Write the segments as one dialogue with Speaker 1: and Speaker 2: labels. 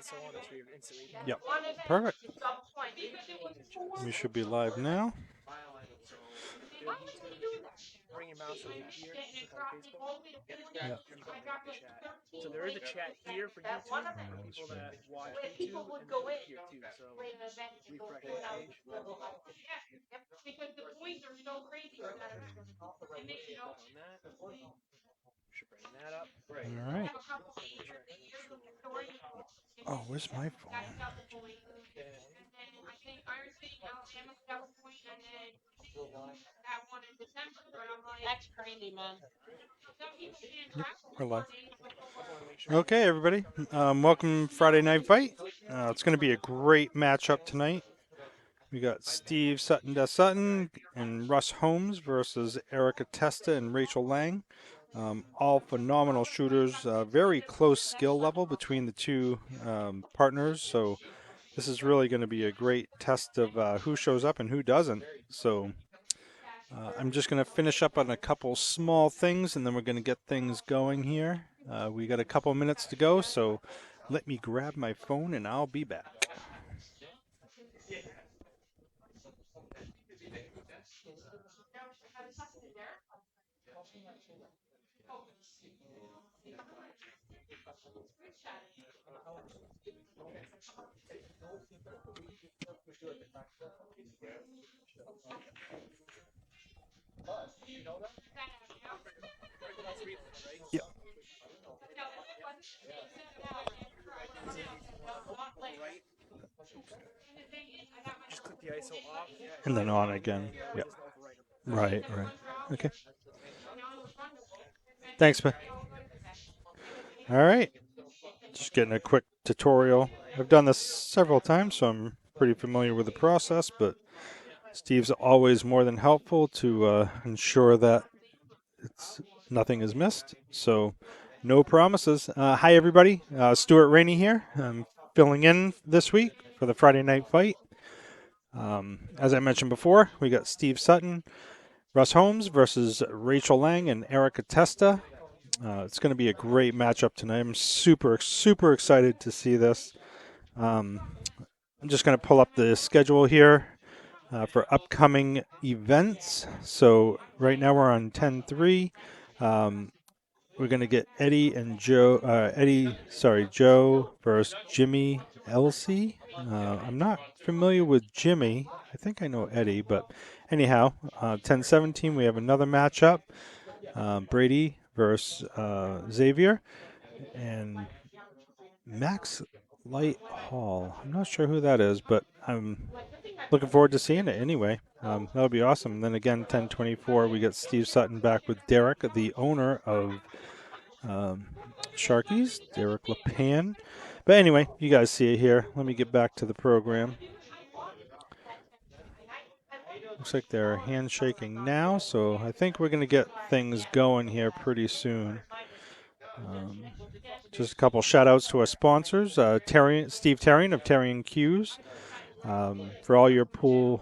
Speaker 1: ISO on it so you're instantly.
Speaker 2: Yep. Perfect. We should be live now.
Speaker 1: So go to YouTube, bring your mouse over here, click on Facebook,
Speaker 2: Yeah.
Speaker 1: and you can make the chat. So there is a chat here for YouTube for people that watch YouTube, and then here too. So refresh the page. On that, should bring that up.
Speaker 2: All right. Oh, where's my phone?
Speaker 3: That's crazy, man.
Speaker 2: Yep, we're live. Okay, everybody. Welcome Friday Night Fight. It's going to be a great matchup tonight. We got Steve Sutton and Russ Holmes versus Erica Testa and Rachel Lang. All phenomenal shooters. Very close skill level between the two partners. So this is really going to be a great test of who shows up and who doesn't. So I'm just going to finish up on a couple small things, and then we're going to get things going here. We got a couple minutes to go, so let me grab my phone and I'll be back. Yep.
Speaker 1: Just click the ISO off.
Speaker 2: And then on again. Yep. Right. Okay. Thanks, man. All right. Just getting a quick tutorial. I've done this several times, so I'm pretty familiar with the process, but Steve's always more than helpful to ensure that nothing is missed. So no promises. Hi, everybody. Stuart Rainey here. I'm filling in this week for the Friday Night Fight. As I mentioned before, we got Steve Sutton, Russ Holmes versus Rachel Lang and Erica Testa. It's going to be a great matchup tonight. I'm super excited to see this. I'm just going to pull up the schedule here for upcoming events. So right now we're on 10-3. We're going to get Joe versus Jimmy Elsey. I'm not familiar with Jimmy. I think I know Eddie, but anyhow, 10-17, we have another matchup. Brady versus Xavier. And Max Light Hall. I'm not sure who that is, but I'm looking forward to seeing it anyway. That'll be awesome. And then again, 10-24, we get Steve Sutton back with Derek, the owner of Sharkies, Derek LePan. But anyway, you guys see it here. Let me get back to the program. Looks like they're handshaking now, so I think we're going to get things going here pretty soon. Just a couple shout outs to our sponsors, Steve Terrian of Terrian Cues. For all your pool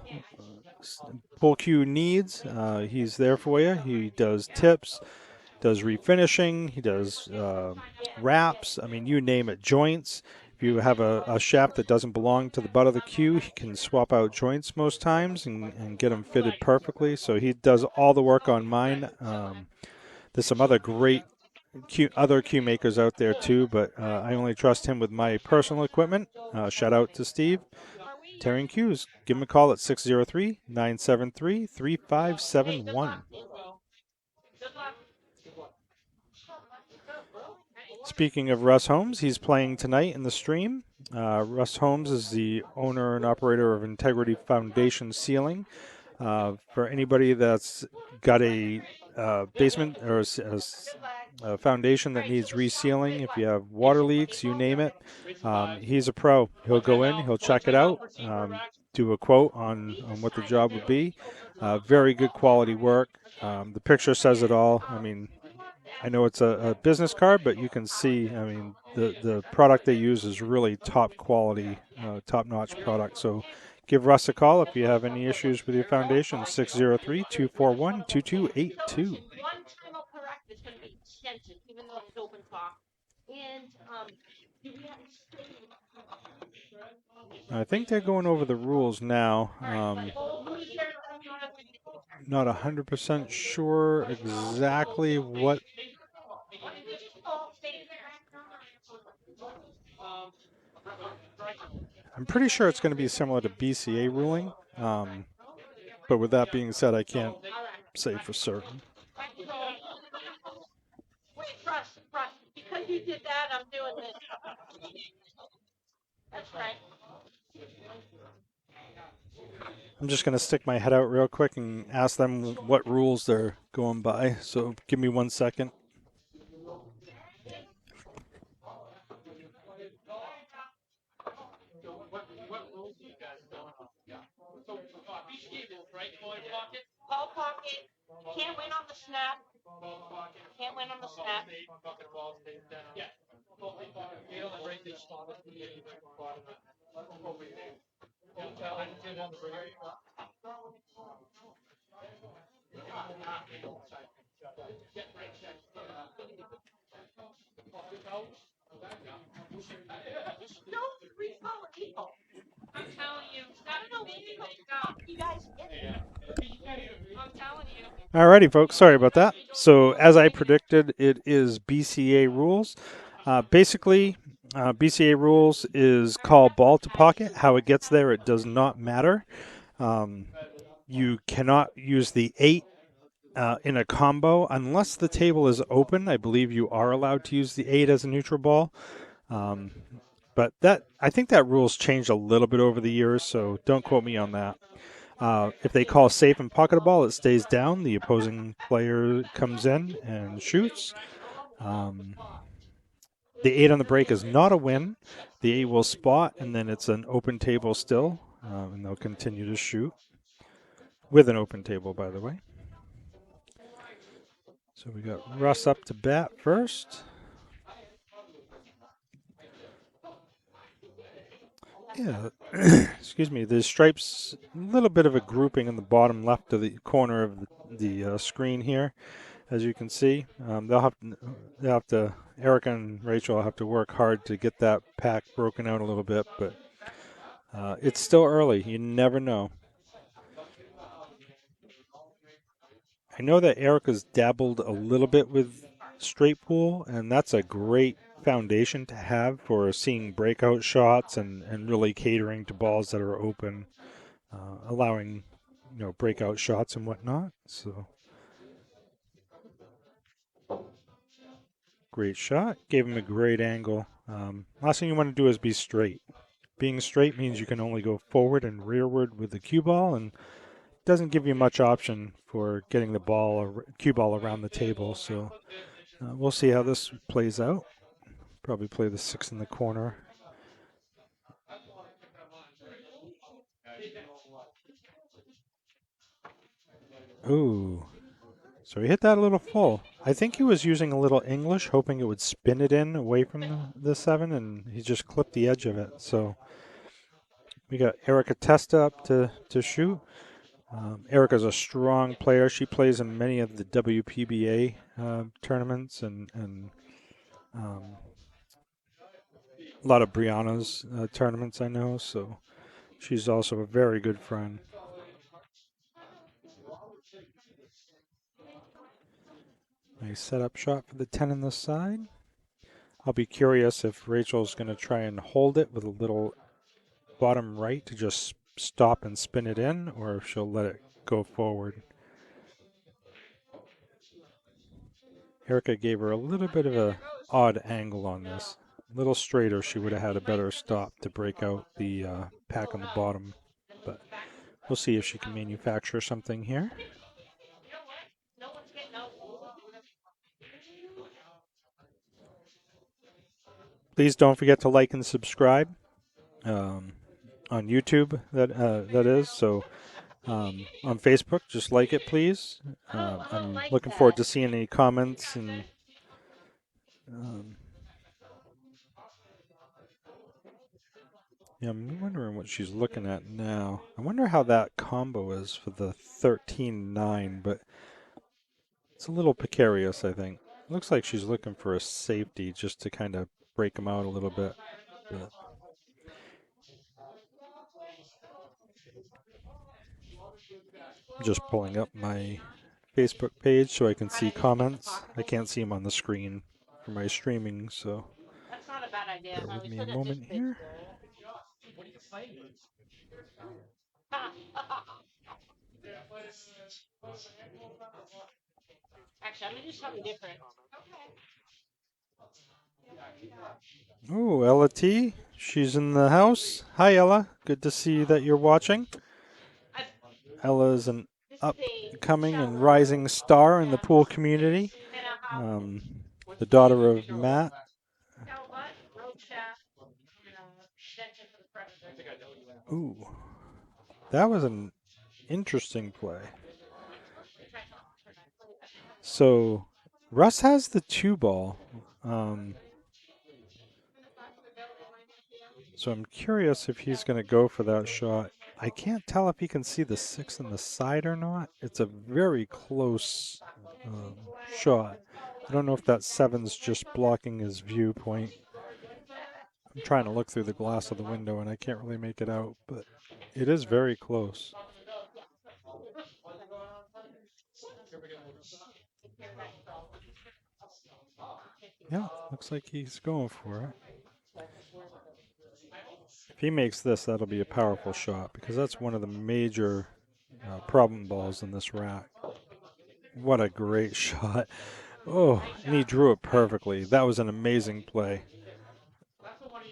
Speaker 2: cue needs, he's there for you. He does tips, does refinishing, he does wraps, I mean, you name it, joints. If you have a shaft that doesn't belong to the butt of the cue, he can swap out joints most times and get them fitted perfectly. So he does all the work on mine. There's some other great other cue makers out there too, but I only trust him with my personal equipment. Shout out to Steve. Terrian Cues. Give him a call at 603-973-3571. Speaking of Russ Holmes, he's playing tonight in the stream. Russ Holmes is the owner and operator of Integrity Foundation Sealing. For anybody that's got a basement or a foundation that needs resealing, if you have water leaks, you name it, he's a pro. He'll go in, he'll check it out, do a quote on what the job would be. Very good quality work. The picture says it all. I mean, I know it's a business card, but you can see, I mean, the product they use is really top quality, top-notch product. So give Russ a call if you have any issues with your foundation, 603-241-2282. I think they're going over the rules now. Not 100% sure exactly what. I'm pretty sure it's going to be similar to BCA ruling. But with that being said, I can't say for certain.
Speaker 3: Wait, Russ, because you did that, I'm doing this. That's right.
Speaker 2: I'm just going to stick my head out real quick and ask them what rules they're going by. So give me 1 second.
Speaker 3: Ball pocket. Can't win on the snap. Can't win on the snap. No, three color people. I'm telling you. I don't know where you guys get it. I'm telling you.
Speaker 2: Alrighty, folks. Sorry about that. So as I predicted, it is BCA rules. Basically, BCA rules is call ball to pocket. How it gets there, it does not matter. You cannot use the 8 in a combo unless the table is open. I believe you are allowed to use the 8 as a neutral ball. But I think that rule's changed a little bit over the years, so don't quote me on that. If they call safe and pocket a ball, it stays down. The opposing player comes in and shoots. The 8 on the break is not a win. The 8 will spot, and then it's an open table still, and they'll continue to shoot with an open table, by the way. So we got Russ up to bat first. Yeah, excuse me. The stripes, a little bit of a grouping in the bottom left of the corner of the screen here, as you can see. They'll have to. Erica and Rachel will have to work hard to get that pack broken out a little bit, but it's still early. You never know. I know that Erica's dabbled a little bit with straight pool, and that's a great foundation to have for seeing breakout shots and really catering to balls that are open, allowing breakout shots and whatnot. So great shot, gave him a great angle. Last thing you want to do is be straight. Being straight means you can only go forward and rearward with the cue ball, and doesn't give you much option for getting the cue ball around the table. So we'll see how this plays out. Probably play the 6 in the corner. Ooh. So he hit that a little full. I think he was using a little English, hoping it would spin it in away from the 7, and he just clipped the edge of it. So we got Erica Testa up to shoot. Erica's a strong player. She plays in many of the WPBA tournaments and a lot of Brianna's tournaments, I know. So she's also a very good friend. Nice setup shot for the 10 on the side. I'll be curious if Rachel's going to try and hold it with a little bottom right to just stop and spin it in, or if she'll let it go forward. Erica gave her a little bit of a odd angle on this. A little straighter, she would have had a better stop to break out the pack on the bottom. But we'll see if she can manufacture something here. Please don't forget to like and subscribe on YouTube. That is so. On Facebook, just like it, please. I'm looking forward to seeing any comments and. Yeah, I'm wondering what she's looking at now. I wonder how that combo is for the 13-9, but it's a little precarious, I think. Looks like she's looking for a safety just to kind of break them out a little bit. But Just pulling up my Facebook page so I can see comments. I can't see them on the screen for my streaming, so
Speaker 3: That's not a bad idea.
Speaker 2: bear
Speaker 3: No,
Speaker 2: with
Speaker 3: we
Speaker 2: me a
Speaker 3: should have
Speaker 2: moment
Speaker 3: just been
Speaker 2: here.
Speaker 3: slow. Actually, I'm gonna do something different.
Speaker 2: Oh, Ella T. She's in the house. Hi, Ella. Good to see that you're watching. Ella is an upcoming and rising star in the pool community. The daughter of Matt. Ooh, that was an interesting play. So, Russ has the 2 ball. So I'm curious if he's going to go for that shot. I can't tell if he can see the 6 on the side or not. It's a very close shot. I don't know if that 7's just blocking his viewpoint. I'm trying to look through the glass of the window and I can't really make it out, but it is very close. Yeah, looks like he's going for it. If he makes this, that'll be a powerful shot because that's one of the major problem balls in this rack. What a great shot. Oh, and he drew it perfectly. That was an amazing play.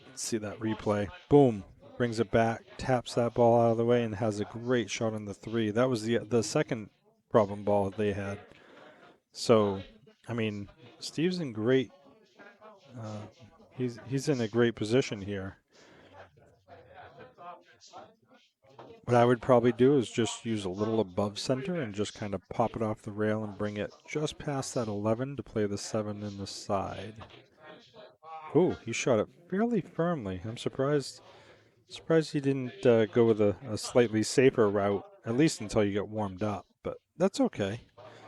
Speaker 2: Let's see that replay. Boom. Brings it back, taps that ball out of the way, and has a great shot on the 3. That was the second problem ball they had. So, I mean, Steve's in great. He's in a great position here. What I would probably do is just use a little above center and just kind of pop it off the rail and bring it just past that 11 to play the 7 in the side. Oh, he shot it fairly firmly. I'm surprised he didn't go with a slightly safer route, at least until you get warmed up. But that's okay.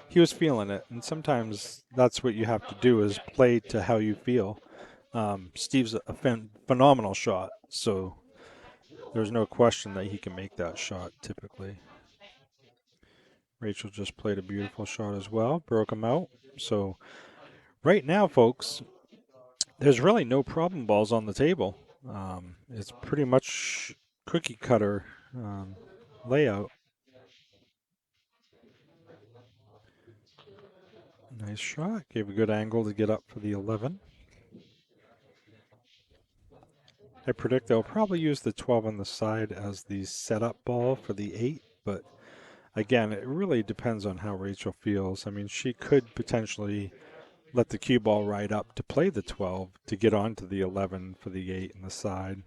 Speaker 2: He was feeling it, and sometimes that's what you have to do is play to how you feel. Steve's a phenomenal shot, so there's no question that he can make that shot typically. Rachel just played a beautiful shot as well, broke him out. So right now, folks, there's really no problem balls on the table. It's pretty much cookie cutter layout. Nice shot. Gave a good angle to get up for the 11. I predict they'll probably use the 12 on the side as the setup ball for the 8, but again, it really depends on how Rachel feels. I mean, she could potentially let the cue ball ride up to play the 12 to get onto the 11 for the 8 on the side.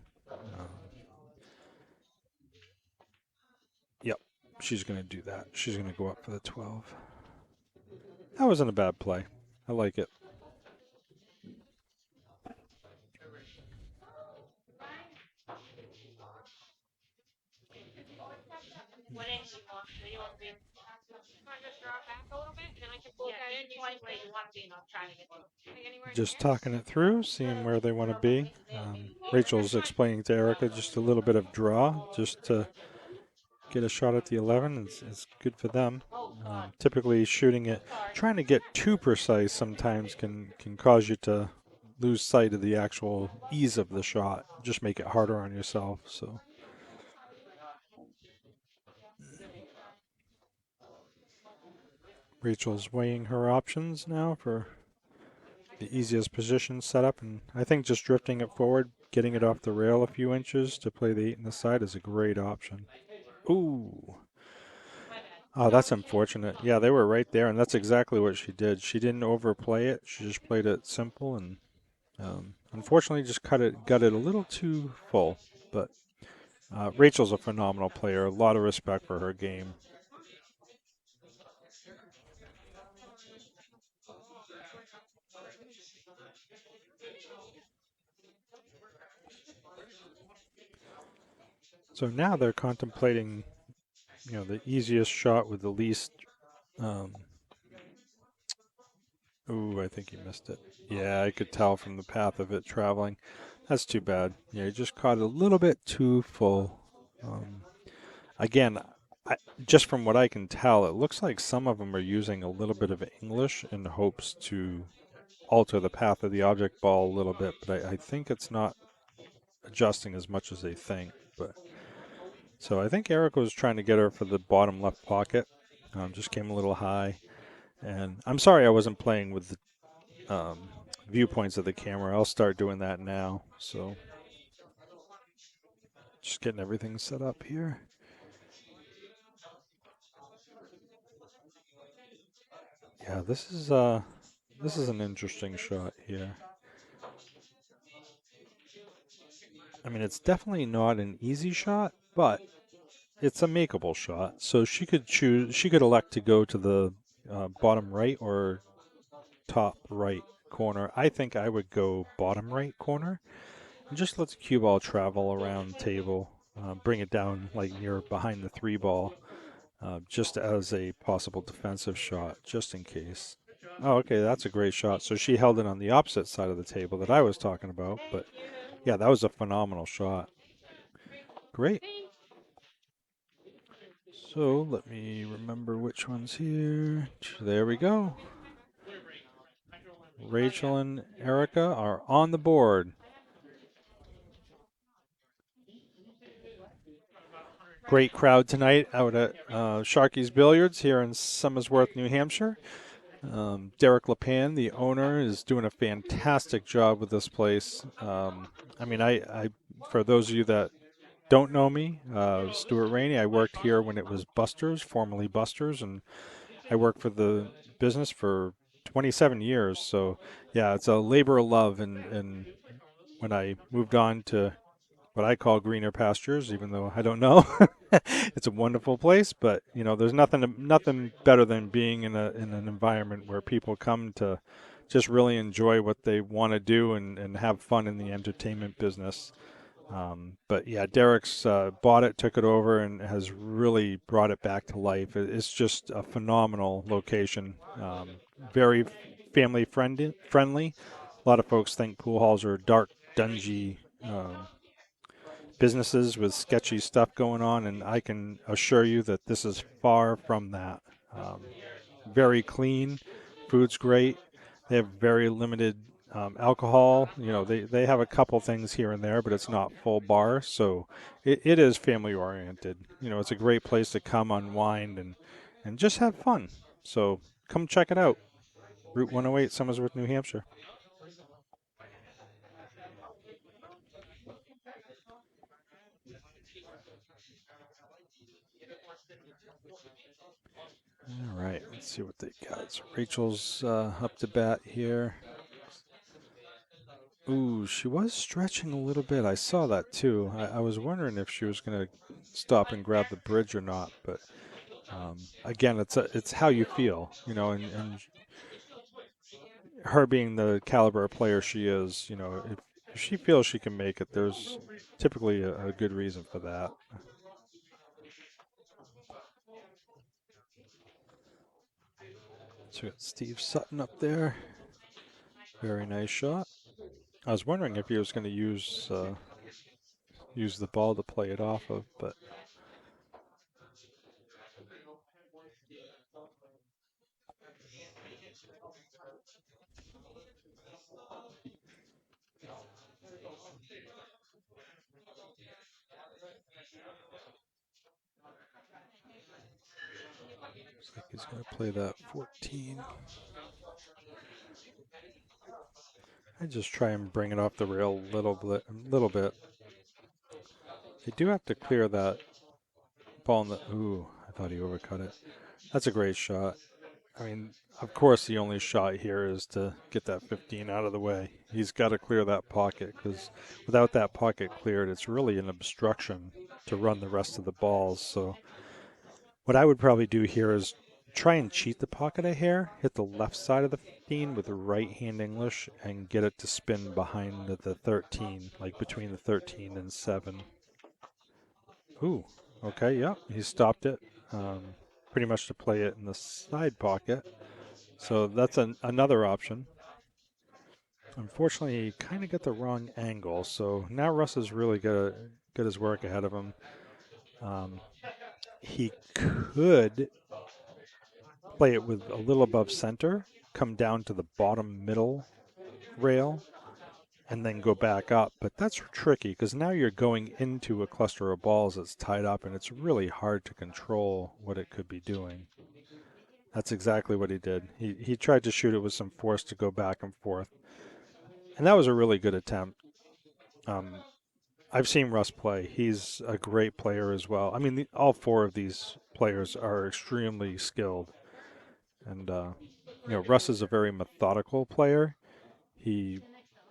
Speaker 2: Yep, she's going to do that. She's going to go up for the 12. That wasn't a bad play. I like it.
Speaker 3: What angle do you want? Do you want to be? Want to just draw it back a little bit, and then I can pull it down in twice where you want to be, and I'll try to get anywhere.
Speaker 2: Just talking it through, seeing where they want to be. Rachel's explaining to Erica just a little bit of draw, just to get a shot at the 11. It's good for them. Typically, shooting it, trying to get too precise sometimes can cause you to lose sight of the actual ease of the shot. Just make it harder on yourself. So. Rachel's weighing her options now for the easiest position setup, and I think just drifting it forward, getting it off the rail a few inches to play the 8 in the side is a great option. Ooh. Oh, that's unfortunate. Yeah, they were right there, and that's exactly what she did. She didn't overplay it. She just played it simple, and unfortunately just got it a little too full. But Rachel's a phenomenal player. A lot of respect for her game. So now they're contemplating, the easiest shot with the least. Ooh, I think he missed it. Yeah, I could tell from the path of it traveling. That's too bad. Yeah, he just caught it a little bit too full. Again, just from what I can tell, it looks like some of them are using a little bit of English in hopes to alter the path of the object ball a little bit, but I think it's not adjusting as much as they think. But so I think Erica was trying to get her for the bottom left pocket. Just came a little high, and I'm sorry I wasn't playing with the viewpoints of the camera. I'll start doing that now. So just getting everything set up here. Yeah, this is an interesting shot here. I mean, it's definitely not an easy shot, but it's a makeable shot. So she could choose. She could elect to go to the bottom right or top right corner. I think I would go bottom right corner and just let the cue ball travel around the table, bring it down like near behind the 3 ball, just as a possible defensive shot, just in case. Oh, okay, that's a great shot. So she held it on the opposite side of the table that I was talking about, but yeah, that was a phenomenal shot. Great. So let me remember which one's here. There we go. Rachel and Erica are on the board. Great crowd tonight out at Sharky's Billiards here in Somersworth, New Hampshire. Derek LePan, the owner, is doing a fantastic job with this place. I mean, I for those of you that don't know me, Stuart Rainey, I worked here when it was Busters, formerly Busters, and I worked for the business for 27 years. So, yeah, it's a labor of love. And when I moved on to what I call greener pastures, even though I don't know, it's a wonderful place. But there's nothing better than being in an environment where people come to just really enjoy what they want to do and have fun in the entertainment business. But yeah, Derek's bought it, took it over, and has really brought it back to life. It's just a phenomenal location. Very family friendly. A lot of folks think pool halls are dark, dungy businesses with sketchy stuff going on, and I can assure you that this is far from that. Um, Very clean, food's great. They have very limited alcohol. They have a couple things here and there, but it's not full bar, so it is family oriented. It's a great place to come unwind and just have fun. So come check it out. Route 108, Somersworth, New Hampshire. All right, let's see what they got. So Rachel's up to bat here. Ooh, she was stretching a little bit. I saw that too. I was wondering if she was going to stop and grab the bridge or not. But again, it's how you feel, and her being the caliber of player she is, if she feels she can make it, there's typically a good reason for that. So we got Steve Sutton up there. Very nice shot. I was wondering if he was going to use the ball to play it off of, but looks like he's going to play that 14. I just try and bring it off the rail a little bit. They do have to clear that ball in the. Ooh, I thought he overcut it. That's a great shot. I mean, of course, the only shot here is to get that 15 out of the way. He's got to clear that pocket because without that pocket cleared, it's really an obstruction to run the rest of the balls. So, what I would probably do here is try and cheat the pocket a hair, hit the left side of the 15 with the right hand English, and get it to spin behind the 13, like between the 13 and 7. Ooh, okay, yeah, he stopped it. Pretty much to play it in the side pocket. So that's another option. Unfortunately, he kind of got the wrong angle. So now Russ has really got his work ahead of him. he could play it with a little above center, come down to the bottom middle rail, and then go back up. But that's tricky because now you're going into a cluster of balls that's tied up, and it's really hard to control what it could be doing. That's exactly what he did. He tried to shoot it with some force to go back and forth. And that was a really good attempt. I've seen Russ play. He's a great player as well. I mean, all four of these players are extremely skilled. And, Russ is a very methodical player. He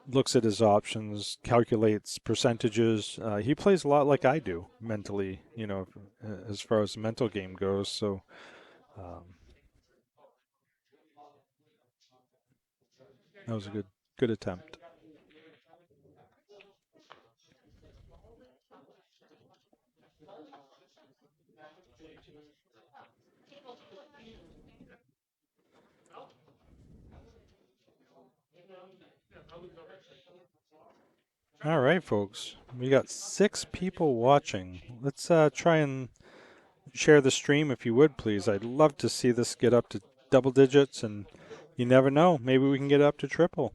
Speaker 2: looks at his options, calculates percentages. He plays a lot like I do mentally, as far as the mental game goes. So, that was a good attempt. All right, folks. We got 6 people watching. Let's try and share the stream if you would, please. I'd love to see this get up to double digits, and you never know. Maybe we can get up to triple.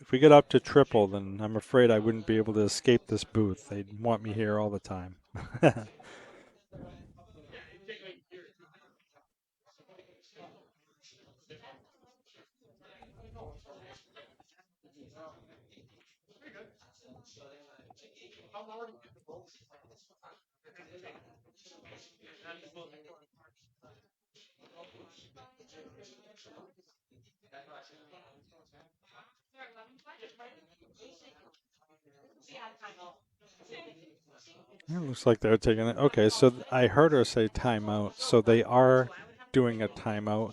Speaker 2: If we get up to triple, then I'm afraid I wouldn't be able to escape this booth. They'd want me here all the time. It looks like they're taking it. Okay, so I heard her say timeout. So they are doing a timeout.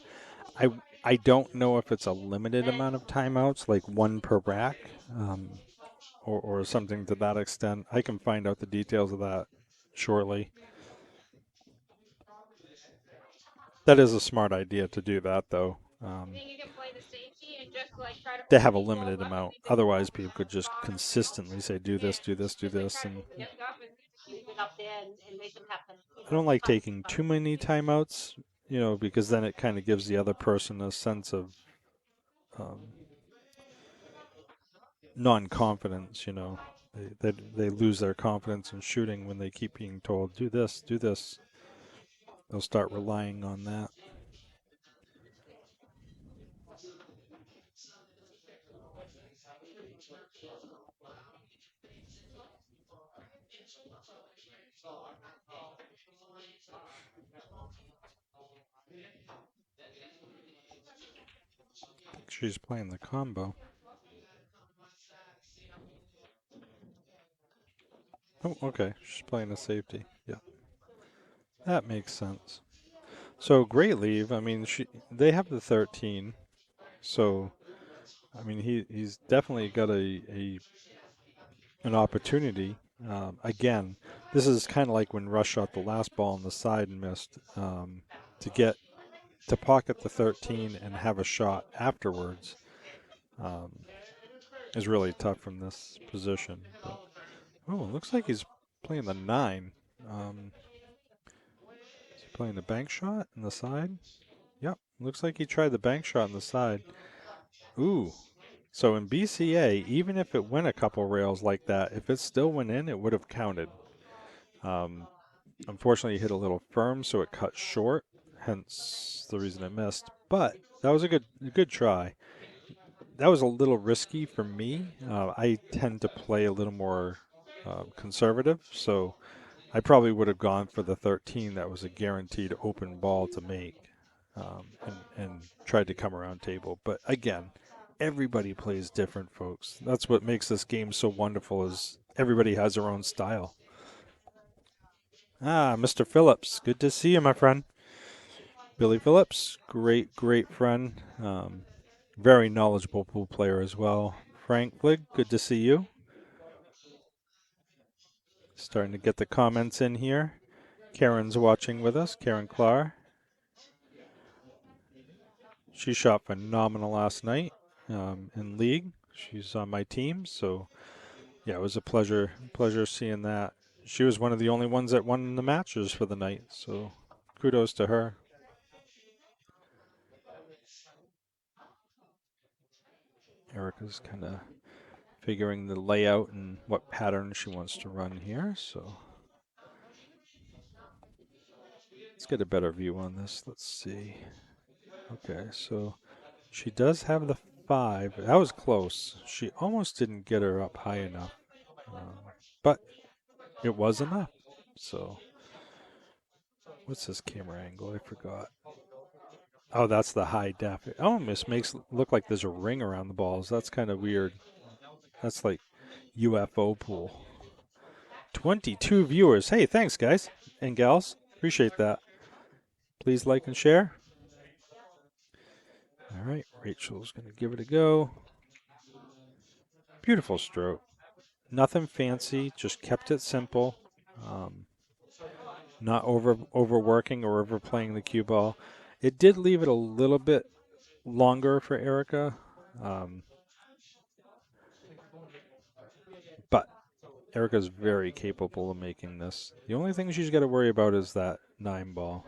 Speaker 2: I don't know if it's a limited amount of timeouts, like one per rack, or something to that extent. I can find out the details of that shortly. That is a smart idea to do that, though.
Speaker 3: You can play the safety and just like try to
Speaker 2: They have a limited amount. Otherwise, people could just consistently say, do this, do this, do this. And
Speaker 3: leave it up there and make them have to.
Speaker 2: I don't like taking too many timeouts, because then it kind of gives the other person a sense of non-confidence, They lose their confidence in shooting when they keep being told, do this, do this. They'll start relying on that. She's playing the combo. Oh, okay. She's playing a safety. Yeah. That makes sense. So great leave. I mean, they have the 13. So, I mean, he's definitely got an opportunity. Again, this is kind of like when Rush shot the last ball on the side and missed. To pocket the 13 and have a shot afterwards is really tough from this position. But, it looks like he's playing the 9. Is he playing the bank shot on the side? Yep, looks like he tried the bank shot on the side. Ooh. So in BCA, even if it went a couple rails like that, if it still went in, it would have counted. Unfortunately, he hit a little firm, so it cut short, hence the reason it missed. But that was a good try. That was a little risky for me. I tend to play a little more conservative, so I probably would have gone for the 13. That was a guaranteed open ball to make, and tried to come around table. But again, everybody plays different, folks. That's what makes this game so wonderful, is everybody has their own style. Mr. Phillips, good to see you, my friend. Billy Phillips, great friend. Very knowledgeable pool player as well. Frank Flig, good to see you. Starting to get the comments in here. Karen's watching with us, Karen Clark. She shot phenomenal last night in league. She's on my team, so yeah, it was a pleasure seeing that. she was one of the only ones that won the matches for the night. So kudos to her. Erica's kind of figuring the layout and what pattern she wants to run here. So let's get a better view on this. Let's see. Okay, so she does have the 5. That was close. She almost didn't get her up high enough, but it was enough. So what's this camera angle? I forgot. Oh, that's the high def. It almost makes it look like there's a ring around the balls. That's kind of weird. That's like UFO pool. 22 viewers. Hey, thanks, guys and gals. Appreciate that. Please like and share. All right, Rachel's going to give it a go. Beautiful stroke. Nothing fancy, just kept it simple. Not overworking or overplaying the cue ball. It did leave it a little bit longer for Erica, but Erica's very capable of making this. The only thing she's got to worry about is that 9 ball.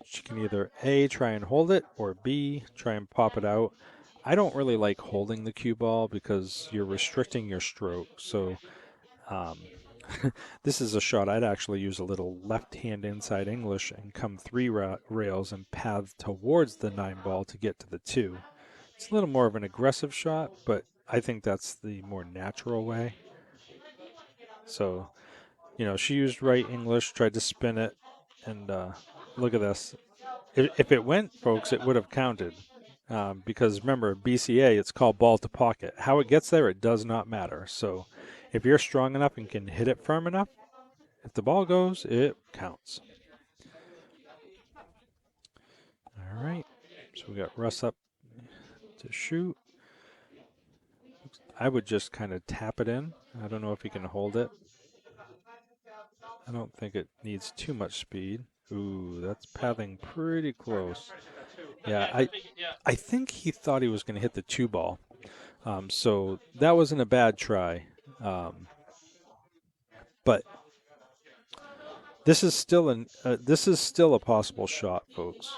Speaker 2: She can either A, try and hold it, or B, try and pop it out. I don't really like holding the cue ball because you're restricting your stroke. So this is a shot I'd actually use a little left hand inside English and come 3 rails and path towards the 9 ball to get to the 2. It's a little more of an aggressive shot, but I think that's the more natural way. So, she used right English, tried to spin it, and look at this. If it went, folks, it would have counted. Because remember, BCA, it's called ball to pocket. How it gets there, it does not matter. So if you're strong enough and can hit it firm enough, if the ball goes, it counts. All right. So we got Russ up to shoot. I would just kind of tap it in. I don't know if he can hold it. I don't think it needs too much speed. Ooh, that's pathing pretty close. Yeah, I think he thought he was going to hit the 2 ball. So that wasn't a bad try. But this is still a possible shot, folks.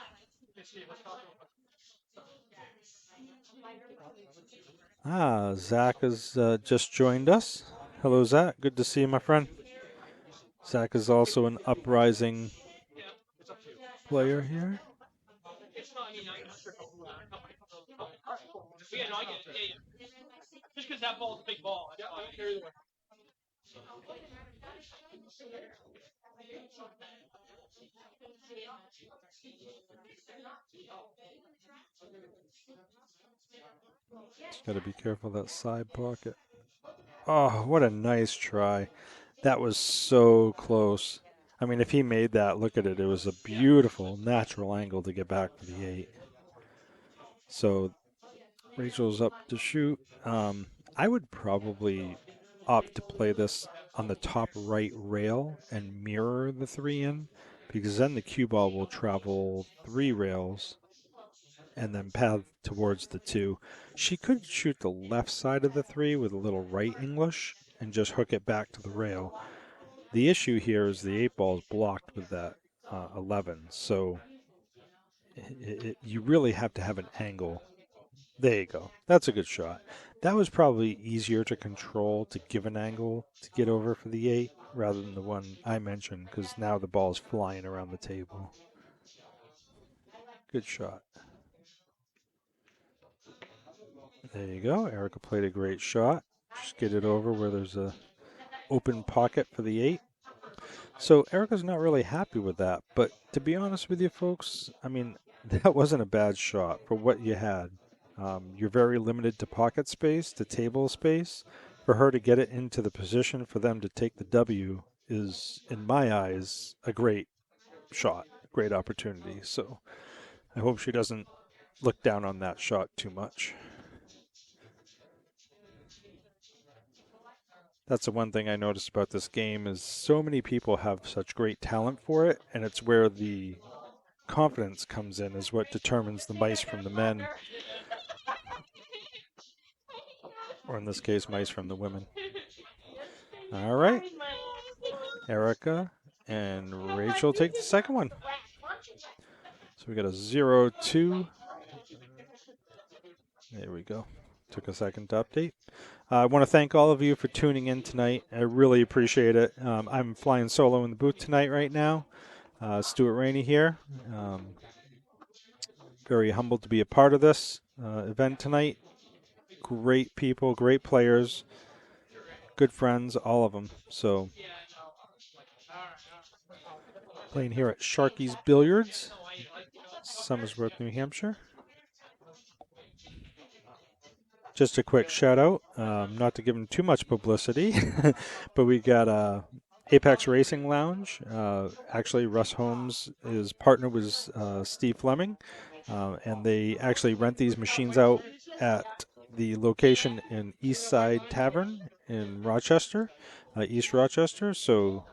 Speaker 2: Zach has just joined us. Hello, Zach. Good to see you, my friend. Zach is also an uprising player here.
Speaker 3: Just because that ball's a big ball.
Speaker 2: Just got to be careful of that side pocket. Oh, what a nice try. That was so close. I mean, if he made that, look at it. It was a beautiful natural angle to get back for the 8. So Rachel's up to shoot. I would probably opt to play this on the top right rail and mirror the 3 in, because then the cue ball will travel 3 rails and then path towards the 2. She could shoot the left side of the 3 with a little right English and just hook it back to the rail. The issue here is the 8 ball is blocked with that 11, so you really have to have an angle. There you go. That's a good shot. That was probably easier to control, to give an angle to get over for the 8 rather than the one I mentioned, because now the ball's flying around the table. Good shot. There you go. Erica played a great shot. Just get it over where there's a open pocket for the 8. So Erica's not really happy with that, but to be honest with you folks, I mean, that wasn't a bad shot for what you had. You're very limited to pocket space, to table space. For her to get it into the position for them to take the W is, in my eyes, a great shot, great opportunity. So I hope she doesn't look down on that shot too much. That's the one thing I noticed about this game is so many people have such great talent for it, and it's where the confidence comes in is what determines the mice from the men, or in this case, mice from the women. All right. Erica and Rachel take the second one. So we got a 0-2. There we go. Took a second to update. I want to thank all of you for tuning in tonight. I really appreciate it. I'm flying solo in the booth tonight right now. Stuart Rainey here. Very humbled to be a part of this event tonight. Great people, great players, good friends, all of them. So playing here at Sharky's Billiards, Somersworth, New Hampshire. Just a quick shout out, not to give them too much publicity, but we got Apex Racing Lounge. Actually, Russ Holmes is partnered with Steve Fleming, and they actually rent these machines out at the location in East Side Tavern in Rochester, East Rochester. So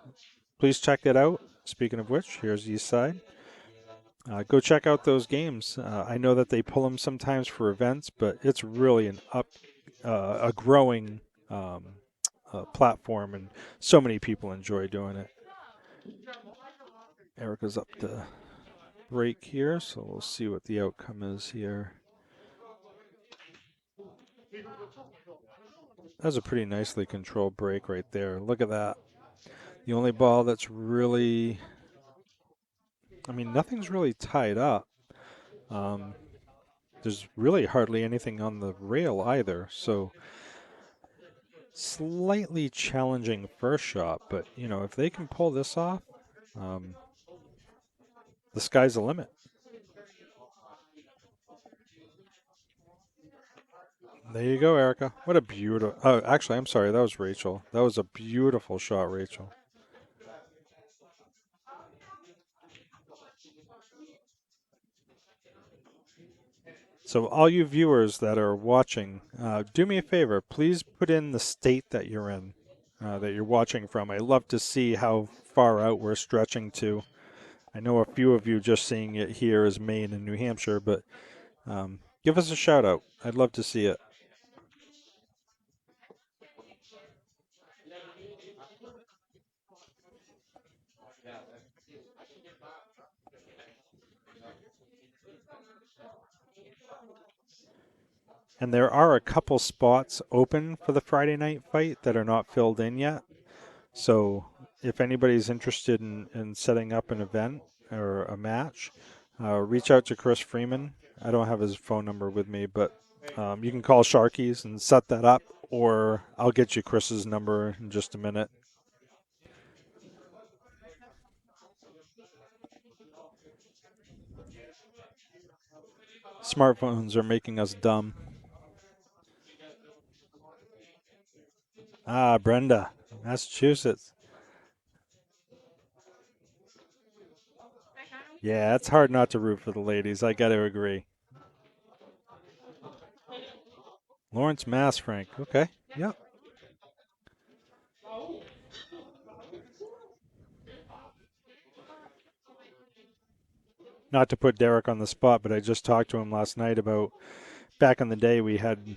Speaker 2: please check that out. Speaking of which, here's East Side. Go check out those games. I know that they pull them sometimes for events, but it's really a growing platform, and so many people enjoy doing it. Erica's up to break here, so we'll see what the outcome is here. That's a pretty nicely controlled break right there. Look at that. The only ball that's really, I mean, nothing's really tied up. There's really hardly anything on the rail either, so slightly challenging first shot, but you know, if they can pull this off, the sky's the limit. There you go, Erica. What a beautiful. Oh, actually, I'm sorry. That was Rachel. That was a beautiful shot, Rachel. So, all you viewers that are watching, do me a favor. Please put in the state that you're in, that you're watching from. I love to see how far out we're stretching to. I know a few of you just seeing it here is Maine and New Hampshire, but give us a shout out. I'd love to see it. And there are a couple spots open for the Friday night fight that are not filled in yet. So if anybody's interested in setting up an event or a match, reach out to Chris Freeman. I don't have his phone number with me, but you can call Sharky's and set that up, or I'll get you Chris's number in just a minute. Smartphones are making us dumb. Ah, Brenda, Massachusetts. Yeah, it's hard not to root for the ladies. I got to agree. Lawrence, Mass, Frank. Okay. Yep. Not to put Derek on the spot, but I just talked to him last night about back in the day we had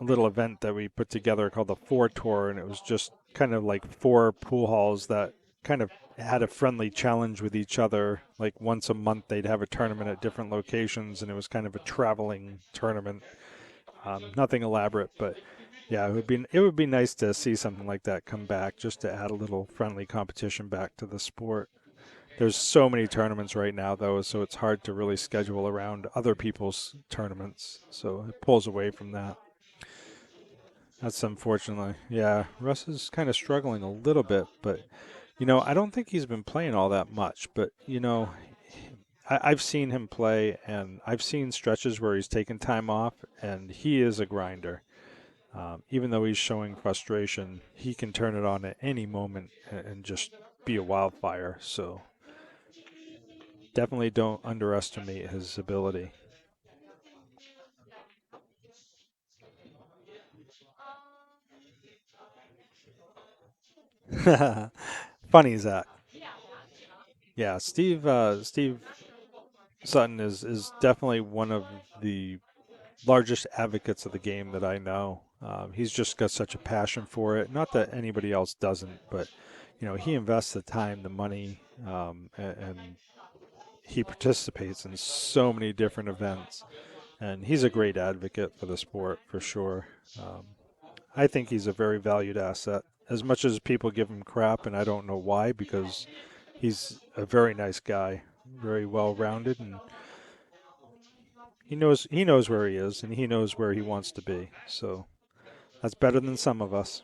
Speaker 2: a little event that we put together called the Four Tour, and it was just kind of like four pool halls that kind of had a friendly challenge with each other. Like once a month they'd have a tournament at different locations, and it was kind of a traveling tournament. Nothing elaborate, but yeah, it would be nice to see something like that come back, just to add a little friendly competition back to the sport. There's so many tournaments right now, though, so it's hard to really schedule around other people's tournaments. So it pulls away from that. That's unfortunately. Yeah, Russ is kind of struggling a little bit, but, you know, I don't think he's been playing all that much. But, you know, I've seen him play, and I've seen stretches where he's taken time off, and he is a grinder. Even though he's showing frustration, he can turn it on at any moment and just be a wildfire. So definitely don't underestimate his ability. Funny, Zach. Yeah, Steve Sutton is definitely one of the largest advocates of the game that I know. He's just got such a passion for it. Not that anybody else doesn't, but he invests the time, the money, and he participates in so many different events. And he's a great advocate for the sport for sure. I think he's a very valued asset. As much as people give him crap, and I don't know why, because he's a very nice guy, very well rounded, and he knows where he is, and he knows where he wants to be. So that's better than some of us.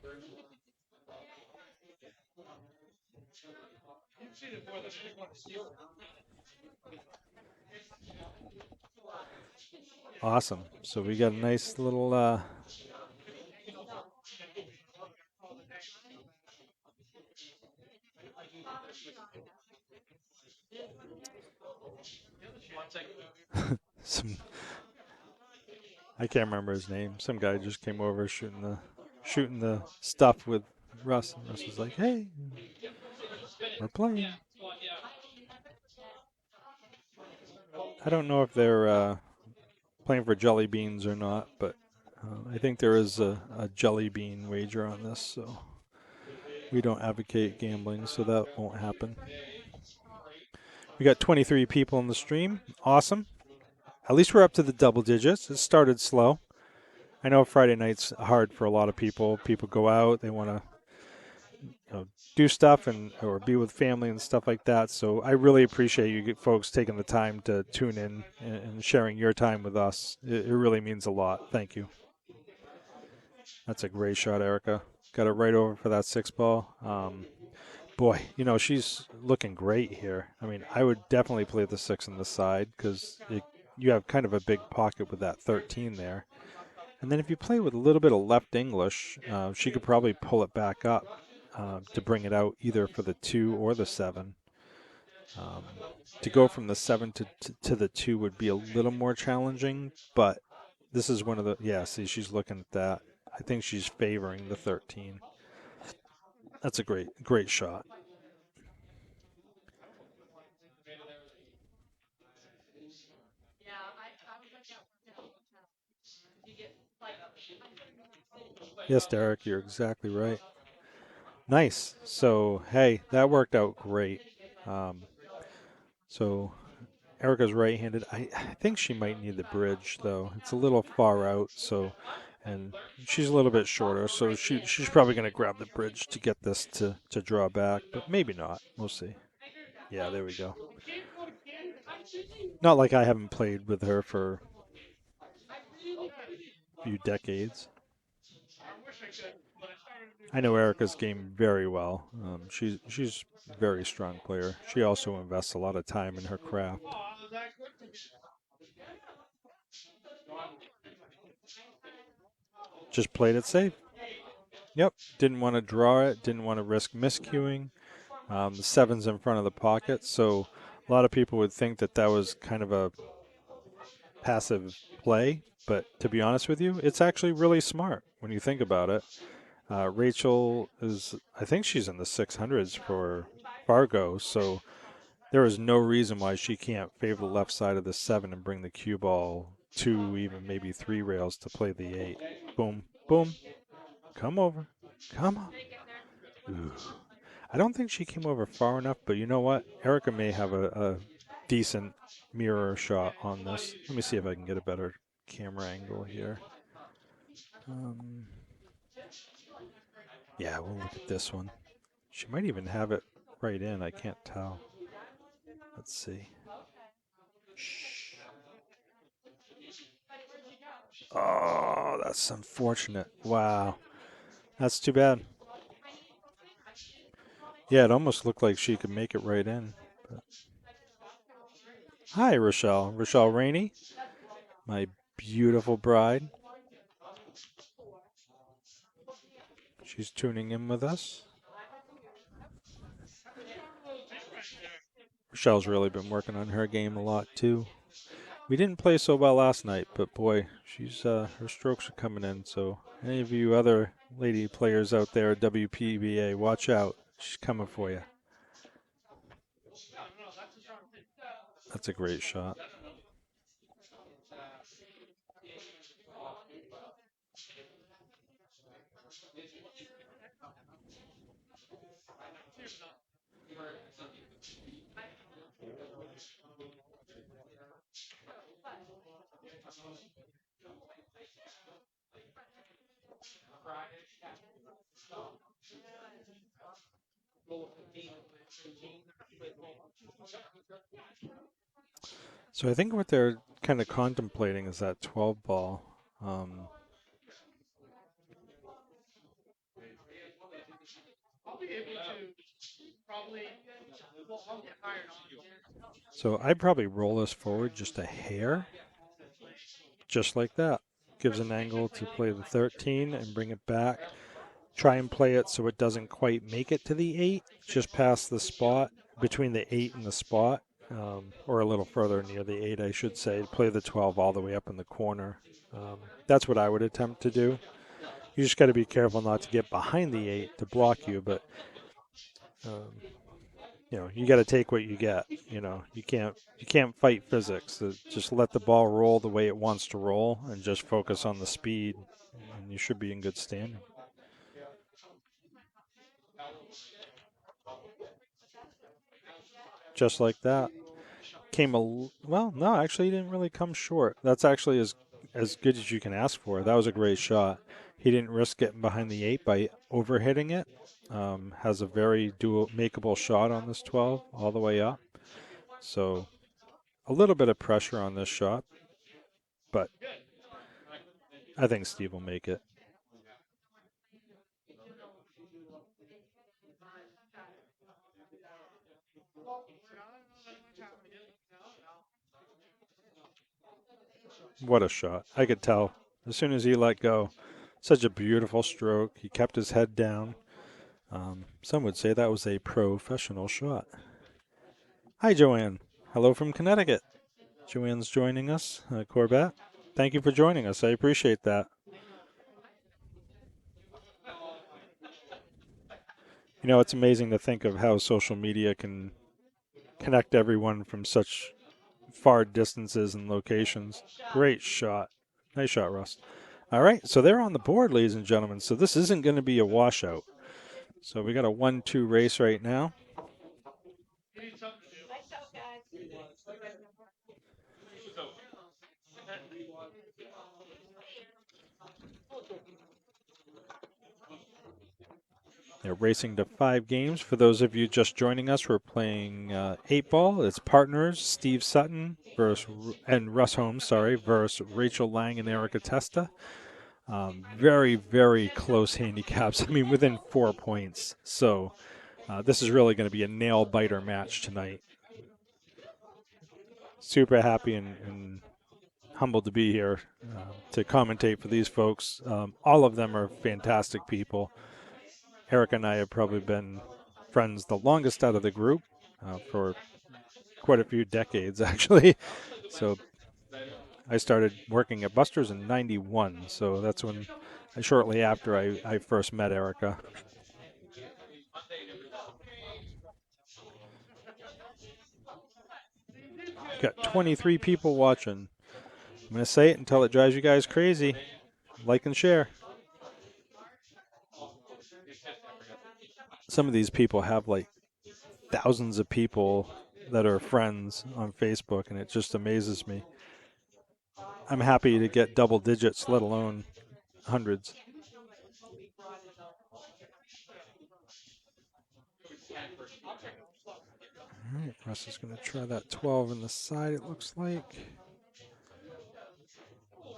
Speaker 2: Awesome. So we got a nice little some I can't remember his name. Some guy just came over shooting the stuff with Russ, and Russ was like, "Hey, we're playing." I don't know if they're playing for jelly beans or not, but I think there is a jelly bean wager on this, so we don't advocate gambling, so that won't happen. We got 23 people in the stream. Awesome. At least we're up to the double digits. It started slow. I know Friday night's hard for a lot of people. People go out, they want to do stuff or be with family and stuff like that. So I really appreciate you folks taking the time to tune in and sharing your time with us. It really means a lot. Thank you. That's a great shot, Erica. Got it right over for that 6-ball. Boy, she's looking great here. I mean, I would definitely play the 6 on the side because you have kind of a big pocket with that 13 there. And then if you play with a little bit of left English, she could probably pull it back up to bring it out either for the 2 or the 7. To go from the 7 to the 2 would be a little more challenging, but this is one of the, see, she's looking at that. I think she's favoring the 13. That's a great shot. Yes, Derek, you're exactly right. Nice. So, hey, that worked out great. So Erica's right-handed. I think she might need the bridge, though. It's a little far out, and she's a little bit shorter, so she's probably going to grab the bridge to get this to draw back, but maybe not. We'll see. Yeah, there we go. Not like I haven't played with her for a few decades. I know Erica's game very well. She's a very strong player. She also invests a lot of time in her craft. Just played it safe. Yep. Didn't want to draw it. Didn't want to risk miscuing. The 7's in front of the pocket, so a lot of people would think that was kind of a passive play. But to be honest with you, it's actually really smart when you think about it. Rachel I think she's in the 600s for Fargo, so there is no reason why she can't favor the left side of the 7 and bring the cue ball 2, even maybe 3 rails to play the 8. Boom, boom. Come over. Come on. Ooh. I don't think she came over far enough, but you know what? Erica may have a decent mirror shot on this. Let me see if I can get a better camera angle here. Yeah, we'll look at this one. She might even have it right in. I can't tell. Let's see. Shh. Oh, that's unfortunate. Wow. That's too bad. Yeah, it almost looked like she could make it right in. But... Hi, Rochelle. Rochelle Rainey, my beautiful bride. She's tuning in with us. Rochelle's really been working on her game a lot, too. We didn't play so well last night, but boy, she's her strokes are coming in. So any of you other lady players out there at WPBA, watch out. She's coming for you. That's a great shot. So I think what they're kind of contemplating is that 12 ball.
Speaker 1: I'll be able to probably. Well, I'll get hired on.
Speaker 2: So I'd probably roll this forward just a hair, just like that. Gives an angle to play the 13 and bring it back. Try and play it so it doesn't quite make it to the 8, just past the spot, between the 8 and the spot, or a little further near the 8, I should say. Play the 12 all the way up in the corner. That's what I would attempt to do. You just got to be careful not to get behind the 8 to block you, but you got to take what you get. You can't fight physics. Just let the ball roll the way it wants to roll, and just focus on the speed, and you should be in good standing. Just like that. Well, no, actually, he didn't really come short. That's actually as good as you can ask for. That was a great shot. He didn't risk getting behind the 8 by overhitting it. Has a very makeable shot on this 12 all the way up. So a little bit of pressure on this shot, but I think Steve will make it. What a shot. I could tell as soon as he let go. Such a beautiful stroke. He kept his head down. Some would say that was a professional shot. Hi, Joanne. Hello from Connecticut. Joanne's joining us. Corbett, thank you for joining us. I appreciate that. It's amazing to think of how social media can connect everyone from such far distances and locations. Great shot. Nice shot, Russ. All right, so they're on the board, ladies and gentlemen. So this isn't going to be a washout. So we got a 1-2 race right now. They're racing to 5 games. For those of you just joining us, we're playing 8-ball. It's partners, Steve Sutton and Russ Holmes, versus Rachel Lang and Erica Testa. Very, very close handicaps. I mean, within 4 points. So this is really going to be a nail-biter match tonight. Super happy and humbled to be here to commentate for these folks. All of them are fantastic people. Eric and I have probably been friends the longest out of the group for quite a few decades, actually. So I started working at Busters in '91, so that's when, shortly after I first met Erica. Got 23 people watching. I'm going to say it until it drives you guys crazy. Like and share. Some of these people have like thousands of people that are friends on Facebook, and it just amazes me. I'm happy to get double digits, let alone hundreds. All right, Russ is going to try that 12 in the side, it looks like.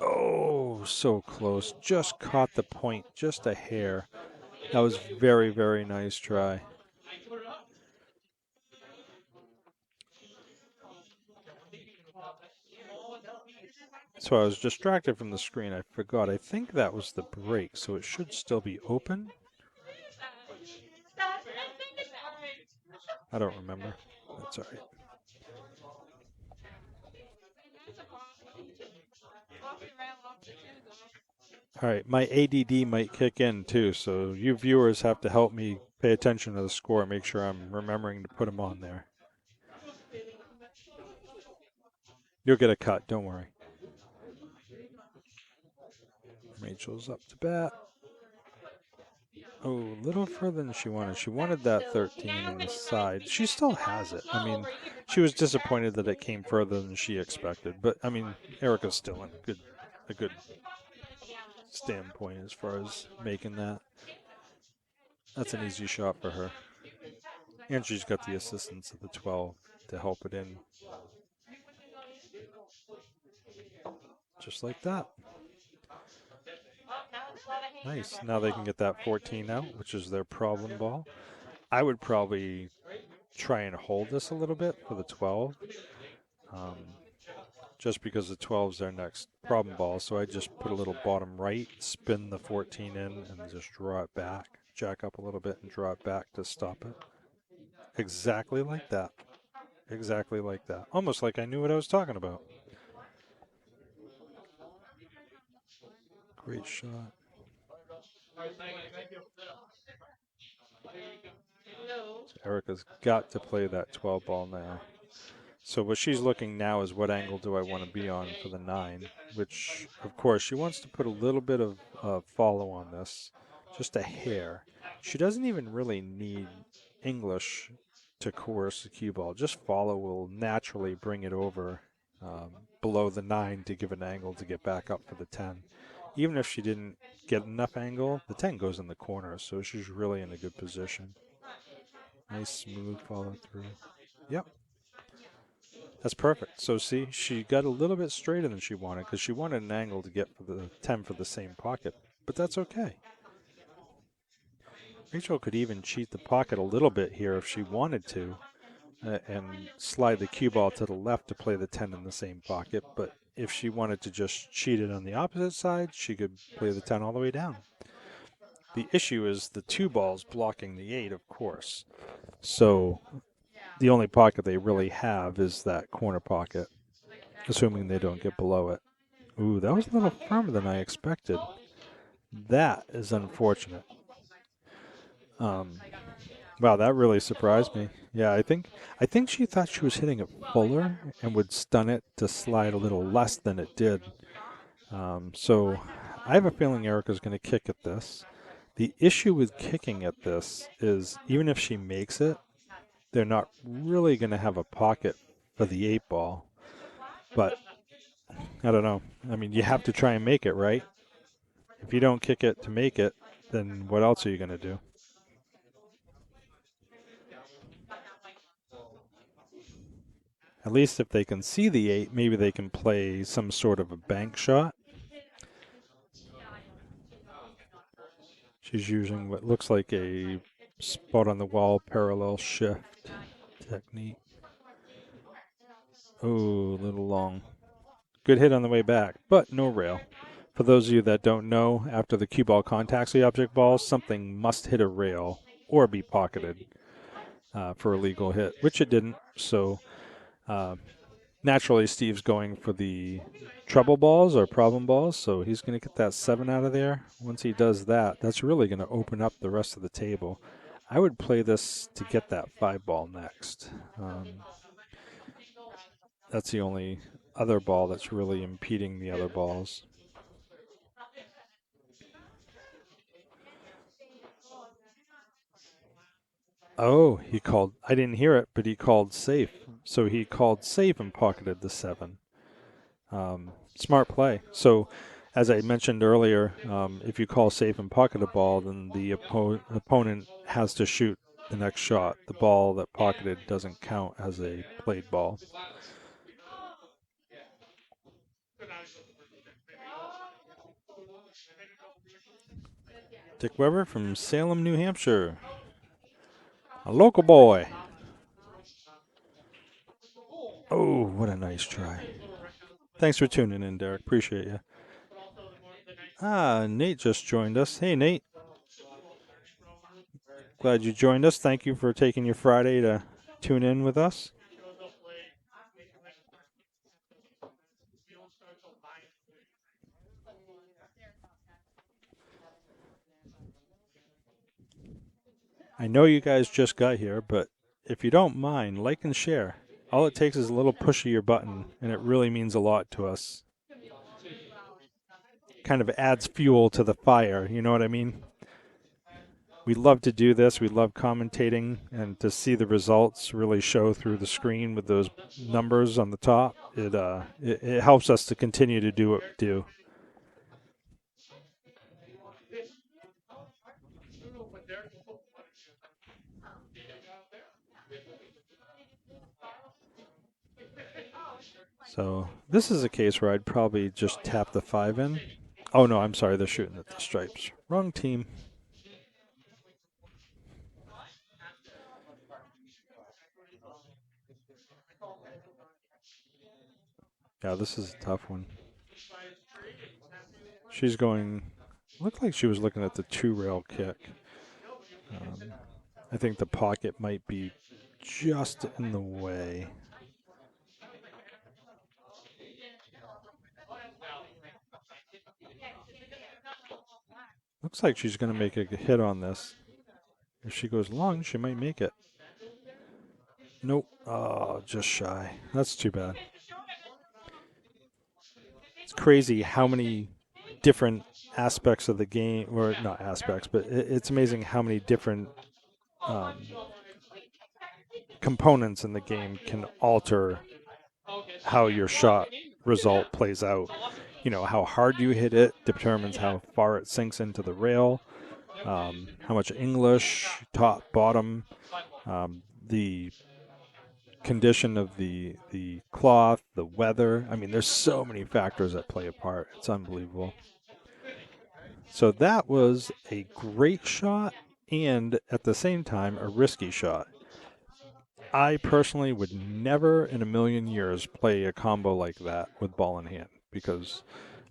Speaker 2: Oh, so close. Just caught the point, just a hair. That was very, very nice try. So I was distracted from the screen. I forgot. I think that was the break, so it should still be open. I don't remember. That's all right. All right, my ADD might kick in too, so you viewers have to help me pay attention to the score and make sure I'm remembering to put them on there. You'll get a cut, don't worry. Rachel's up to bat. Oh, a little further than she wanted. She wanted that 13 on the side. She still has it. I mean, she was disappointed that it came further than she expected. But, I mean, Erica's still in a good standpoint as far as making that. That's an easy shot for her. And she's got the assistance of the 12 to help it in. Just like that. Nice. Now they can get that 14 out, which is their problem ball. I would probably try and hold this a little bit for the 12. Just because the 12 is their next problem ball. So I just put a little bottom right, spin the 14 in, and just draw it back. Jack up a little bit and draw it back to stop it. Exactly like that. Exactly like that. Almost like I knew what I was talking about. Great shot. So Erica's got to play that 12 ball now. So what she's looking now is what angle do I want to be on for the 9, which, of course, she wants to put a little bit of follow on this, just a hair. She doesn't even really need English to coerce the cue ball. Just follow will naturally bring it over below the 9 to give an angle to get back up for the 10. Even if she didn't get enough angle, the 10 goes in the corner, so she's really in a good position. Nice smooth follow through. Yep. That's perfect. So see, she got a little bit straighter than she wanted because she wanted an angle to get for the 10 for the same pocket, but that's okay. Rachel could even cheat the pocket a little bit here if she wanted to and slide the cue ball to the left to play the 10 in the same pocket, but if she wanted to just cheat it on the opposite side, she could play the 10 all the way down. The issue is the 2 balls blocking the 8, of course. So the only pocket they really have is that corner pocket, assuming they don't get below it. Ooh, that was a little firmer than I expected. That is unfortunate. Wow, that really surprised me. Yeah, I think she thought she was hitting it fuller and would stun it to slide a little less than it did. So I have a feeling Erica's going to kick at this. The issue with kicking at this is even if she makes it, they're not really going to have a pocket for the 8 ball. But I don't know. I mean, you have to try and make it, right? If you don't kick it to make it, then what else are you going to do? At least if they can see the 8, maybe they can play some sort of a bank shot. She's using what looks like a spot on the wall parallel shift technique. Oh, a little long. Good hit on the way back, but no rail. For those of you that don't know, after the cue ball contacts the object ball, something must hit a rail or be pocketed for a legal hit, which it didn't. So naturally, Steve's going for the trouble balls or problem balls, so he's going to get that 7 out of there. Once he does that, that's really going to open up the rest of the table. I would play this to get that 5 ball next. That's the only other ball that's really impeding the other balls. Oh, he called. I didn't hear it, but he called safe. So he called safe and pocketed the 7. Smart play. So, as I mentioned earlier, if you call safe and pocket a ball, then the opponent has to shoot the next shot. The ball that pocketed doesn't count as a played ball. Dick Weber from Salem, New Hampshire. A local boy. Oh, what a nice try. Thanks for tuning in, Derek. Appreciate you. Nate just joined us. Hey, Nate. Glad you joined us. Thank you for taking your Friday to tune in with us. I know you guys just got here, but if you don't mind, like and share. All it takes is a little push of your button, and it really means a lot to us. Kind of adds fuel to the fire, you know what I mean? we love to do this. We love commentating, and to see the results really show through the screen with those numbers on the top. It helps us to continue to do what we do. So this is a case where I'd probably just tap the 5 in. Oh no, I'm sorry, they're shooting at the stripes. Wrong team. Yeah, this is a tough one. She's going, looked like she was looking at the 2-rail kick. I think the pocket might be just in the way. Looks like she's going to make a hit on this. If she goes long, she might make it. Nope. Oh, just shy. That's too bad. It's crazy how many different aspects of the game, or not aspects, but it's amazing how many different components in the game can alter how your shot result plays out. You know, how hard you hit it determines how far it sinks into the rail, how much English, top, bottom, the condition of the cloth, the weather. I mean, there's so many factors that play a part. It's unbelievable. So that was a great shot and at the same time a risky shot. I personally would never in a million years play a combo like that with ball in hand, because,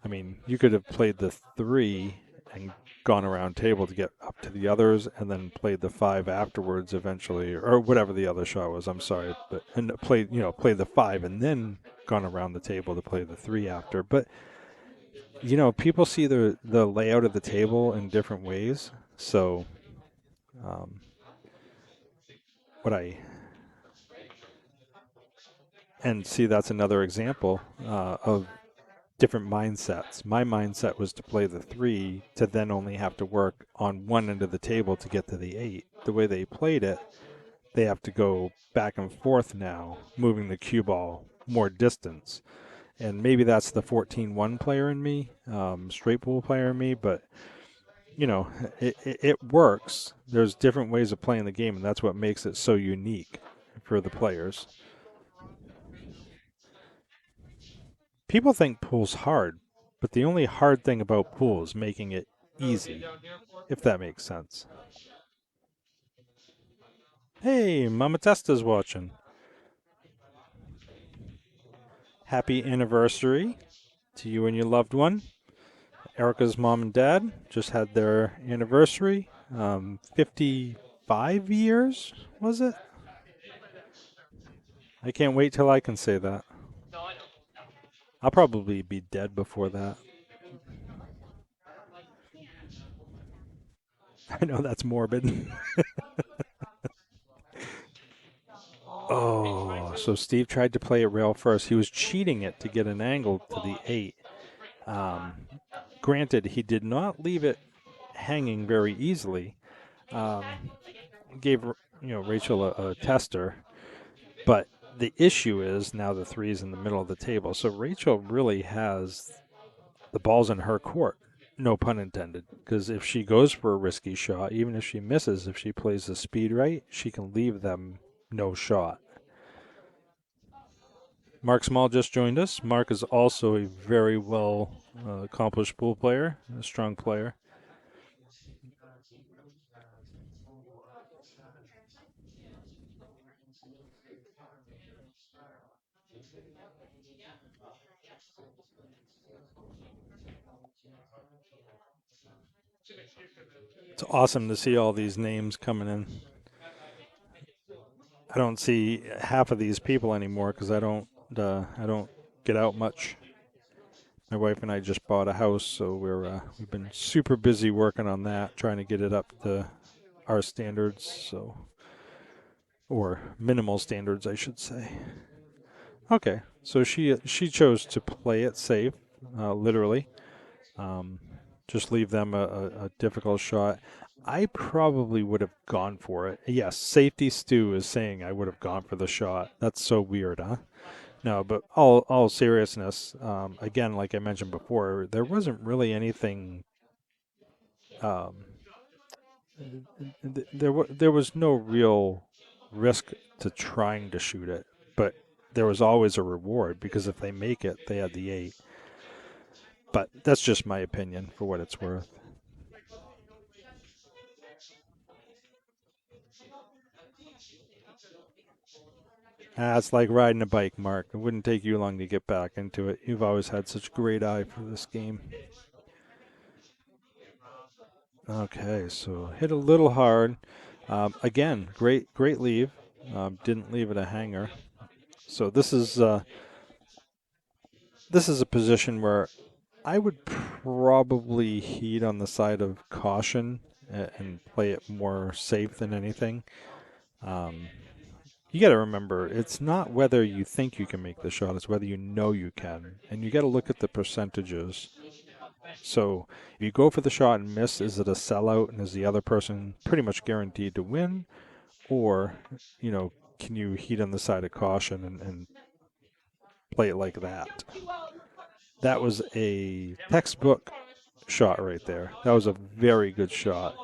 Speaker 2: I mean, you could have played the 3 and gone around table to get up to the others and then played the 5 afterwards eventually, or whatever the other shot was, I'm sorry, but and played the 5 and then gone around the table to play the 3 after. But people see the layout of the table in different ways. So that's another example of different mindsets. My mindset was to play the 3 to then only have to work on one end of the table to get to the 8. The way they played it, they have to go back and forth now, moving the cue ball more distance. And maybe that's the 14-1 player in me, straight pool player in me, but it works. There's different ways of playing the game, and that's what makes it so unique for the players. People think pool's hard, but the only hard thing about pool is making it easy, if that makes sense. Hey, Mama Testa's watching. Happy anniversary to you and your loved one. Erica's mom and dad just had their anniversary. 55 years, was it? I can't wait till I can say that. I'll probably be dead before that. I know that's morbid. Oh, so Steve tried to play it rail first. He was cheating it to get an angle to the 8. Granted, he did not leave it hanging very easily. Gave Rachel a tester, but the issue is now the 3 is in the middle of the table. So Rachel really has the balls in her court, no pun intended, because if she goes for a risky shot, even if she misses, if she plays the speed right, she can leave them no shot. Mark Small just joined us. Mark is also a very well accomplished pool player, a strong player. It's awesome to see all these names coming in. I don't see half of these people anymore because I don't get out much. My wife and I just bought a house, so we've been super busy working on that, trying to get it up to our standards, or minimal standards, I should say. Okay, so she chose to play it safe, literally. Just leave them a difficult shot. I probably would have gone for it. Yes, Safety Stu is saying I would have gone for the shot. That's so weird, huh? No, but all seriousness, again, like I mentioned before, there wasn't really anything. Um, there was no real risk to trying to shoot it, but there was always a reward because if they make it, they had the 8. But that's just my opinion for what it's worth. It's like riding a bike, Mark. It wouldn't take you long to get back into it. You've always had such great eye for this game. Okay, so hit a little hard. Again, great leave. Didn't leave it a hanger. So this is a position where I would probably heed on the side of caution and play it more safe than anything. You got to remember, it's not whether you think you can make the shot, it's whether you know you can. And you got to look at the percentages. So if you go for the shot and miss, is it a sellout and is the other person pretty much guaranteed to win? Or, can you heed on the side of caution and play it like that? That was a textbook shot right there. That was a very good shot.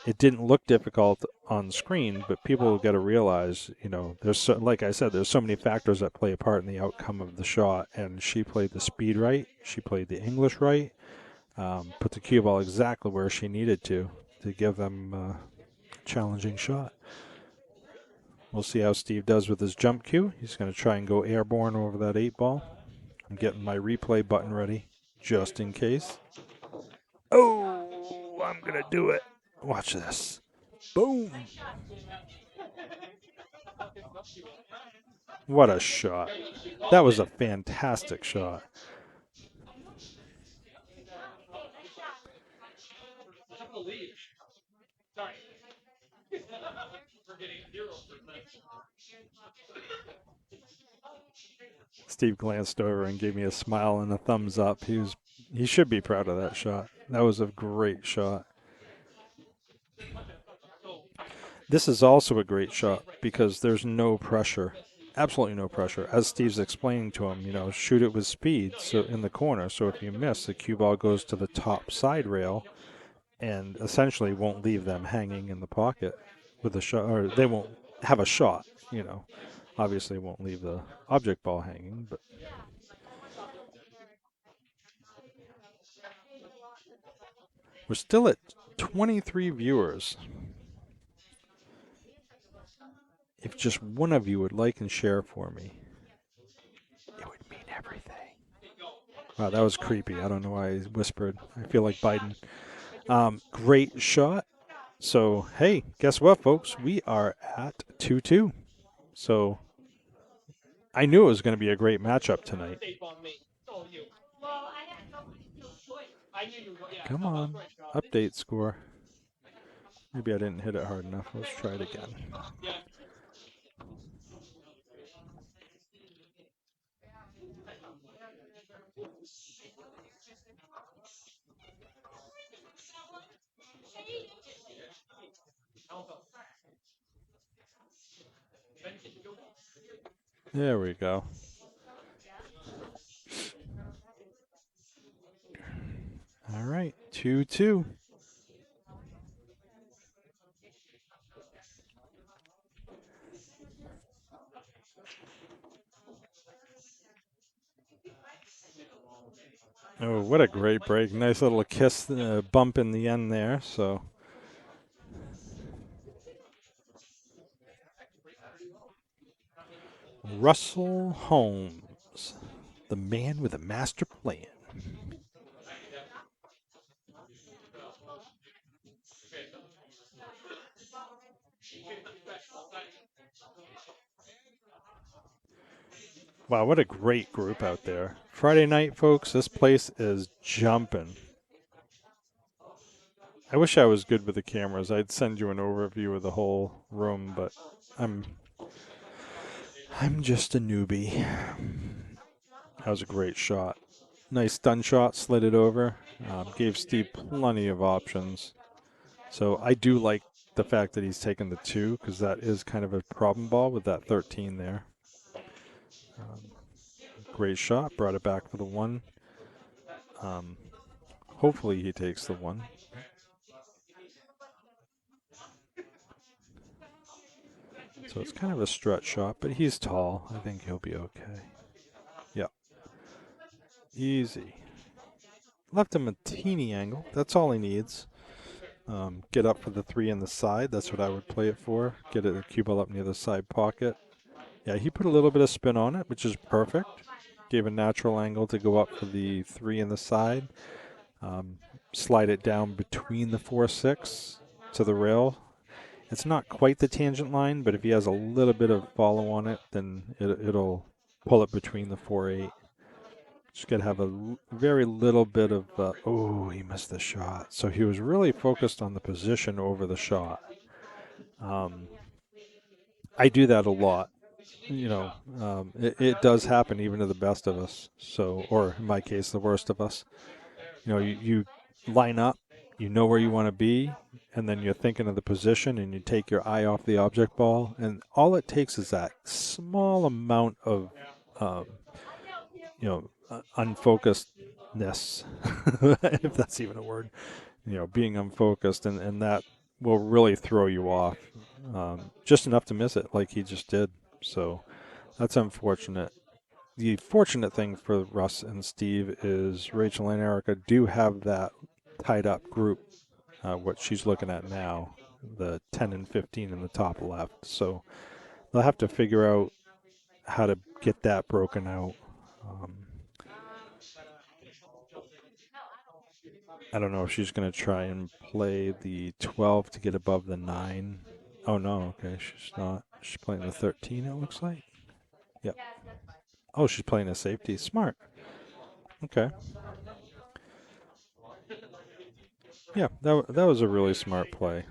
Speaker 2: It didn't look difficult on screen, but people got to realize, like I said, there's so many factors that play a part in the outcome of the shot. And she played the speed right. She played the English right. Put the cue ball exactly where she needed to give them a challenging shot. We'll see how Steve does with his jump cue. He's going to try and go airborne over that 8 ball. I'm getting my replay button ready just in case. Oh, I'm going to do it. Watch this. Boom. What a shot. That was a fantastic shot. Steve glanced over and gave me a smile and a thumbs up. He should be proud of that shot. That was a great shot. This is also a great shot because there's no pressure. Absolutely no pressure. As Steve's explaining to him, shoot it with speed so in the corner. So if you miss, the cue ball goes to the top side rail and essentially won't leave them hanging in the pocket with a shot, or they won't have a shot, Obviously won't leave the object ball hanging, but we're still at 23 viewers. If just one of you would like and share for me, it would mean everything. Wow, that was creepy. I don't know why I whispered. I feel like Biden. Great shot. So, hey, guess what, folks? We are at 2-2. So, I knew it was going to be a great matchup tonight. Come on. Update score. Maybe I didn't hit it hard enough. Let's try it again. There we go. All right, 2-2. Oh, what a great break. Nice little kiss, bump in the end there. So, Russell Holmes, the man with a master plan. Wow, what a great group out there. Friday night, folks, this place is jumping. I wish I was good with the cameras. I'd send you an overview of the whole room, but I'm just a newbie. That was a great shot. Nice stun shot, slid it over. Gave Steve plenty of options. So I do like the fact that he's taken the 2 because that is kind of a problem ball with that 13 there. Great shot, brought it back for the 1. Hopefully he takes the 1. So it's kind of a stretch shot, but he's tall. I think he'll be okay. Yep. Easy. Left him a teeny angle. That's all he needs. Get up for the 3 in the side. That's what I would play it for. Get a cue ball up near the side pocket. Yeah, he put a little bit of spin on it, which is perfect. Gave a natural angle to go up for the 3 in the side. Slide it down between the 4-6 to the rail. It's not quite the tangent line, but if he has a little bit of follow on it, then it'll pull it between the 4-8. Just got to have a very little bit of, oh, he missed the shot. So he was really focused on the position over the shot. I do that a lot. You know, it does happen even to the best of us. So, or in my case, the worst of us. You know, you line up, you know where you want to be, and then you're thinking of the position, and you take your eye off the object ball, and all it takes is that small amount of, unfocusedness, if that's even a word. You know, being unfocused, and that will really throw you off. Just enough to miss it, like he just did. So that's unfortunate. The fortunate thing for Russ and Steve is Rachel and Erica do have that tied up group, what she's looking at now, the 10 and 15 in the top left. So they'll have to figure out how to get that broken out. I don't know if she's going to try and play the 12 to get above the 9. Oh, no. Okay, she's not. She's playing the 13, it looks like. Yep. Oh, she's playing a safety. Smart. Okay. Yeah, that was a really smart play.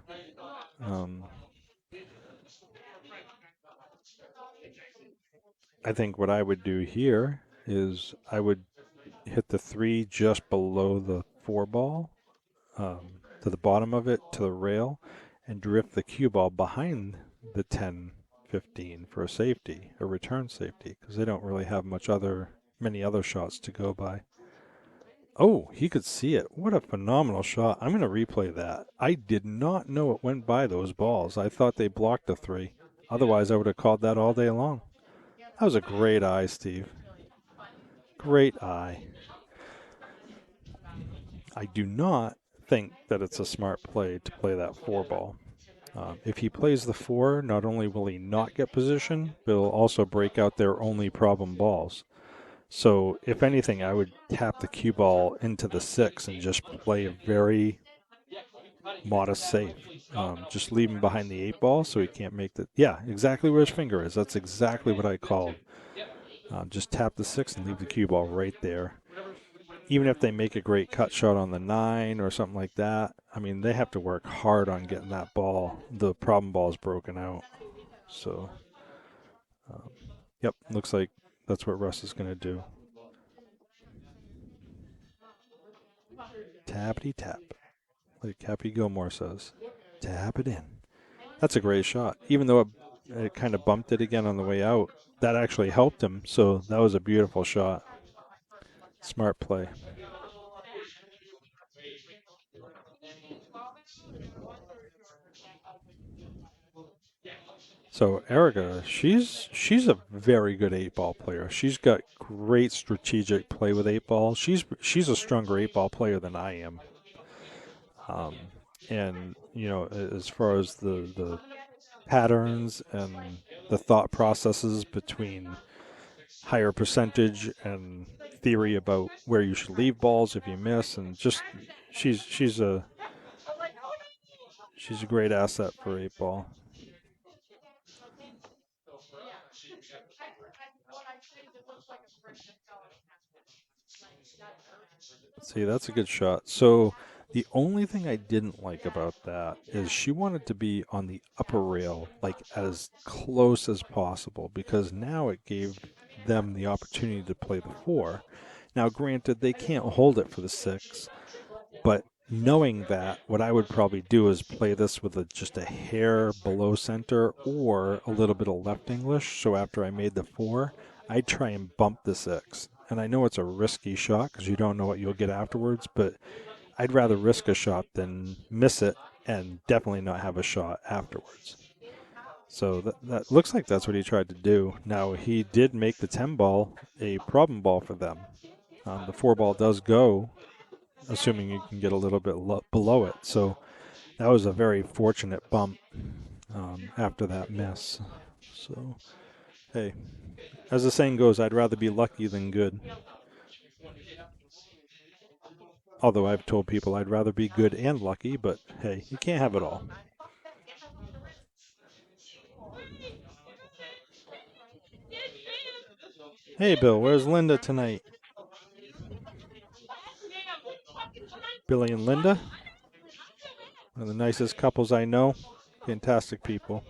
Speaker 2: I think what I would do here is I would hit the 3 just below the 4 ball, to the bottom of it, to the rail, and drift the cue ball behind the 10, 15 for a safety, a return safety, because they don't really have many other shots to go by. Oh, he could see it. What a phenomenal shot. I'm going to replay that. I did not know it went by those balls. I thought they blocked the 3. Otherwise, I would have called that all day long. That was a great eye, Steve. Great eye. I do not think that it's a smart play to play that 4 ball. If he plays the 4, not only will he not get position, but he'll also break out their only problem balls. So, if anything, I would tap the cue ball into the 6 and just play a very modest safe. Just leave him behind the 8 ball so he can't make the... Yeah, exactly where his finger is. That's exactly what I called. Just tap the 6 and leave the cue ball right there. Even if they make a great cut shot on the 9 or something like that, I mean, they have to work hard on getting that ball, the problem balls, broken out. So, yep, looks like that's what Russ is going to do. Tappity tap, like Cappy Gilmore says. Tap it in. That's a great shot. Even though it kind of bumped it again on the way out, that actually helped him. So that was a beautiful shot. Smart play. So Erica, she's a very good 8-ball player. She's got great strategic play with 8-ball. She's a stronger 8-ball player than I am. And you know, as far as the patterns and the thought processes between higher percentage and theory about where you should leave balls if you miss, and just she's a great asset for 8-ball. See, that's a good shot. So the only thing I didn't like about that is she wanted to be on the upper rail, like as close as possible, because now it gave them the opportunity to play the 4. Now, granted, they can't hold it for the 6, but knowing that, what I would probably do is play this with just a hair below center or a little bit of left English. So after I made the 4, I'd try and bump the 6. And I know it's a risky shot because you don't know what you'll get afterwards, but I'd rather risk a shot than miss it and definitely not have a shot afterwards. So that looks like that's what he tried to do. Now, he did make the 10 ball a problem ball for them. The 4 ball does go, assuming you can get a little bit below it. So that was a very fortunate bump after that miss. So, hey, as the saying goes, I'd rather be lucky than good. Although I've told people I'd rather be good and lucky, but hey, you can't have it all. Hey, Bill, where's Linda tonight? Billy and Linda, one of the nicest couples I know. Fantastic people.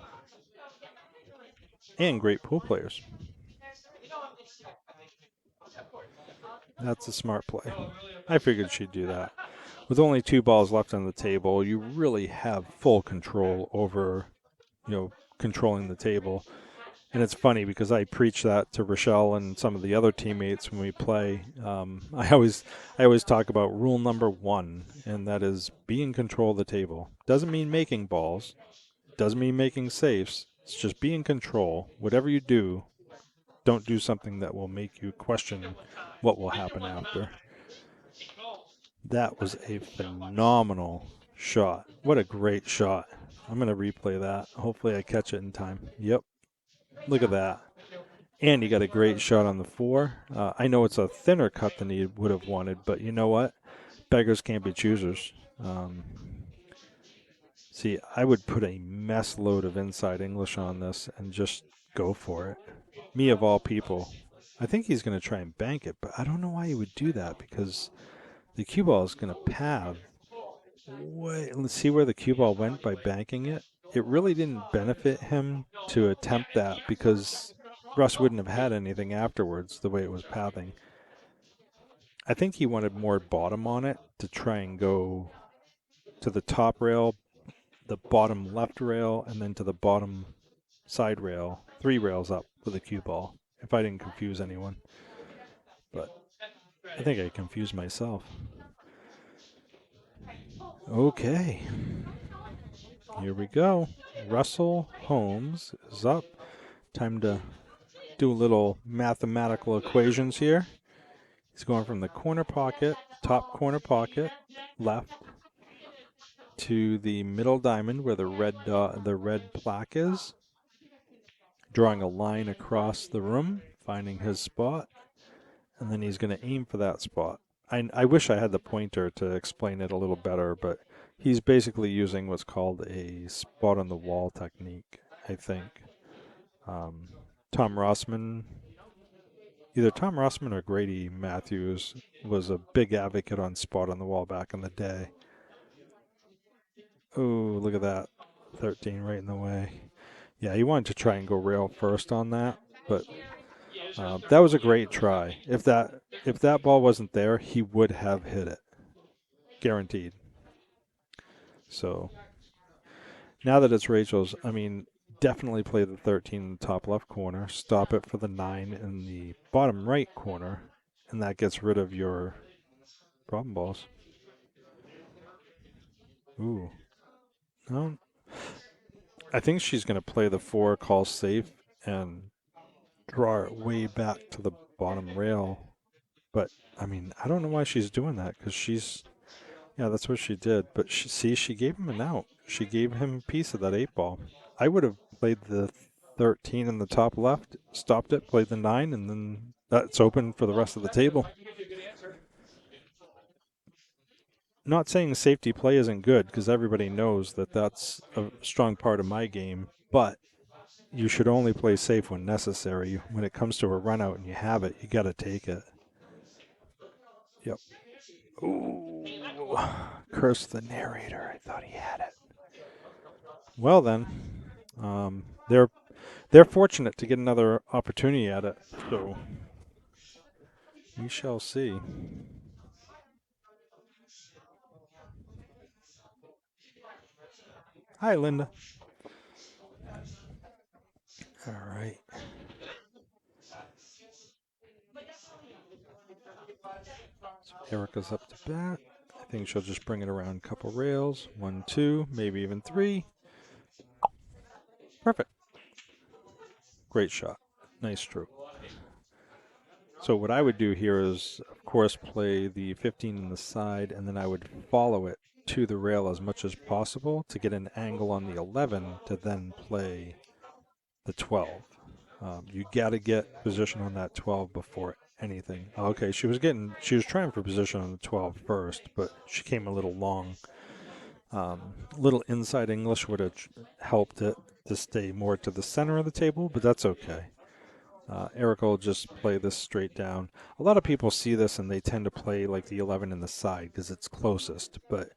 Speaker 2: And great pool players. That's a smart play. I figured she'd do that. With only 2 balls left on the table, you really have full control over, controlling the table. And it's funny because I preach that to Rochelle and some of the other teammates when we play. I always talk about rule number 1, and that is be in control of the table. Doesn't mean making balls. Doesn't mean making safes. It's just be in control. Whatever you do, don't do something that will make you question what will happen after. That was a phenomenal shot. What a great shot. I'm going to replay that. Hopefully I catch it in time. Yep. Look at that. And he got a great shot on the 4. I know it's a thinner cut than he would have wanted, but you know what? Beggars can't be choosers. See, I would put a mess load of inside English on this and just go for it. Me of all people. I think he's going to try and bank it, but I don't know why he would do that because the cue ball is going to pad. Let's see where the cue ball went by banking it. It really didn't benefit him to attempt that because Russ wouldn't have had anything afterwards the way it was pathing. I think he wanted more bottom on it to try and go to the top rail, the bottom left rail, and then to the bottom side rail, 3 rails up with a cue ball, if I didn't confuse anyone. But I think I confused myself. Okay. Here we go. Russell Holmes is up. Time to do a little mathematical equations here. He's going from the corner pocket, top corner pocket, left, to the middle diamond where the red plaque is. Drawing a line across the room, finding his spot, and then he's going to aim for that spot. I wish I had the pointer to explain it a little better, but he's basically using what's called a spot on the wall technique, I think. Tom Rossman, either Tom Rossman or Grady Matthews was a big advocate on spot on the wall back in the day. Oh, look at that. 13 right in the way. Yeah, he wanted to try and go rail first on that, but that was a great try. If that ball wasn't there, he would have hit it. Guaranteed. So now that it's Rachel's, definitely play the 13 in the top left corner, stop it for the 9 in the bottom right corner, and that gets rid of your problem balls. Ooh. No. I think she's going to play the 4, call safe, and draw it way back to the bottom rail. But, I don't know why she's doing that, because yeah, that's what she did. But she gave him an out. She gave him a piece of that 8 ball. I would have played the 13 in the top left, stopped it, played the 9, and then that's open for the rest of the table. Not saying safety play isn't good, because everybody knows that that's a strong part of my game, but you should only play safe when necessary. When it comes to a run out and you have it, you got to take it. Yep. Ooh. Curse the narrator. I thought he had it. Well then, they're fortunate to get another opportunity at it, so we shall see. Hi, Linda. All right. So Erica's up to bat. I think she'll just bring it around a couple rails. 1, 2, maybe even 3. Perfect. Great shot. Nice stroke. So what I would do here is, of course, play the 15 in the side, and then I would follow it to the rail as much as possible to get an angle on the 11 to then play the 12. You got to get position on that 12 before anything. Okay, she was trying for position on the 12 first, but she came a little long. Little inside English would have helped it to stay more to the center of the table, but that's okay. Erica will just play this straight down. A lot of people see this and they tend to play like the 11 in the side because it's closest. But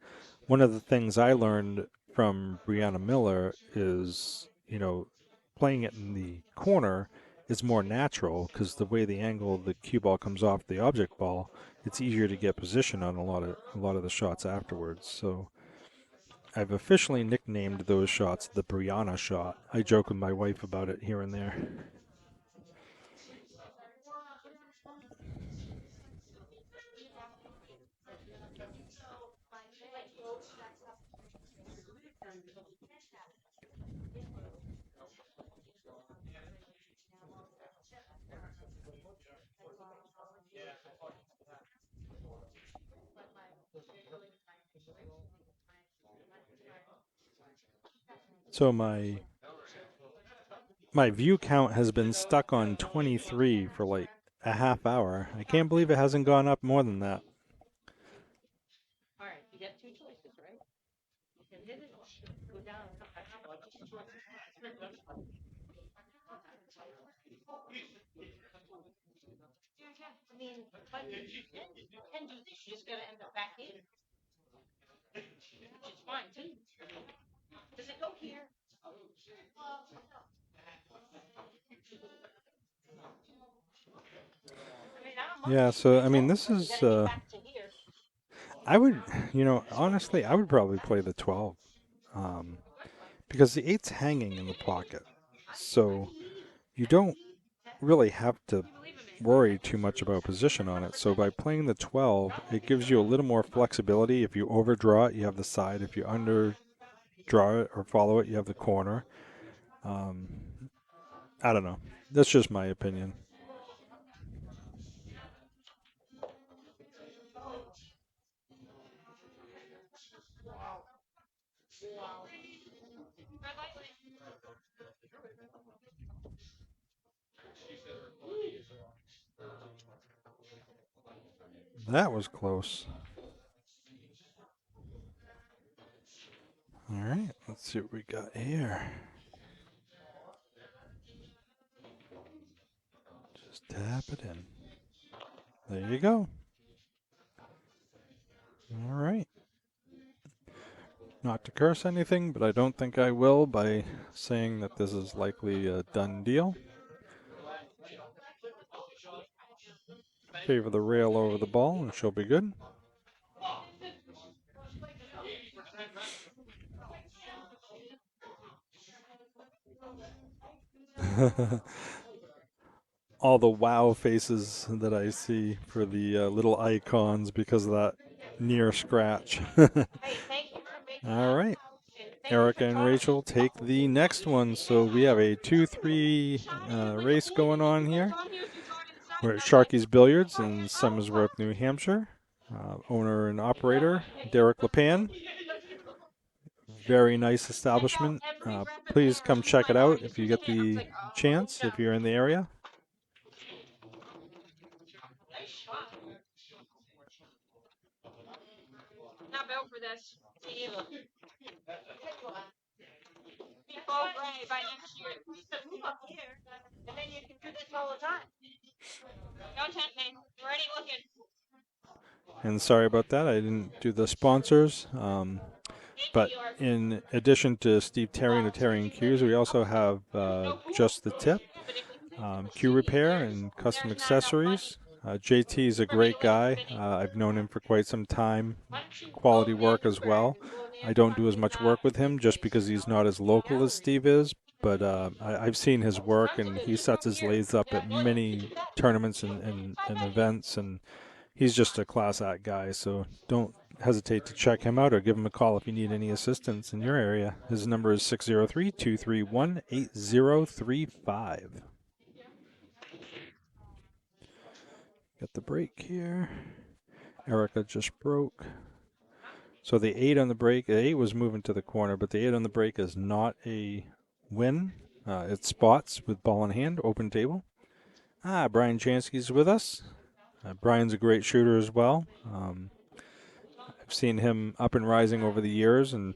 Speaker 2: one of the things I learned from Brianna Miller is, playing it in the corner is more natural because the way the angle the cue ball comes off the object ball, it's easier to get position on a lot of the shots afterwards. So I've officially nicknamed those shots the Brianna shot. I joke with my wife about it here and there. So my view count has been stuck on 23 for like a half hour. I can't believe it hasn't gone up more than that.
Speaker 3: All right, you get two choices, right? You can hit it or go down. Yeah, I mean, but you can do this. You're just gonna end up back here, which is fine too. Does it go here? I mean, I don't mind.
Speaker 2: Yeah, so I mean this
Speaker 3: You
Speaker 2: is
Speaker 3: gotta get back to here.
Speaker 2: I would, honestly, I would probably play the 12 because the 8's hanging in the pocket. So you don't really have to worry too much about position on it. So by playing the 12, it gives you a little more flexibility. If you overdraw it, you have the side. If you underdraw it or follow it, you have the corner. I don't know. That's just my opinion. That was close. All right, let's see what we got here. Just tap it in. There you go. All right. Not to curse anything, but I don't think I will by saying that this is likely a done deal. Favor the rail over the ball and she'll be good. All the wow faces that I see for the little icons because of that near scratch.
Speaker 3: Hey, thank you for making
Speaker 2: All right.
Speaker 3: Thank you
Speaker 2: Erica
Speaker 3: for
Speaker 2: and
Speaker 3: talking.
Speaker 2: Rachel take the next one. So we have a 2-3 race going on here. We're at Sharky's Billiards in Somersworth, New Hampshire. Owner and operator, Derek LePan. Very nice establishment. Please come check it out if you get the chance, if you're in the area.
Speaker 3: Not built for this. Me either. Oh, right, by next year. Move up here, and then you can do this all the time. Don't tempt me. We're already looking.
Speaker 2: And sorry about that, I didn't do the sponsors. But in addition to Steve Terry and Terry & Cues, we also have Just the Tip, Cue Repair and Custom Accessories, JT is a great guy. I've known him for quite some time. Quality work as well. I don't do as much work with him just because he's not as local as Steve is, but I've seen his work, and he sets his lathes up at many tournaments and events, and he's just a class act guy, so don't hesitate to check him out or give him a call if you need any assistance in your area. His number is 603-231-8035. Got the break here. Erica just broke. So the 8 on the break, the 8 was moving to the corner, but the 8 on the break is not a win. It's spots with ball in hand, open table. Brian Chansky's with us. Brian's a great shooter as well. I've seen him up and rising over the years, and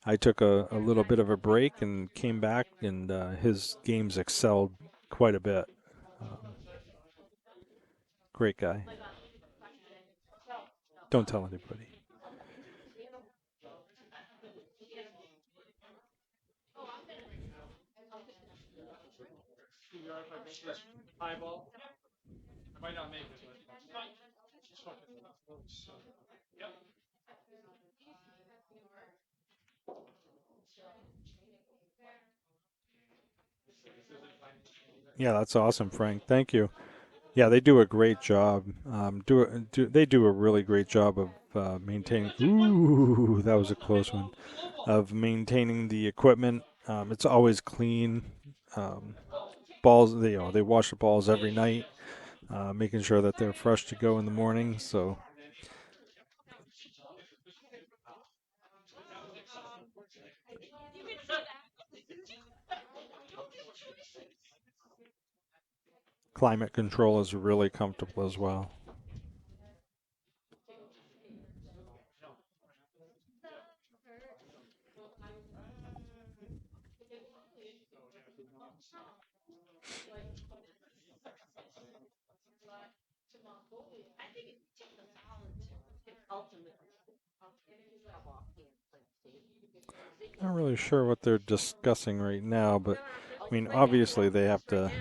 Speaker 2: I took a little bit of a break and came back, and his games excelled quite a bit. Great guy. Don't tell anybody.
Speaker 1: Eyeball. I might not make it, but yep.
Speaker 2: Yeah, that's awesome, Frank. Thank you. Yeah, they do a great job. They do a really great job of maintaining. Ooh, that was a close one. Of maintaining the equipment. It's always clean. Balls, they wash the balls every night, making sure that they're fresh to go in the morning. So. Climate control is really comfortable as well. Not really sure what they're discussing right now, but I mean, obviously they have to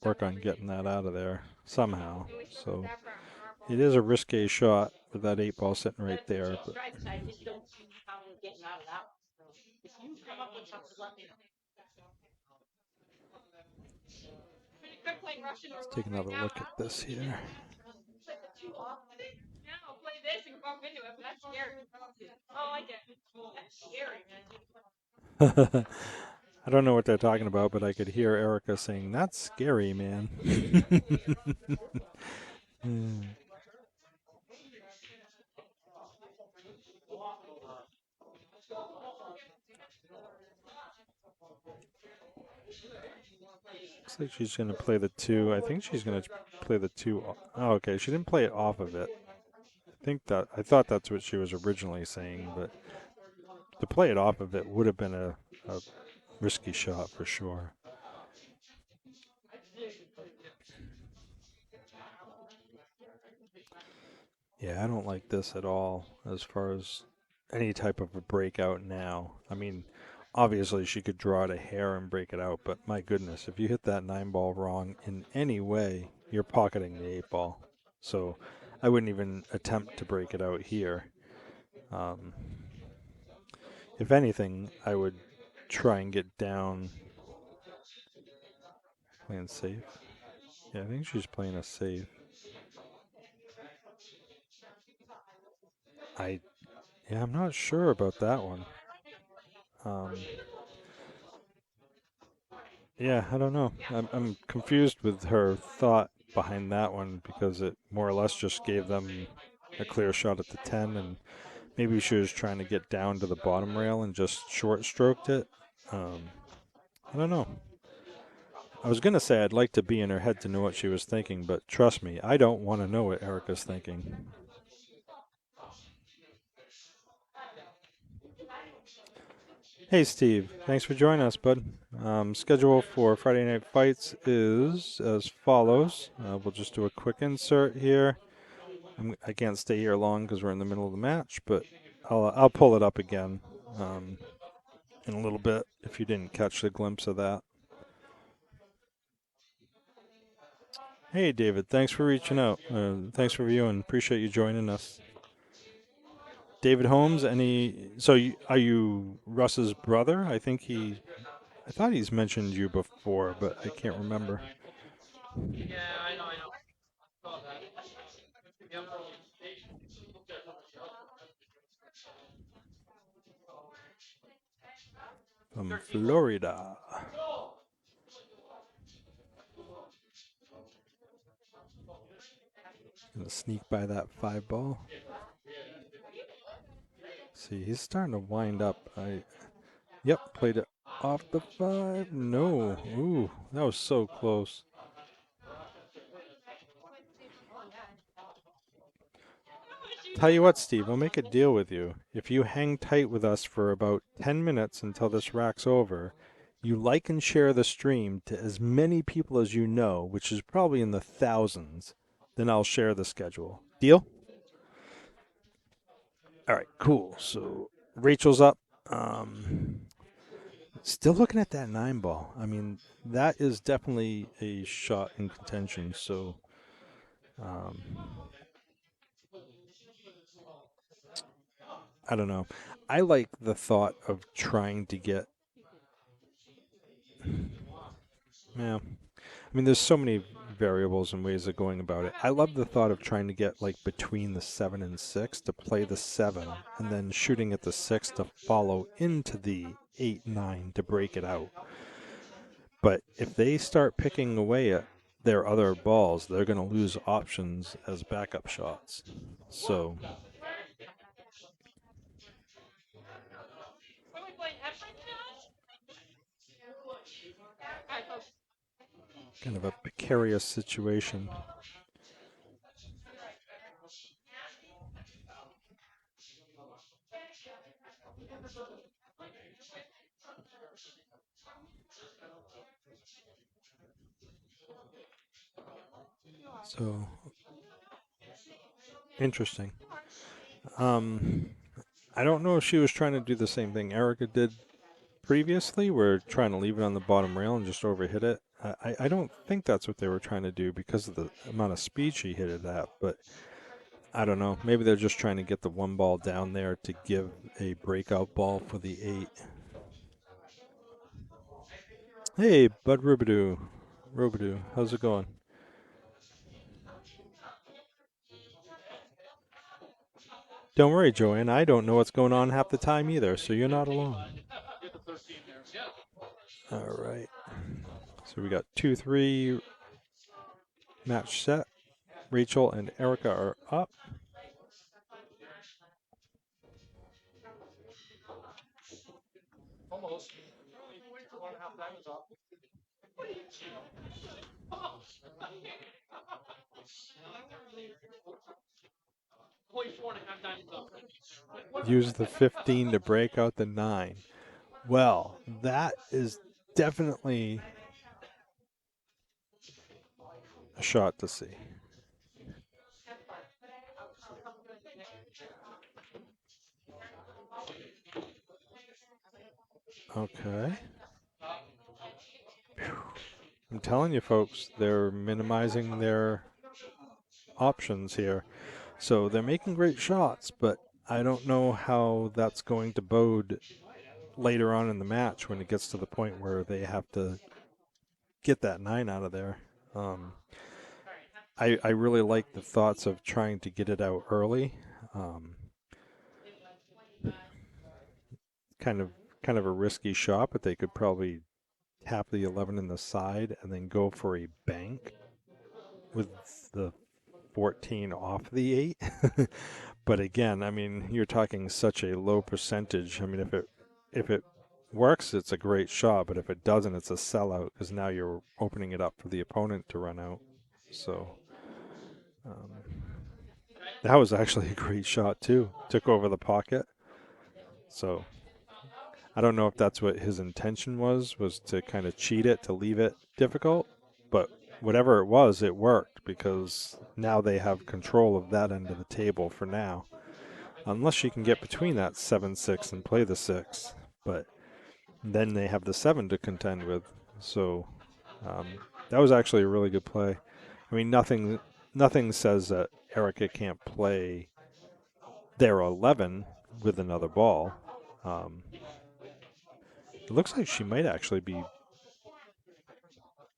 Speaker 2: work on getting that out of there somehow. So it is a risque shot with that 8 ball sitting right there. But let's take another look at this here.
Speaker 3: No, play this and bump into it, but that's scary. Oh, I get it. That's scary, man.
Speaker 2: I don't know what they're talking about, but I could hear Erica saying, "That's scary, man." Looks like she's going to play the 2. I think she's going to play the 2. Oh, okay. She didn't play it off of it. I thought that's what she was originally saying, but to play it off of it would have been a risky shot for sure. Yeah, I don't like this at all as far as any type of a breakout now. I mean, obviously she could draw it a hair and break it out, but my goodness, if you hit that 9 ball wrong in any way, you're pocketing the 8 ball. So I wouldn't even attempt to break it out here. If anything, I would try and get down. Playing safe. Yeah, I think she's playing a safe. I'm not sure about that one. Yeah, I don't know. I'm confused with her thought behind that one because it more or less just gave them a clear shot at the 10, and maybe she was trying to get down to the bottom rail and just short stroked it. I don't know. I was going to say I'd like to be in her head to know what she was thinking, but trust me, I don't want to know what Erica's thinking. Hey, Steve. Thanks for joining us, bud. Schedule for Friday Night Fights is as follows. We'll just do a quick insert here. I can't stay here long because we're in the middle of the match, but I'll pull it up again in a little bit if you didn't catch the glimpse of that. Hey, David. Thanks for reaching out. Thanks for viewing. Appreciate you joining us. David Holmes. Are you Russ's brother? I thought he's mentioned you before, but I can't remember.
Speaker 1: Yeah, I know. Yep.
Speaker 2: From Florida. Gonna sneak by that 5 ball. See, he's starting to wind up. Yep, played it off the 5. No. Ooh, that was so close. Tell you what, Steve, I'll make a deal with you. If you hang tight with us for about 10 minutes until this rack's over, you like and share the stream to as many people as you know, which is probably in the thousands, then I'll share the schedule. Deal? All right, cool. So Rachel's up. Still looking at that 9 ball. I mean, that is definitely a shot in contention. So, I don't know. I like the thought of trying to get. Yeah. I mean, there's so many variables and ways of going about it. I love the thought of trying to get like between the 7 and 6 to play the 7, and then shooting at the 6 to follow into the 8, 9 to break it out. But if they start picking away at their other balls, they're going to lose options as backup shots. So kind of a precarious situation. So interesting. I don't know if she was trying to do the same thing Erica did previously. We're trying to leave it on the bottom rail and just overhit it. I don't think that's what they were trying to do because of the amount of speed she hit it at, but I don't know. Maybe they're just trying to get the 1 ball down there to give a breakout ball for the 8. Hey, Bud Rubidoo. How's it going? Don't worry, Joanne. I don't know what's going on half the time either, so you're not alone. All right. So we got 2-3 match set. Rachel and Erica are up.
Speaker 1: Almost.
Speaker 2: Use the 15 to break out the 9. Well, that is definitely a shot to see. Okay. I'm telling you, folks, they're minimizing their options here. So they're making great shots, but I don't know how that's going to bode later on in the match when it gets to the point where they have to get that 9 out of there. I really like the thoughts of trying to get it out early. Kind of a risky shot, but they could probably tap the 11 in the side and then go for a bank with the 14 off the 8. But again, I mean, you're talking such a low percentage. I mean, if it works, it's a great shot, but if it doesn't, it's a sellout because now you're opening it up for the opponent to run out. So that was actually a great shot too. Took over the pocket. So I don't know if that's what his intention was to kind of cheat it, to leave it difficult, but whatever it was, it worked because now they have control of that end of the table for now. Unless she can get between that 7-6 and play the 6, but then they have the 7 to contend with. So that was actually a really good play. I mean, nothing says that Erica can't play their 11 with another ball. It looks like she might actually be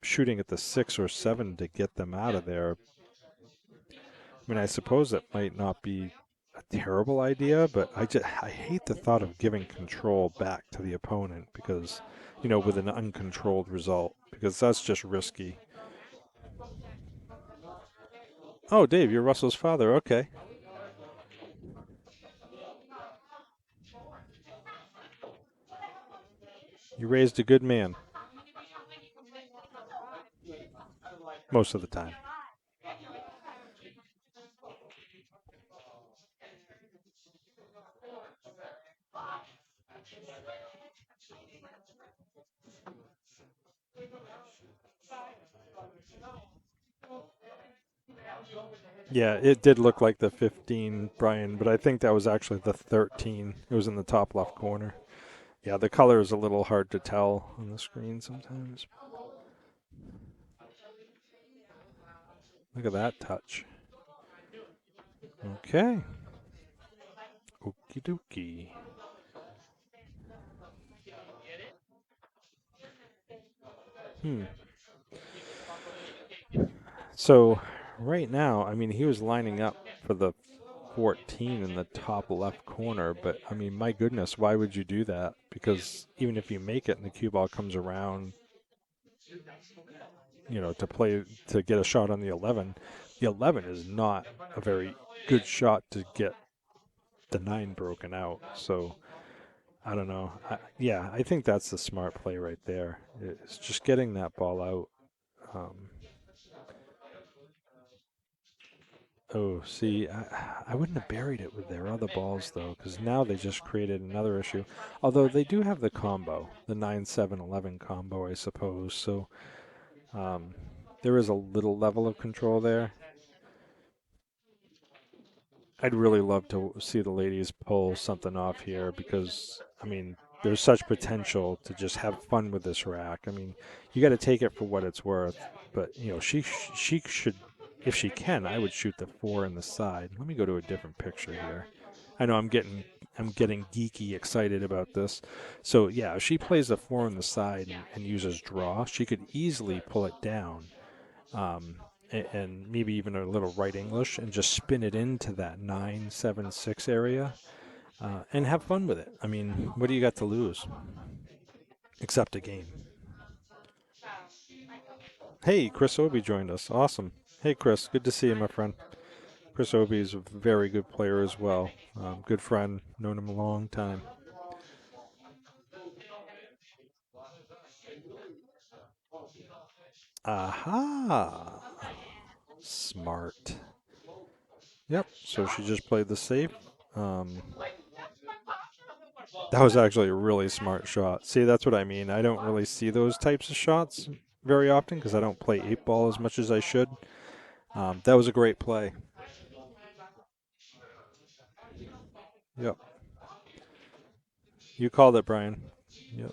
Speaker 2: shooting at the 6 or 7 to get them out of there. I mean, I suppose that might not be a terrible idea, but I hate the thought of giving control back to the opponent because, with an uncontrolled result, because that's just risky. Oh, Dave, you're Russell's father. Okay. You raised a good man. Most of the time. Yeah, it did look like the 15, Brian, but I think that was actually the 13. It was in the top left corner. Yeah, the color is a little hard to tell on the screen sometimes. Look at that touch. Okay. Okie dokie. So, right now, I mean, he was lining up for the 14 in the top left corner, but I mean, my goodness, why would you do that? Because even if you make it and the cue ball comes around, to get a shot on the 11 is not a very good shot to get the 9 broken out. So, I don't know. I think that's the smart play right there. It's just getting that ball out. Oh, see, I wouldn't have buried it with their other balls, though, because now they just created another issue. Although they do have the combo, the 9-7-11 combo, I suppose. So there is a little level of control there. I'd really love to see the ladies pull something off here because, I mean, there's such potential to just have fun with this rack. I mean, you got to take it for what it's worth. But, she should, if she can, I would shoot the 4 in the side. Let me go to a different picture here. I know I'm getting geeky excited about this. So, yeah, if she plays the 4 in the side and uses draw, she could easily pull it down. And maybe even a little right English and just spin it into that 9-7-6 area and have fun with it. I mean, what do you got to lose? Except a game. Hey, Chris Obie joined us. Awesome. Hey, Chris. Good to see you, my friend. Chris Obie is a very good player as well. Good friend. Known him a long time. Aha. Smart. Yep. So she just played the safe. That was actually a really smart shot. See, that's what I mean. I don't really see those types of shots very often because I don't play 8-ball as much as I should. That was a great play. Yep. You called it, Brian. Yep.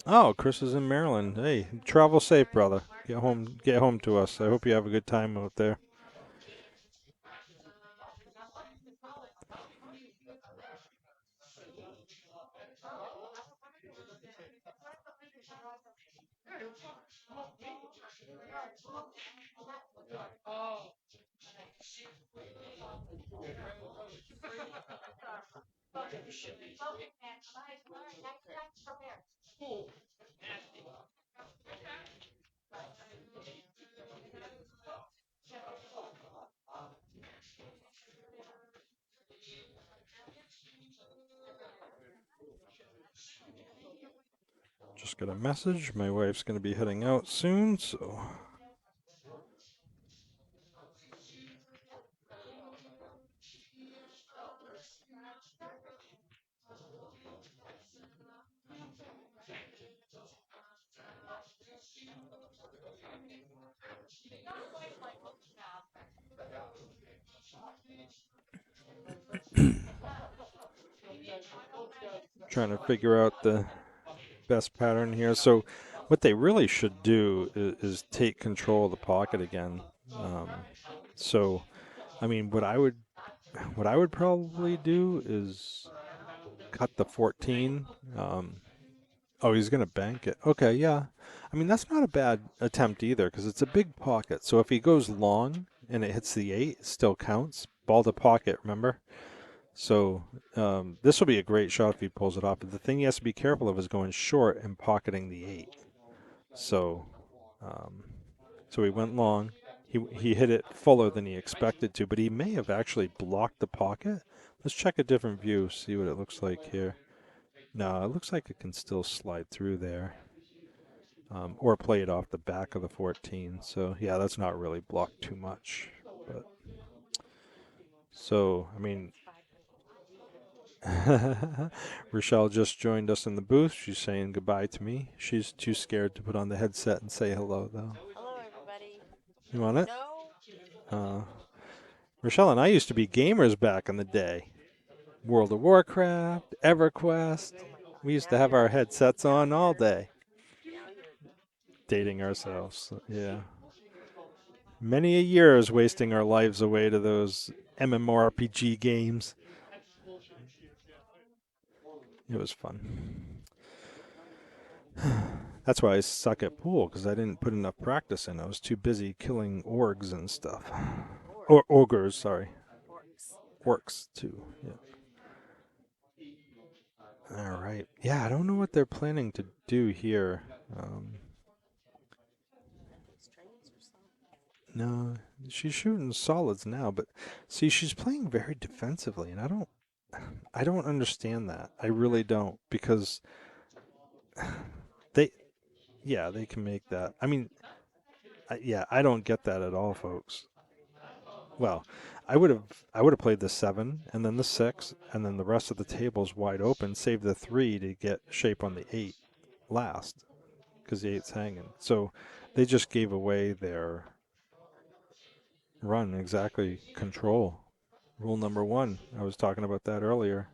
Speaker 2: Oh, Chris is in Maryland. Hey, travel safe, brother. Get home to us. I hope you have a good time out there. Just got a message. My wife's going to be heading out soon, so. Trying to figure out the best pattern here. So What they really should do is take control of the pocket again. So, I mean, what I would probably do is cut the 14. Oh, he's going to bank it. Okay, yeah. I mean, that's not a bad attempt either because it's a big pocket. So if he goes long and it hits the 8, it still counts. Ball to pocket, remember? So this will be a great shot if he pulls it off. But the thing he has to be careful of is going short and pocketing the 8. So, so he went long. He hit it fuller than he expected to, but he may have actually blocked the pocket. Let's check a different view, see what it looks like here. No, it looks like it can still slide through there. Or play it off the back of the 14. So, yeah, that's not really blocked too much. But so, I mean, Rochelle just joined us in the booth. She's saying goodbye to me. She's too scared to put on the headset and say hello, though.
Speaker 4: Hello, everybody.
Speaker 2: You want it?
Speaker 4: No.
Speaker 2: Rochelle and I used to be gamers back in the day. World of Warcraft, EverQuest. We used to have our headsets on all day.
Speaker 4: Now you're
Speaker 2: Dating ourselves. Yeah. Many a years wasting our lives away to those MMORPG games. It was fun. That's why I suck at pool, because I didn't put enough practice in. I was too busy killing orgs and stuff. Or ogres, sorry. Orcs, too. Yeah. All right. Yeah, I don't know what they're planning to do here.
Speaker 4: strings or something.
Speaker 2: No, she's shooting solids now, but see, she's playing very defensively, and I don't understand that. I really don't, because they can make that. I mean, I don't get that at all, folks. Well, I would have played the 7 and then the 6 and then the rest of the table's wide open, save the 3 to get shape on the 8 last, because the 8's hanging. So they just gave away their run, exactly. Control. Rule number 1. I was talking about that earlier.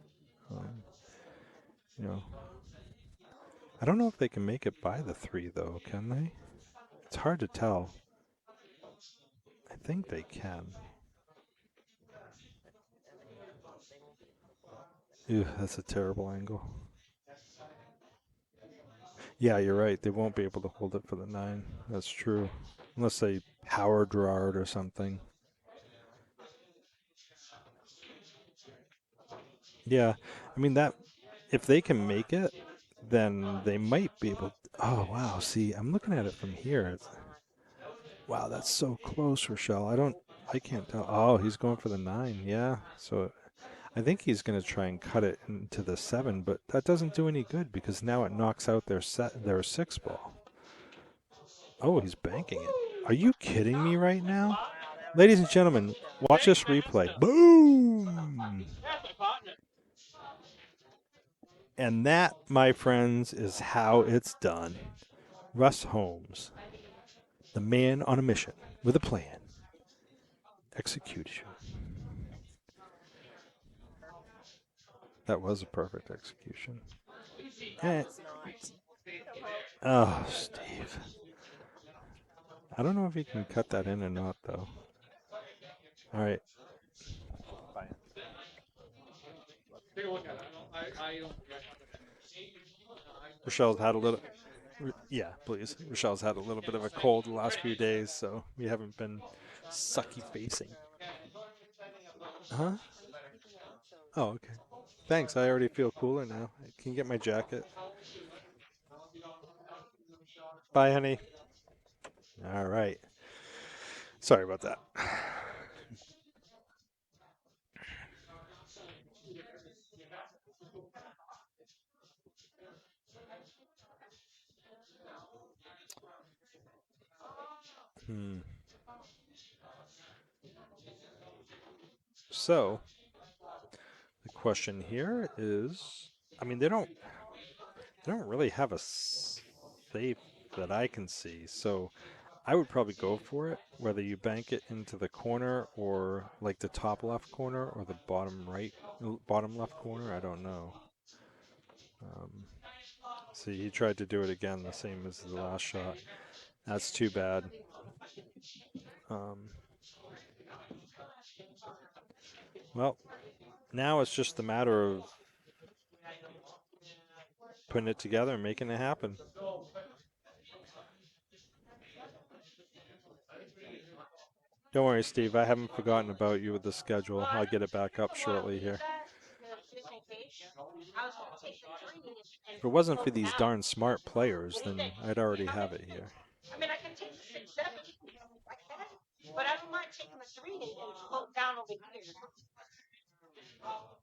Speaker 2: You know, I don't know if they can make it by the 3, though, can they? It's hard to tell. I think they can. Ew, that's a terrible angle. Yeah, you're right. They won't be able to hold it for the 9. That's true. Unless they power draw it or something. Yeah, I mean, that if they can make it, then they might be able. Oh wow! See, I'm looking at it from here. Wow, that's so close, Rochelle. I can't tell. Oh, he's going for the 9. Yeah, so I think he's going to try and cut it into the 7, but that doesn't do any good because now it knocks out their 6 ball. Oh, he's banking it. Are you kidding me right now? Ladies and gentlemen, watch this replay. Boom! And that, my friends, is how it's done. Russ Holmes, the man on a mission with a plan. Execution. That was a perfect execution.
Speaker 4: That was not.
Speaker 2: Oh, Steve. I don't know if he can cut that in or not, though. All right. Bye. Rochelle's had a little. Yeah, please. Rochelle's had a little bit of a cold the last few days, so we haven't been sucky facing. Huh? Oh, okay. Thanks. I already feel cooler now. Can you get my jacket? Bye, honey. All right. Sorry about that. So, the question here is, I mean, they don't really have a safe that I can see. So, I would probably go for it, whether you bank it into the corner or like the top left corner or the bottom left corner. I don't know. See, he tried to do it again, the same as the last shot. That's too bad. Well, now it's just a matter of putting it together and making it happen. Don't worry, Steve. I haven't forgotten about you with the schedule. I'll get it back up shortly here. If it wasn't for these darn smart players, then I'd already have it here.
Speaker 3: I mean, I can take the 6, 7 like that, but I don't mind taking the 3 and float down over here.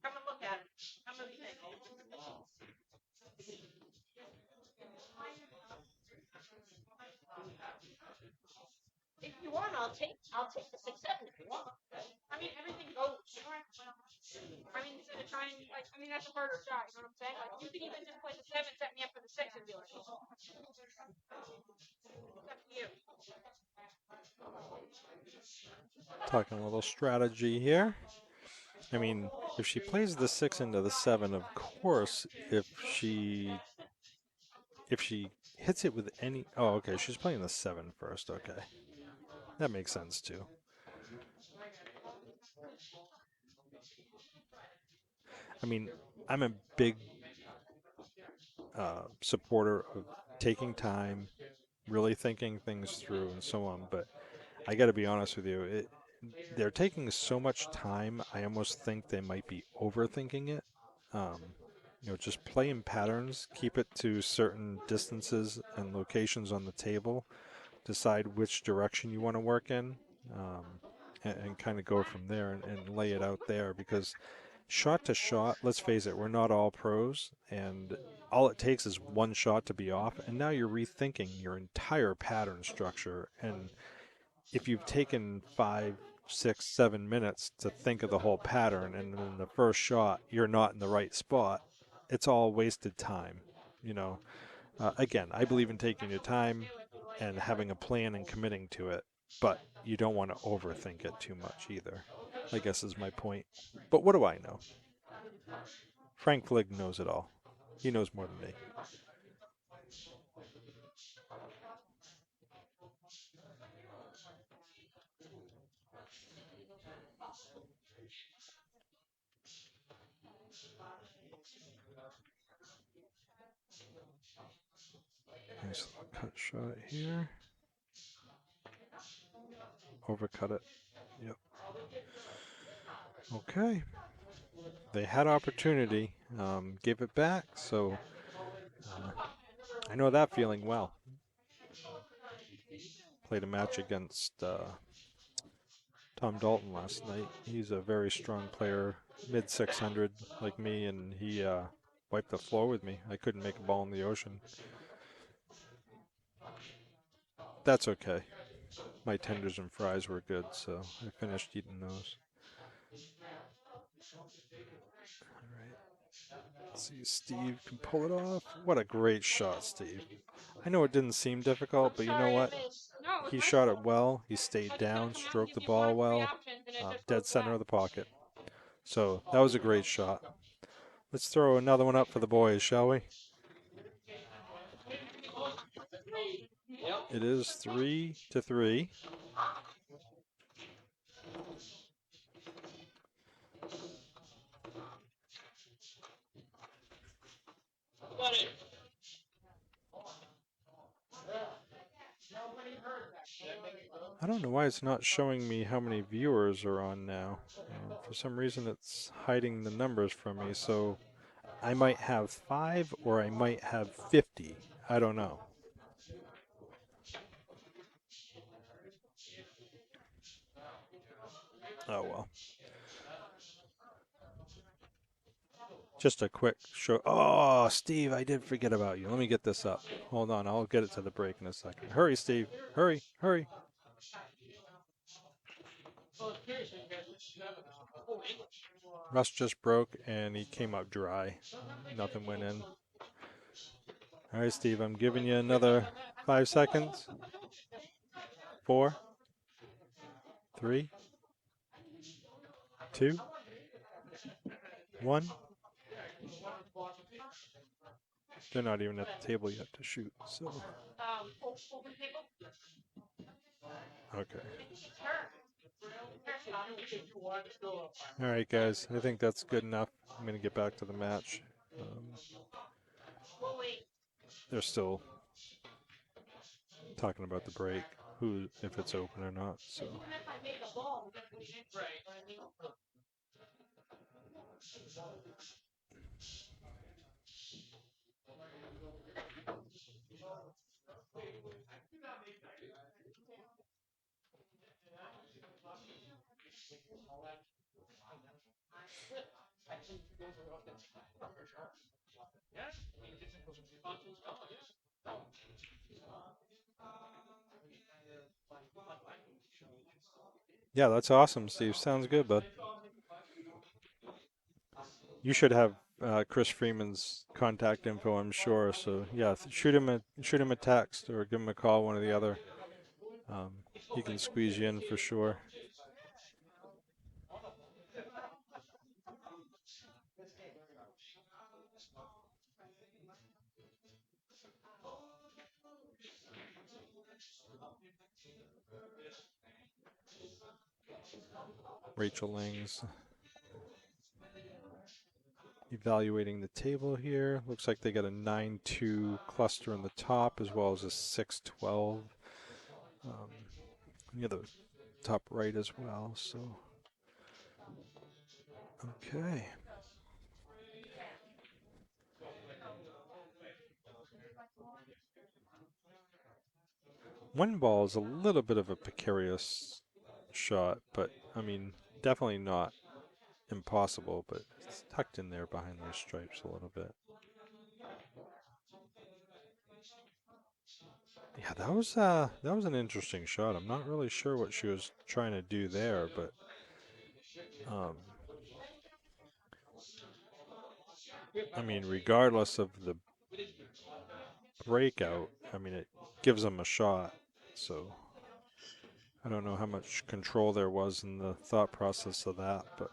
Speaker 3: Come and look at it. Come and think. If you want, I'll take the 6, 7 if you want. I mean, everything goes. I mean, instead of trying, like, I mean, that's a harder shot. You know what I'm saying? Like, you can even just play the 7, set me up for the 6, and be like, oh. It's up to you.
Speaker 2: Talking a little strategy here. I mean, if she plays the 6 into the 7, of course, if she hits it with any... Oh, okay, she's playing the 7 first. Okay. That makes sense, too. I mean, I'm a big supporter of taking time, really thinking things through and so on, but I got to be honest with you, they're taking so much time, I almost think they might be overthinking it. Just play in patterns, keep it to certain distances and locations on the table, decide which direction you want to work in, and kind of go from there and lay it out there, because shot to shot, let's face it, we're not all pros, and all it takes is one shot to be off, and now you're rethinking your entire pattern structure. And if you've taken 5, 6, 7 minutes to think of the whole pattern, and then the first shot you're not in the right spot, it's all wasted time. Again, I believe in taking your time and having a plan and committing to it, but you don't want to overthink it too much either, I guess is my point. But what do I know? Frank Fligg knows it all. He knows more than me. Nice little cut shot here. Overcut it. Yep. Okay. They had opportunity, gave it back, so I know that feeling well. Played a match against Tom Dalton last night. He's a very strong player, mid 600 like me, and he wiped the floor with me. I couldn't make a ball in the ocean. That's okay. My tenders and fries were good, so I finished eating those. All right. Let's see, Steve can pull it off. What a great shot, Steve. I know it didn't seem difficult, but you know what? He shot it well. He stayed down, stroked the ball well, dead center of the pocket. So that was a great shot. Let's throw another one up for the boys, shall we? It is 3-3. I don't know why it's not showing me how many viewers are on now. For some reason it's hiding the numbers from me, so I might have 5 or I might have 50. I don't know. Oh well. Just a quick show. Oh, Steve, I did forget about you. Let me get this up. Hold on, I'll get it to the break in a second. Hurry, Steve. Hurry, hurry. Russ just broke and he came up dry. Nothing went in. All right, Steve, I'm giving you another 5 seconds. 4, 3, 2, 1. they're not even at the table yet to shoot. So
Speaker 3: Open table.
Speaker 2: okay.
Speaker 3: I think it's her.
Speaker 2: All right, guys. I think that's good enough. I'm gonna get back to the match.
Speaker 3: We'll wait.
Speaker 2: They're still talking about the break, who if it's open or not. So
Speaker 3: Even if I make a ball.
Speaker 2: yeah, that's awesome, Steve. Sounds good, bud. You should have Chris Freeman's contact info, I'm sure. So yeah, shoot him a text or give him a call, one or the other. He can squeeze you in for sure. Rachel Lang's evaluating the table here. Looks like they got a 9-2 cluster on the top as well as a 6-12 near the top right as well. So okay. One ball is a little bit of a precarious shot, but I mean, definitely not impossible, but it's tucked in there behind those stripes a little bit. Yeah, that was an interesting shot. I'm not really sure what she was trying to do there, but I mean, regardless of the breakout, I mean, it gives them a shot. So I don't know how much control there was in the thought process of that, but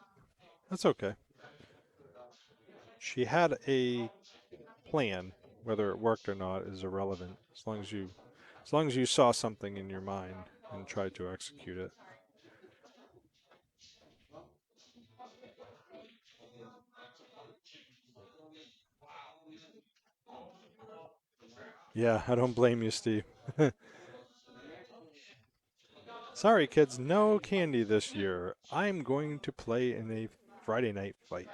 Speaker 2: that's okay. She had a plan. Whether it worked or not is irrelevant. As long as you saw something in your mind and tried to execute it. Yeah, I don't blame you, Steve. Sorry, kids, no candy this year. I'm going to play in a Friday night fight.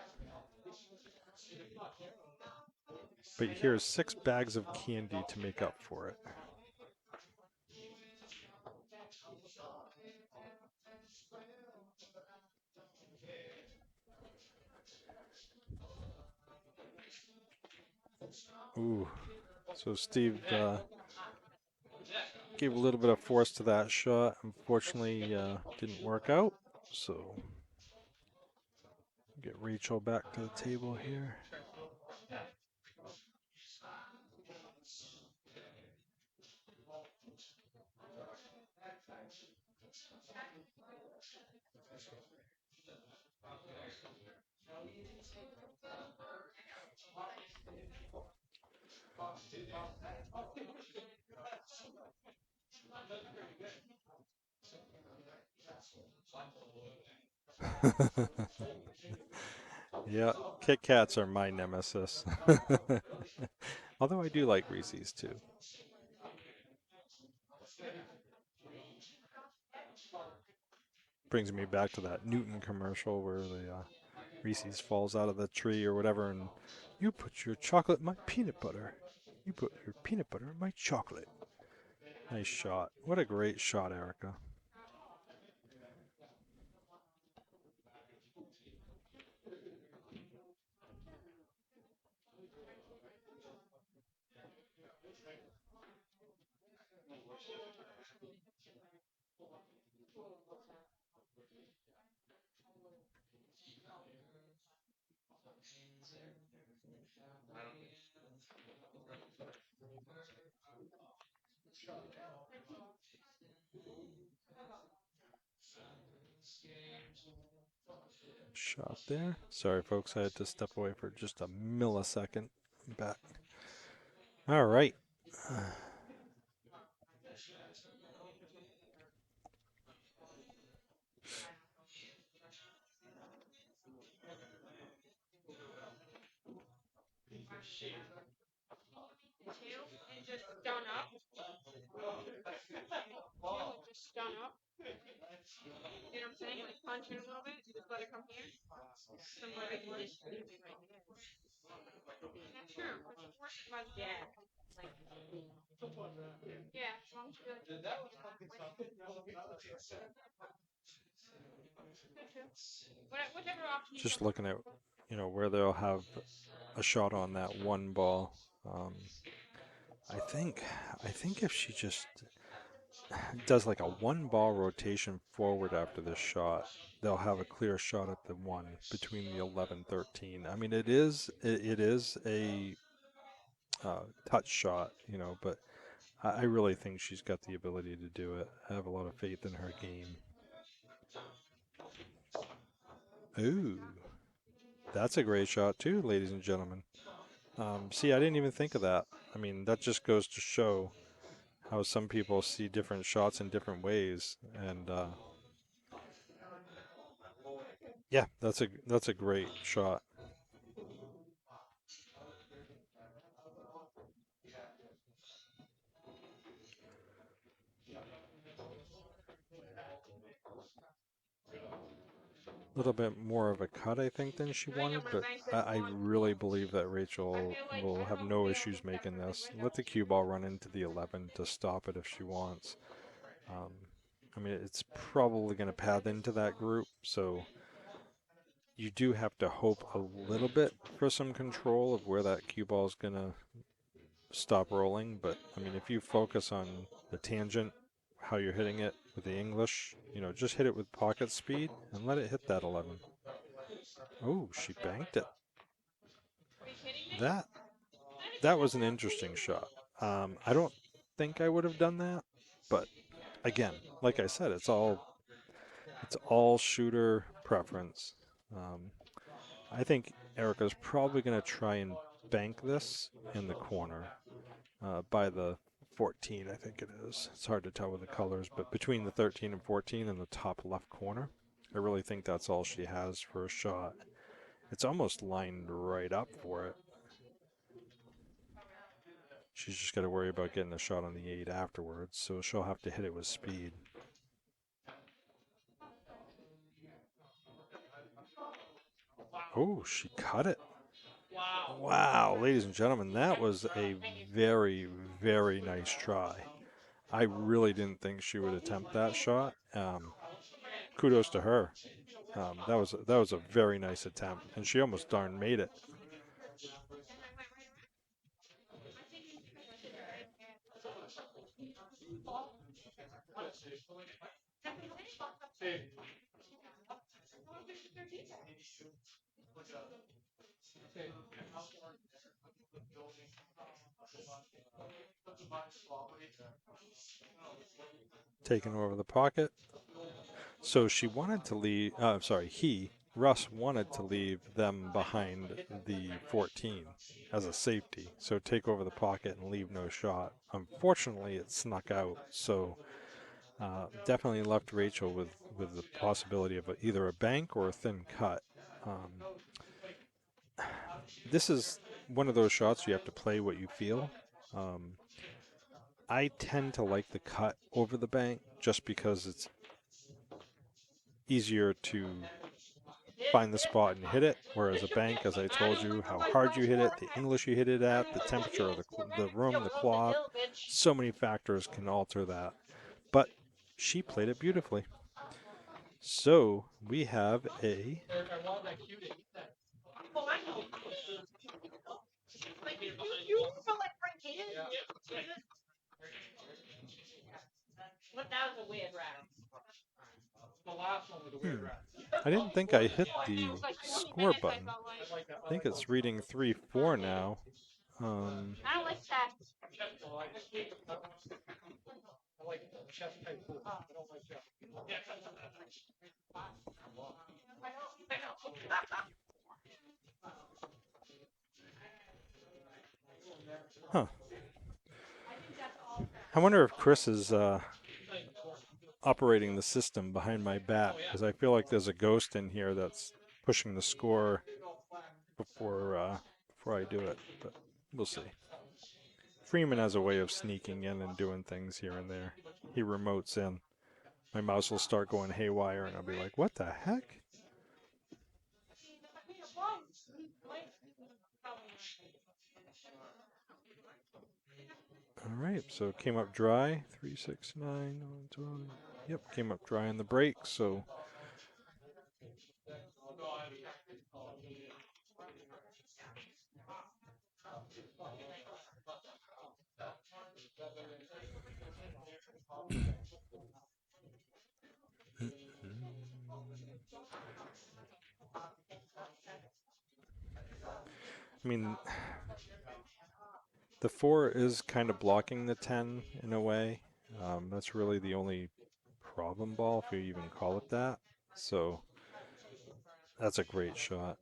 Speaker 2: But here's 6 bags of candy to make up for it. Ooh. So Steve gave a little bit of force to that shot. Unfortunately, didn't work out. So get Rachel back to the table here. Yeah, Kit Kats are my nemesis. Although I do like Reese's too. Brings me back to that Newton commercial where the Reese's falls out of the tree or whatever, and you put your chocolate in my peanut butter. You put your peanut butter in my chocolate. Nice shot. What a great shot, Erica. Shot there. Sorry, folks, I had to step away for just a millisecond. I'm back. All right.
Speaker 3: Two and just stun up. Two and just stun up. You know what I'm saying? Like punch it a little bit and just let it come here. Somebody just leave it right there. That's true. Yeah. Yeah, as long as you like. Whichever option you
Speaker 2: Just
Speaker 3: want.
Speaker 2: looking at, where they'll have a shot on that one ball. I think if she just does like a one ball rotation forward after this shot, they'll have a clear shot at the one between the 11-13. I mean, it is a touch shot, but I really think she's got the ability to do it. I have a lot of faith in her game. Ooh, that's a great shot too, ladies and gentlemen. See, I didn't even think of that. I mean, that just goes to show how some people see different shots in different ways, and yeah, that's a great shot. A little bit more of a cut, I think, than she wanted, but I really believe that Rachel will have no issues making this. Let the cue ball run into the 11 to stop it if she wants. I mean, it's probably going to pad into that group, so you do have to hope a little bit for some control of where that cue ball is going to stop rolling. But, I mean, if you focus on the tangent, how you're hitting it with the English, just hit it with pocket speed and let it hit that 11. Oh, she banked it. That was an interesting shot. I don't think I would have done that, but again, like I said, it's all shooter preference. I think Erica's probably going to try and bank this in the corner by the 14, I think it is. It's hard to tell with the colors, but between the 13 and 14 in the top left corner, I really think that's all she has for a shot. It's almost lined right up for it. She's just got to worry about getting a shot on the 8 afterwards, so she'll have to hit it with speed. Oh, she cut it. Wow, ladies and gentlemen, that was a very, very nice try. I really didn't think she would attempt that shot. Kudos to her. That was a very nice attempt, and she almost darn made it. Taking over the pocket. So she wanted to leave. Russ wanted to leave them behind the 14 as a safety. So take over the pocket and leave no shot. Unfortunately, it snuck out. So definitely left Rachel with the possibility of either a bank or a thin cut. This is one of those shots you have to play what you feel. I tend to like the cut over the bank just because it's easier to find the spot and hit it, whereas a bank, as I told you, how hard you hit it, the English you hit it at, the temperature of the room, the cloth, so many factors can alter that. But she played it beautifully. So we have a
Speaker 3: That was a weird round.
Speaker 2: I didn't think I hit the score button. I think it's reading 3-4 now.
Speaker 3: I don't like that.
Speaker 2: Huh. I wonder if Chris is operating the system behind my back, because I feel like there's a ghost in here that's pushing the score before I do it, but we'll see. Freeman has a way of sneaking in and doing things here and there. He remotes in. My mouse will start going haywire, and I'll be like, what the heck? All right, so it came up dry. 3, 6, 9, 12. Yep, came up dry on the break, so I mean, the 4 is kind of blocking the 10 in a way. That's really the only problem ball, if you even call it that. So that's a great shot.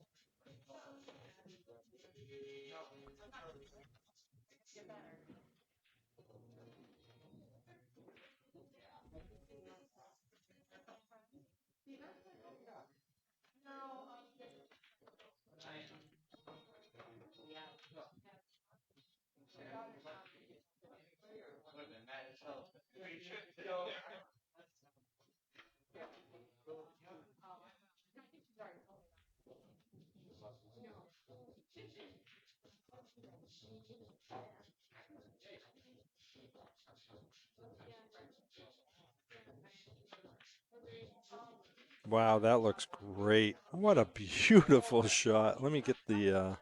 Speaker 2: Wow, that looks great. What a beautiful shot. Let me get the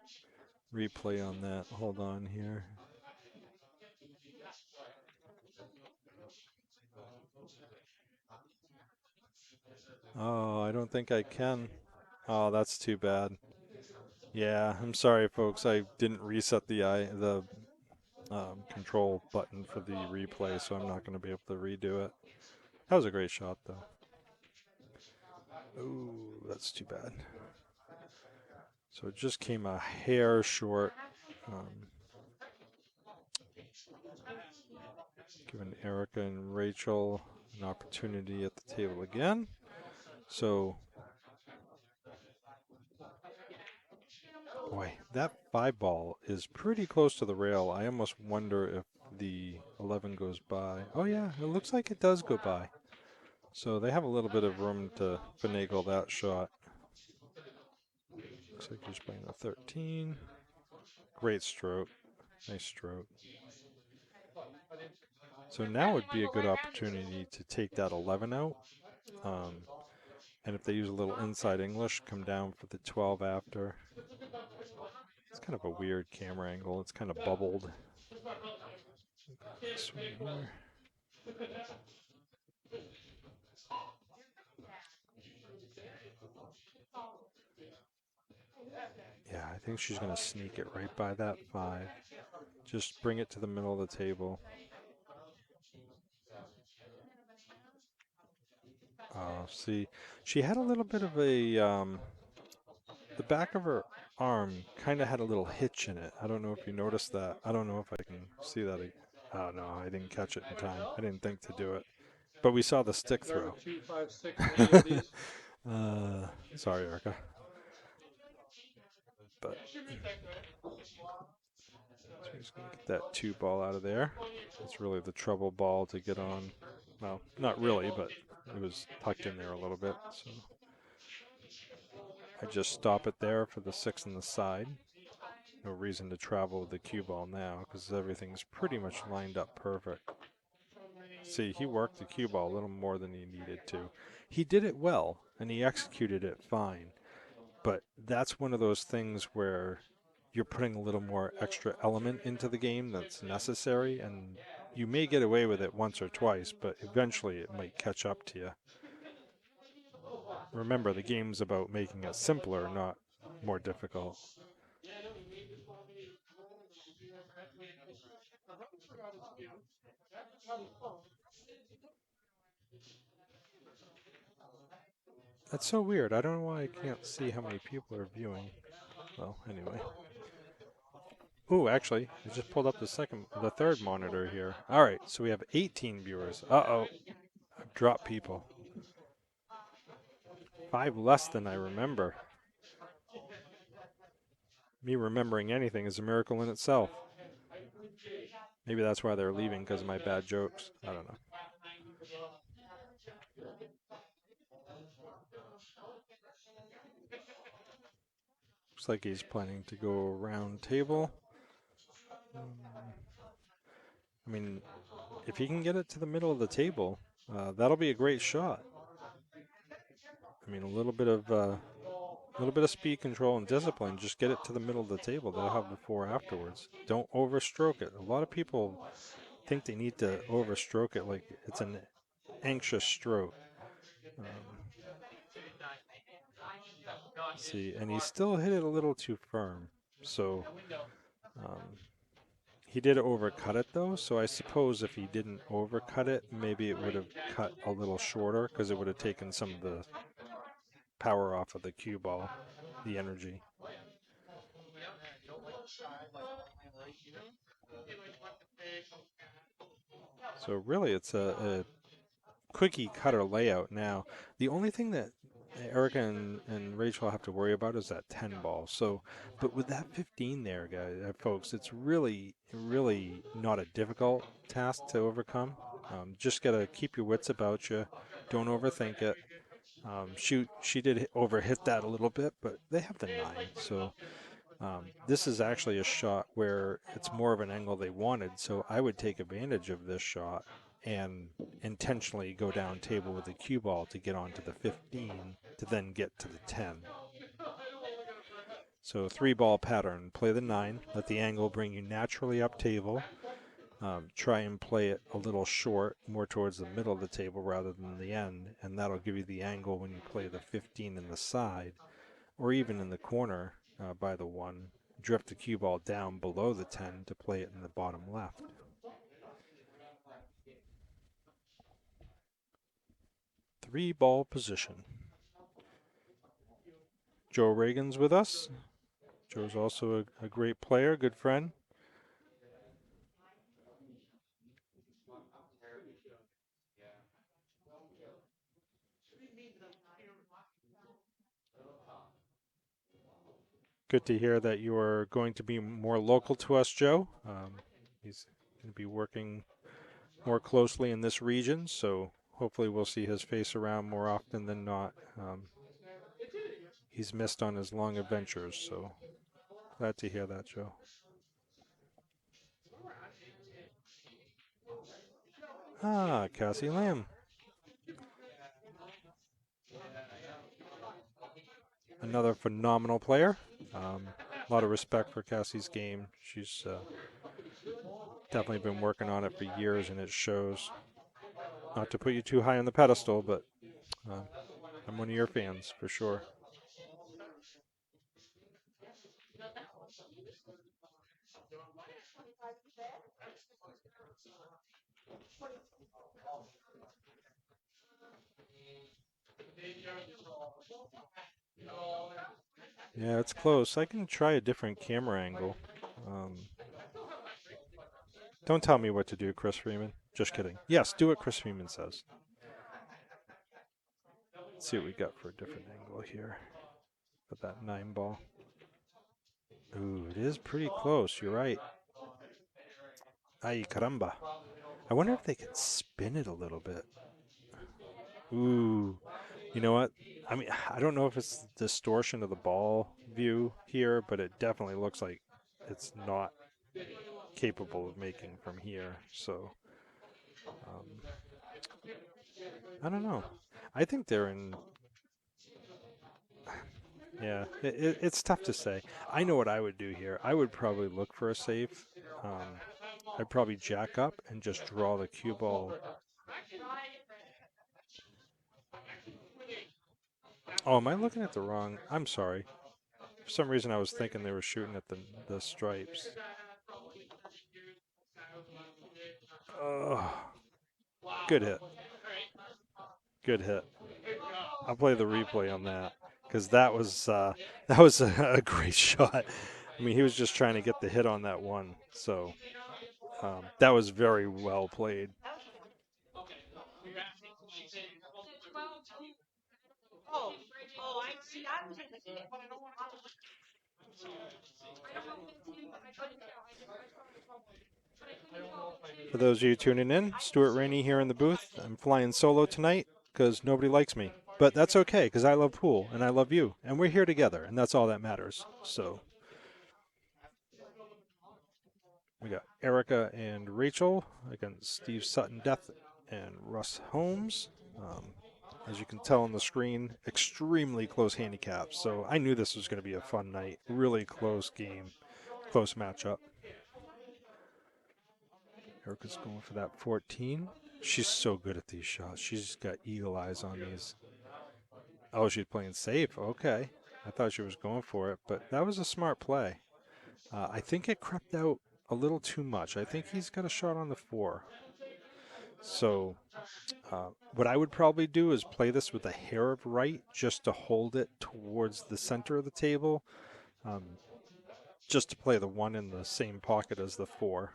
Speaker 2: replay on that. Hold on here. Oh, I don't think I can. Oh, that's too bad. Yeah, I'm sorry, folks. I didn't reset the control button for the replay, so I'm not going to be able to redo it. That was a great shot, though. Ooh, that's too bad. So it just came a hair short. Giving Erica and Rachel an opportunity at the table again. So, boy, that 5 ball is pretty close to the rail. I almost wonder if the 11 goes by. Oh yeah, it looks like it does go by. So they have a little bit of room to finagle that shot. Looks like he's playing a 13. Great stroke. Nice stroke. So now would be a good opportunity to take that 11 out. And if they use a little inside English, come down for the 12 after. It's kind of a weird camera angle. It's kind of bubbled. This one here. Yeah, I think she's going to sneak it right by that 5. Just bring it to the middle of the table. See, she had a little bit of a, the back of her arm kind of had a little hitch in it. I don't know if you noticed that. I don't know if I can see that. Oh, no, I didn't catch it in time. I didn't think to do it. But we saw the stick throw. Sorry, Erica. But so he's going to get that 2 ball out of there. It's really the trouble ball to get on. Well, not really, but it was tucked in there a little bit. So I just stop it there for the 6 on the side. No reason to travel with the cue ball now because everything's pretty much lined up perfect. See, he worked the cue ball a little more than he needed to. He did it well, and he executed it fine. But that's one of those things where you're putting a little more extra element into the game that's necessary, and you may get away with it once or twice, but eventually it might catch up to you. Remember, the game's about making it simpler, not more difficult. That's so weird. I don't know why I can't see how many people are viewing. Well, anyway. Ooh, actually, I just pulled up the third monitor here. All right, so we have 18 viewers. Uh-oh, I've dropped people. 5 less than I remember. Me remembering anything is a miracle in itself. Maybe that's why they're leaving, because of my bad jokes. I don't know. Looks like he's planning to go round table. I mean, if he can get it to the middle of the table, that'll be a great shot. I mean, a little bit of speed control and discipline. Just get it to the middle of the table. They'll have the 4 afterwards. Don't overstroke it. A lot of people think they need to overstroke it like it's an anxious stroke. See, and he still hit it a little too firm. So he did overcut it though. So I suppose if he didn't overcut it, maybe it would have cut a little shorter because it would have taken some of the power off of the cue ball, the energy. So really, it's a quickie cutter layout now. The only thing that Erica and Rachel have to worry about is that 10 ball. So, but with that 15 there, guys, folks, it's really not a difficult task to overcome. Just gotta keep your wits about you. Don't overthink it. She did overhit that a little bit, but they have the 9, so this is actually a shot where it's more of an angle they wanted, so I would take advantage of this shot and intentionally go down table with the cue ball to get onto the 15 to then get to the 10. So 3-ball pattern, play the 9, let the angle bring you naturally up table. Try and play it a little short, more towards the middle of the table rather than the end, and that'll give you the angle when you play the 15 in the side, or even in the corner by the 1. Drift the cue ball down below the 10 to play it in the bottom left. Three-ball position. Joe Reagan's with us. Joe's also a great player, good friend. Good to hear that you are going to be more local to us, Joe. He's going to be working more closely in this region, so hopefully we'll see his face around more often than not. He's missed on his long adventures, so glad to hear that, Joe. Ah, Cassie Lamb. Another phenomenal player. A lot of respect for Cassie's game. She's definitely been working on it for years, and it shows. Not to put you too high on the pedestal, but I'm one of your fans for sure. Yeah, it's close. I can try a different camera angle. Don't tell me what to do, Chris Freeman. Just kidding. Yes, do what Chris Freeman says. Let's see what we got for a different angle here. With that 9 ball. Ooh, it is pretty close. You're right. Ay, caramba. I wonder if they could spin it a little bit. Ooh. You know what? I mean, I don't know if it's the distortion of the ball view here, but it definitely looks like it's not capable of making from here. So, I don't know. I think they're in... Yeah, it's tough to say. I know what I would do here. I would probably look for a safe. I'd probably jack up and just draw the cue ball. Oh, am I looking at the wrong? I'm sorry. For some reason, I was thinking they were shooting at the stripes. Oh, good hit. Good hit. I'll play the replay on that because that was a great shot. I mean, he was just trying to get the hit on that one. So that was very well played.
Speaker 3: Oh, I see. I was in the game. I don't know if it's him, but I couldn't tell. I saw the trouble. But I couldn't tell if it's him.
Speaker 2: For those of you tuning in, Stuart Rainey here in the booth. I'm flying solo tonight because nobody likes me. But that's okay because I love pool and I love you. And we're here together and that's all that matters. So we got Erica and Rachel against Steve Sutton Death and Russ Holmes. As you can tell on the screen, extremely close handicaps. So I knew this was going to be a fun night. Really close game, close matchup. Erica's going for that 14. She's so good at these shots. She's got eagle eyes on these. Oh, she's playing safe. Okay. I thought she was going for it, but that was a smart play. I think it crept out a little too much. I think he's got a shot on the 4. So what I would probably do is play this with a hair of right just to hold it towards the center of the table, just to play the 1 in the same pocket as the 4.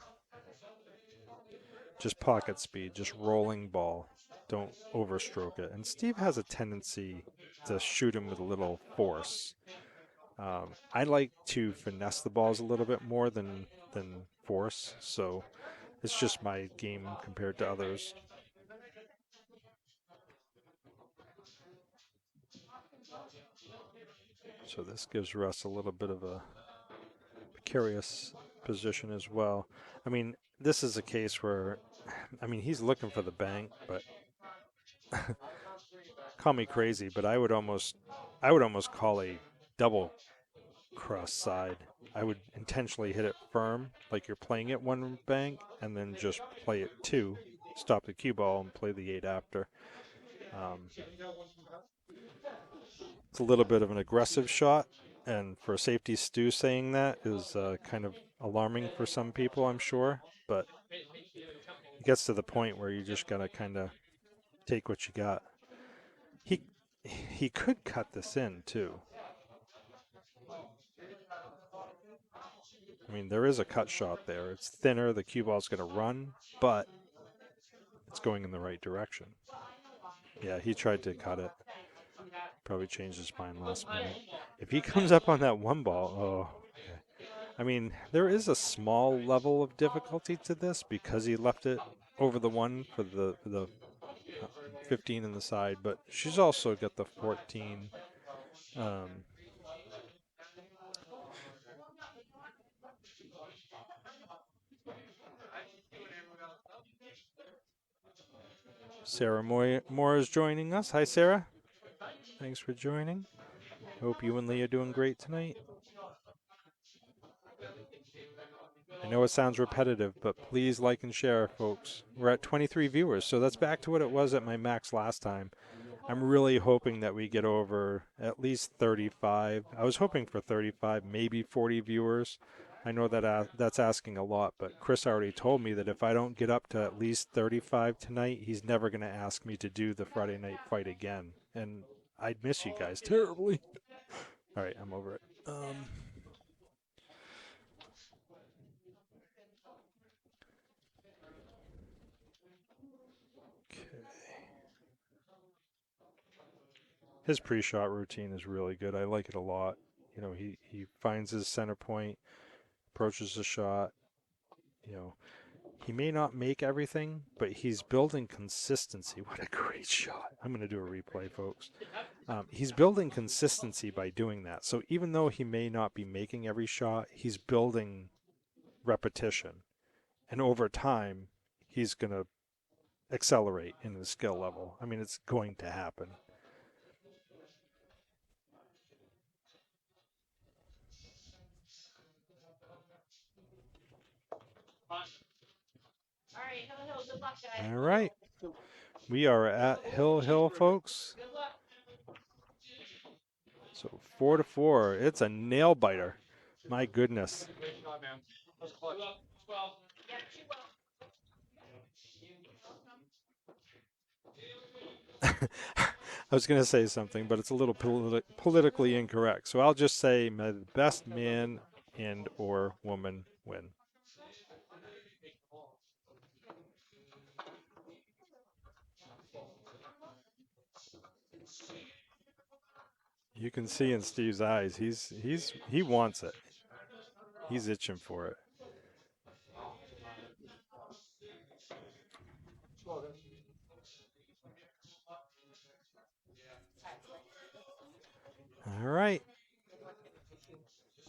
Speaker 2: Just pocket speed, just rolling ball. Don't overstroke it. And Steve has a tendency to shoot him with a little force. I like to finesse the balls a little bit more than force, so it's just my game compared to others. So this gives Russ a little bit of a precarious position as well. I mean, this is a case where, I mean, he's looking for the bank, but call me crazy, but I would almost call a double cross side. I would intentionally hit it firm, like you're playing it 1 bank, and then just play it 2, stop the cue ball, and play the 8 after. It's a little bit of an aggressive shot, and for safety Stu saying that is kind of alarming for some people, I'm sure, but it gets to the point where you just gotta kind of take what you got. He could cut this in too. I mean, there is a cut shot there. It's thinner, the cue ball's going to run, but it's going in the right direction. Yeah, he tried to cut it. Probably changed his mind last minute. If he comes up on that 1 ball, oh, okay. I mean, there is a small level of difficulty to this because he left it over the 1 for the 15 in the side, but she's also got the 14. Sarah Moore is joining us. Hi, Sarah. Thanks for joining. Hope you and Lee are doing great tonight. I know it sounds repetitive, but please like and share, folks. We're at 23 viewers, so that's back to what it was at my max last time. I'm really hoping that we get over at least 35. I was hoping for 35, maybe 40 viewers. I know that that's asking a lot, but Chris already told me that if I don't get up to at least 35 tonight, he's never going to ask me to do the Friday night fight again. And I'd miss you guys terribly. All right, I'm over it. His pre-shot routine is really good. I like it a lot. You know, he finds his center point, approaches the shot. You know, he may not make everything, but he's building consistency. What a great shot. I'm going to do a replay, folks. He's building consistency by doing that. So even though he may not be making every shot, he's building repetition. And over time, he's going to accelerate in his skill level. I mean, it's going to happen. All right. We are at Hill, folks. So 4-4. It's a nail biter. My goodness. I was going to say something, but it's a little politically incorrect. So I'll just say my best man and or woman win. You can see in Steve's eyes, he wants it. He's itching for it. All right.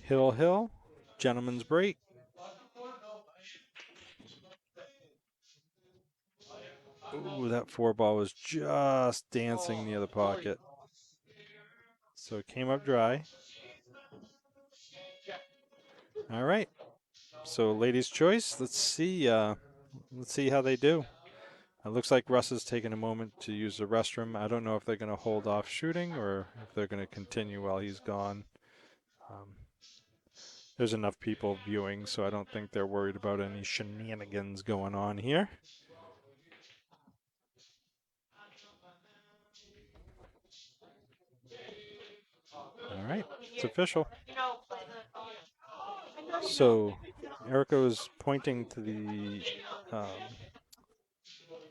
Speaker 2: Hill, hill. Gentleman's break. Ooh, that 4-ball was just dancing near the pocket. So it came up dry. All right. So ladies' choice. Let's see how they do. It looks like Russ is taking a moment to use the restroom. I don't know if they're going to hold off shooting or if they're going to continue while he's gone. There's enough people viewing, so I don't think they're worried about any shenanigans going on here. All right, it's official. So Erica was pointing to the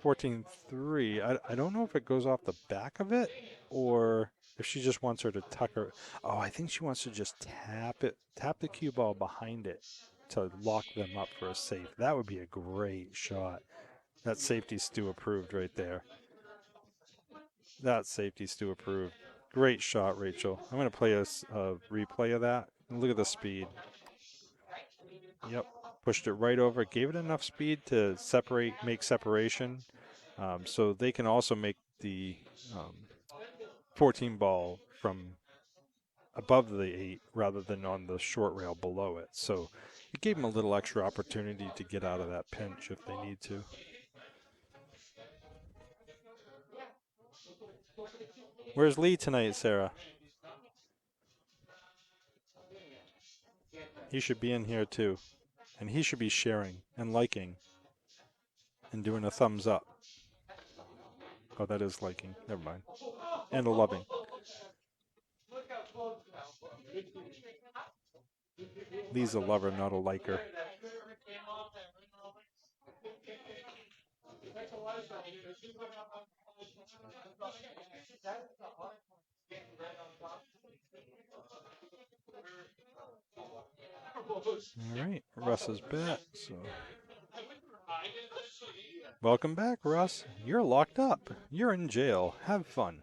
Speaker 2: 14-3. I don't know if it goes off the back of it or if she just wants her to tuck her. Oh, I think she wants to just tap the cue ball behind it to lock them up for a safe. That would be a great shot. That safety Stu approved right there. That safety Stu approved. Great shot, Rachel. I'm going to play a replay of that. Look at the speed. Yep. Pushed it right over. Gave it enough speed to make separation. So they can also make the 14 ball from above the 8 rather than on the short rail below it. So it gave them a little extra opportunity to get out of that pinch if they need to. Where's Lee tonight, Sarah? He should be in here too. And he should be sharing and liking and doing a thumbs up. Oh, that is liking. Never mind. And a loving. Lee's a lover, not a liker. All right, Russ is back. So, welcome back, Russ. You're locked up. You're in jail. Have fun.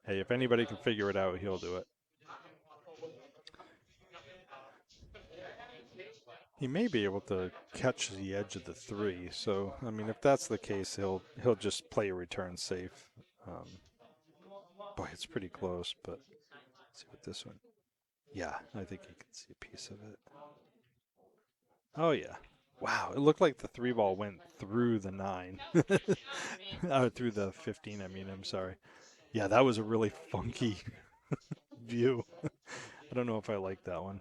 Speaker 2: Hey, if anybody can figure it out, he'll do it. He may be able to catch the edge of the 3. So, I mean, if that's the case, he'll just play a return safe. Boy, it's pretty close, but let's see what this one. Yeah, I think you can see a piece of it. Oh, yeah. Wow, it looked like the 3-ball went through the 9. Through the 15, I mean, I'm sorry. Yeah, that was a really funky view. I don't know if I like that one.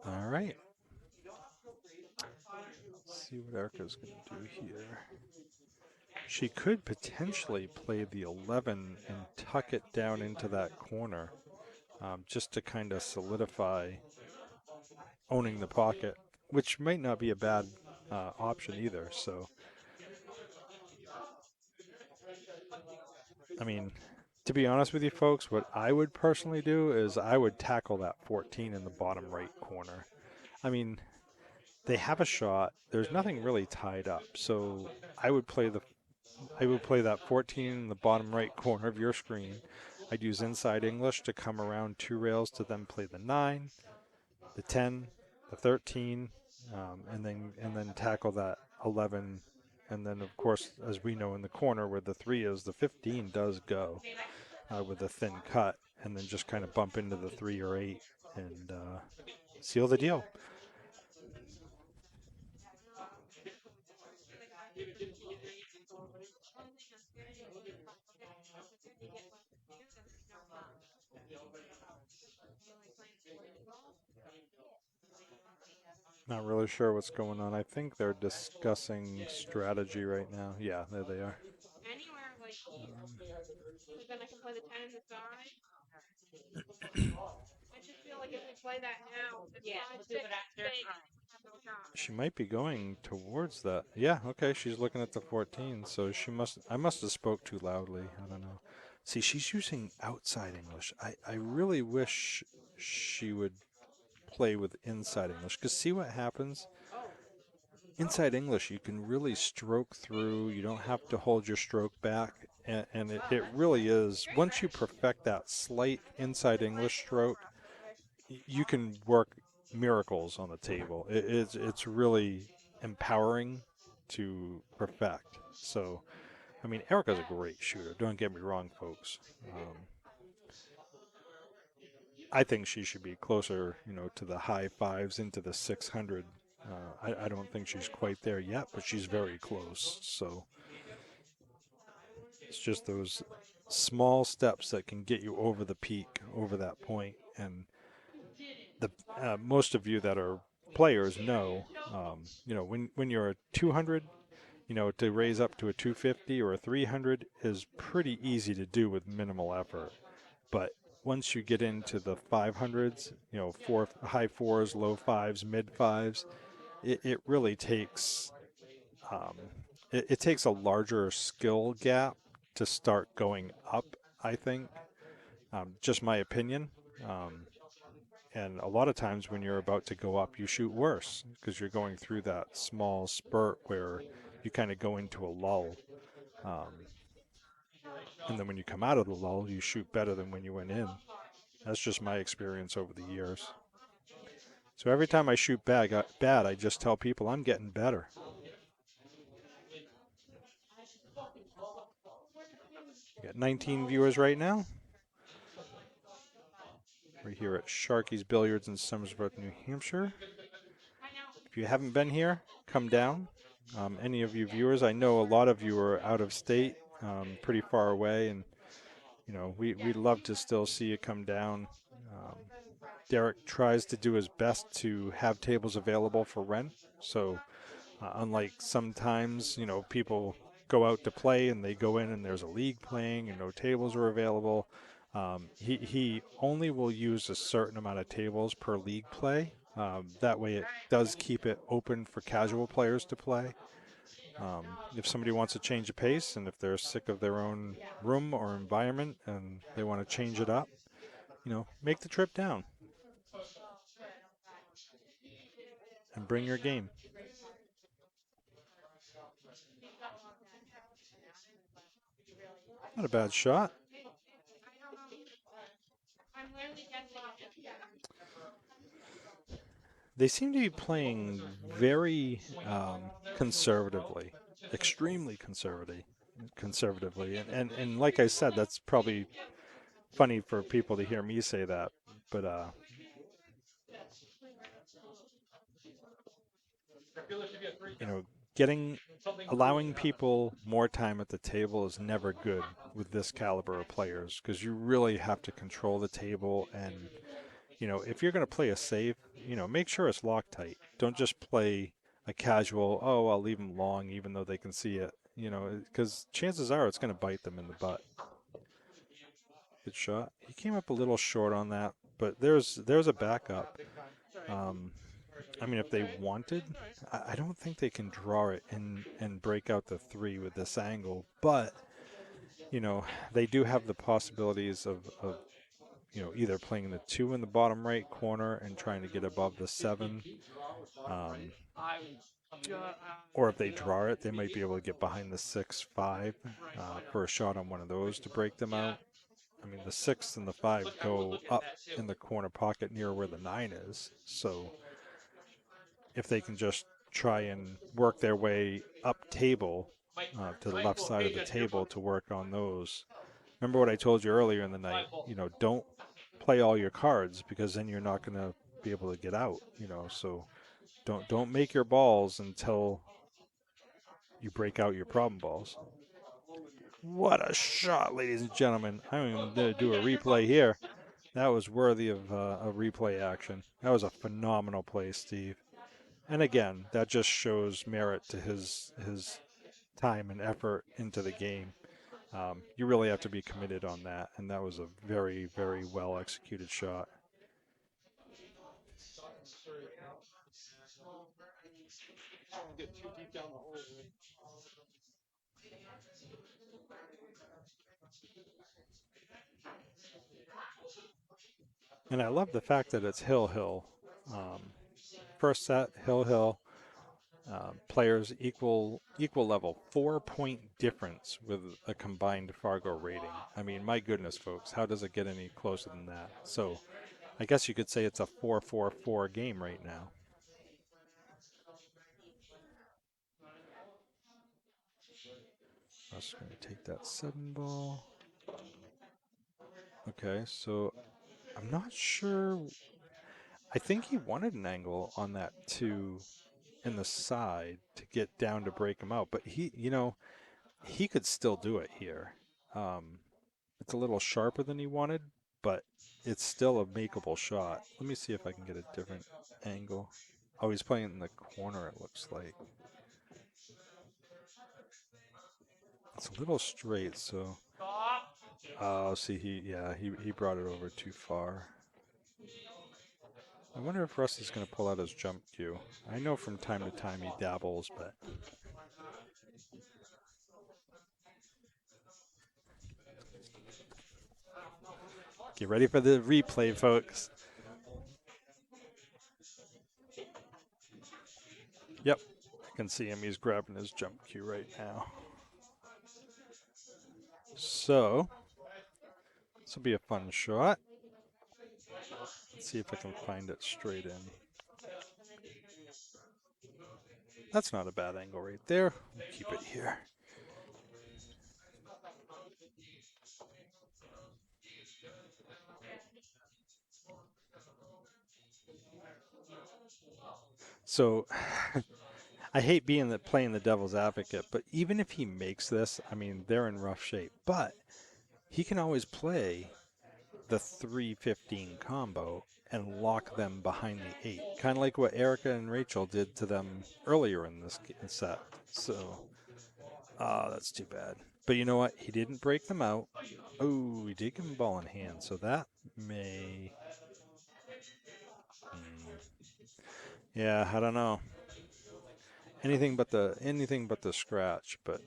Speaker 2: All right. Let's see what Erica's going to do here. She could potentially play the 11 and tuck it down into that corner just to kind of solidify owning the pocket, which might not be a bad option either. So, I mean, to be honest with you folks, what I would personally do is I would tackle that 14 in the bottom right corner. I mean, they have a shot. There's nothing really tied up. So I would play that 14 in the bottom right corner of your screen. I'd use inside English to come around 2 rails to then play the 9, the 10, the 13, and then tackle that 11. And then, of course, as we know in the corner where the 3 is, the 15 does go with a thin cut, and then just kind of bump into the 3 or 8 and seal the deal. Not really sure what's going on. I think they're discussing strategy right now. Yeah, there they are.
Speaker 3: Because then I can play the 10 and the 5. I just feel like if we play that now, it's 5, 6, 8.
Speaker 2: She might be going towards that. Yeah, okay, she's looking at the 14, so I must have spoke too loudly. I don't know. See, she's using outside English. I really wish she would play with inside English, because see what happens? Inside English, you can really stroke through. You don't have to hold your stroke back. And it really is, once you perfect that slight inside English stroke, you can work miracles on the table. It's really empowering to perfect. So, I mean, Erica's a great shooter. Don't get me wrong, folks. I think she should be closer, to the high fives into the 600. I don't think she's quite there yet, but she's very close. So it's just those small steps that can get you over the peak, over that point. And the most of you that are players know, when you're a 200, to raise up to a 250 or a 300 is pretty easy to do with minimal effort. But once you get into the 500s, high fours, low fives, mid fives, it really takes it takes a larger skill gap to start going up, I think. Just my opinion. And a lot of times when you're about to go up, you shoot worse because you're going through that small spurt where you kind of go into a lull. And then when you come out of the lull, you shoot better than when you went in. That's just my experience over the years. So every time I shoot bad, I just tell people I'm getting better. We got 19 viewers right now. We're here at Sharky's Billiards in Somersworth, New Hampshire. If you haven't been here, come down. Any of you viewers, I know a lot of you are out of state, pretty far away, and we'd love to still see you come down. Derek tries to do his best to have tables available for rent. So unlike sometimes, people go out to play and they go in and there's a league playing and no tables are available. He only will use a certain amount of tables per league play. That way it does keep it open for casual players to play. If somebody wants to change a pace and if they're sick of their own room or environment and they want to change it up, make the trip down and bring your game. Not a bad shot. They seem to be playing very conservatively, extremely conservatively. And like I said, that's probably funny for people to hear me say that, but allowing people more time at the table is never good with this caliber of players because you really have to control the table. And if you're going to play a safe, make sure it's Loctite. Don't just play a casual, oh, I'll leave them long even though they can see it, because chances are it's going to bite them in the butt. Good shot. He came up a little short on that, but there's a backup. I mean, if they wanted, I don't think they can draw it and break out the 3 with this angle, but they do have the possibilities of either playing the 2 in the bottom right corner and trying to get above the 7. Or if they draw it, they might be able to get behind the 6-5 for a shot on one of those to break them out. I mean, the 6 and the 5 go up in the corner pocket near where the 9 is. So if they can just try and work their way up table to the left side of the table to work on those. Remember what I told you earlier in the night, don't play all your cards because then you're not going to be able to get out, so don't make your balls until you break out your problem balls. What a shot, ladies and gentlemen. I'm going to do a replay here. That was worthy of a replay action. That was a phenomenal play, Steve. And again, that just shows merit to his time and effort into the game. You really have to be committed on that, and that was a very, very well executed shot. And I love the fact that it's hill-hill. First set, hill-hill. Players equal level, 4-point difference with a combined Fargo rating. I mean, my goodness, folks, how does it get any closer than that? So I guess you could say it's a 4-4-4 game right now. I'm just going to take that 7 ball. Okay, so I'm not sure. I think he wanted an angle on that 2 in the side to get down to break him out, but he could still do it here. It's a little sharper than he wanted, but it's still a makeable shot. Let me see if I can get a different angle. Oh, he's playing in the corner, it looks like. It's a little straight, so... Oh, see, he brought it over too far. I wonder if Russ is going to pull out his jump cue. I know from time to time he dabbles, but... Get ready for the replay, folks. Yep, I can see him. He's grabbing his jump cue right now. So, this will be a fun shot. Let's see if I can find it straight in. That's not a bad angle right there. We'll keep it here. So I hate playing the devil's advocate, but even if he makes this, I mean, they're in rough shape. But he can always play the 3-15 combo and lock them behind the 8, kind of like what Erica and Rachel did to them earlier in this set. So, that's too bad. But you know what? He didn't break them out. Oh, he did give him ball in hand, so that may... Yeah, I don't know. Anything but the scratch, but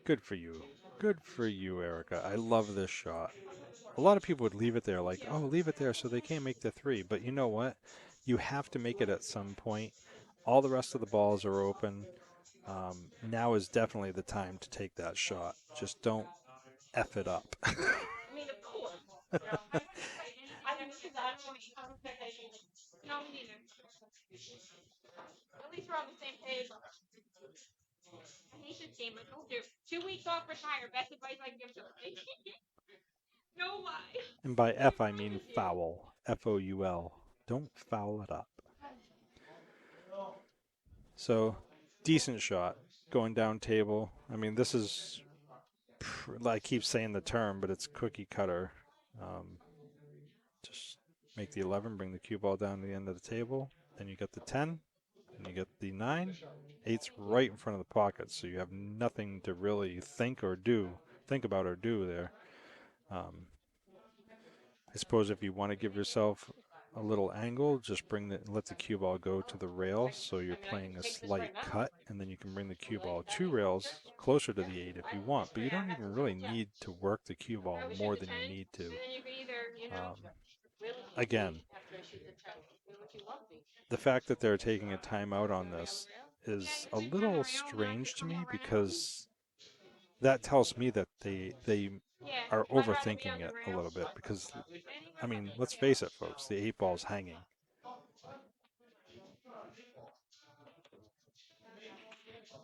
Speaker 2: good for you. Good for you, Erica. I love this shot. A lot of people would leave it there like, oh, leave it there so they can't make the 3. But you know what? You have to make it at some point. All the rest of the balls are open. Now is definitely the time to take that shot. Just don't F it up.
Speaker 3: I mean, of course. I mean, because I don't want expectations. No, me neither. At least we're on the same page. I hate this game. I told you. 2 weeks off, retire. Best advice I can give somebody. No lie.
Speaker 2: And by F, I mean foul. F-O-U-L. Don't foul it up. So, decent shot. Going down table. I mean, this is... I keep saying the term, but it's cookie cutter. Just make the 11, bring the cue ball down to the end of the table. Then you get the 10, and you get the 9. 8's right in front of the pocket, so you have nothing to really think about or do there. I suppose if you want to give yourself a little angle, just let the cue ball go to the rail, so you're playing a slight cut, and then you can bring the cue ball 2 rails closer to the 8 if you want, but you don't even really need to work the cue ball more than you need to. Again, the fact that they're taking a timeout on this is a little strange to me, because that tells me that they are overthinking it a little bit, because, I mean, let's face it, folks, the 8 ball's hanging.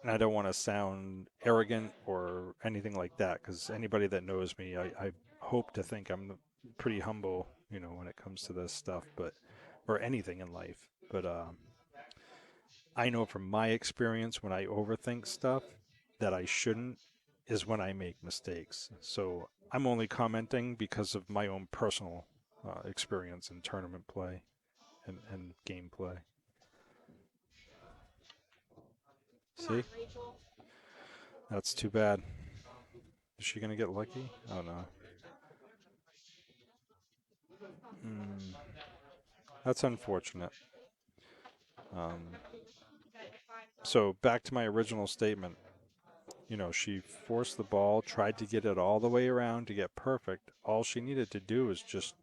Speaker 2: And I don't want to sound arrogant or anything like that, because anybody that knows me, I hope to think I'm pretty humble, when it comes to this stuff, or anything in life. But I know from my experience, when I overthink stuff that I shouldn't is when I make mistakes. So I'm only commenting because of my own personal experience in tournament play and gameplay. See? That's too bad. Is she going to get lucky? Oh, no. That's unfortunate. So back to my original statement. You know, she forced the ball, tried to get it all the way around to get perfect. All she needed to do was just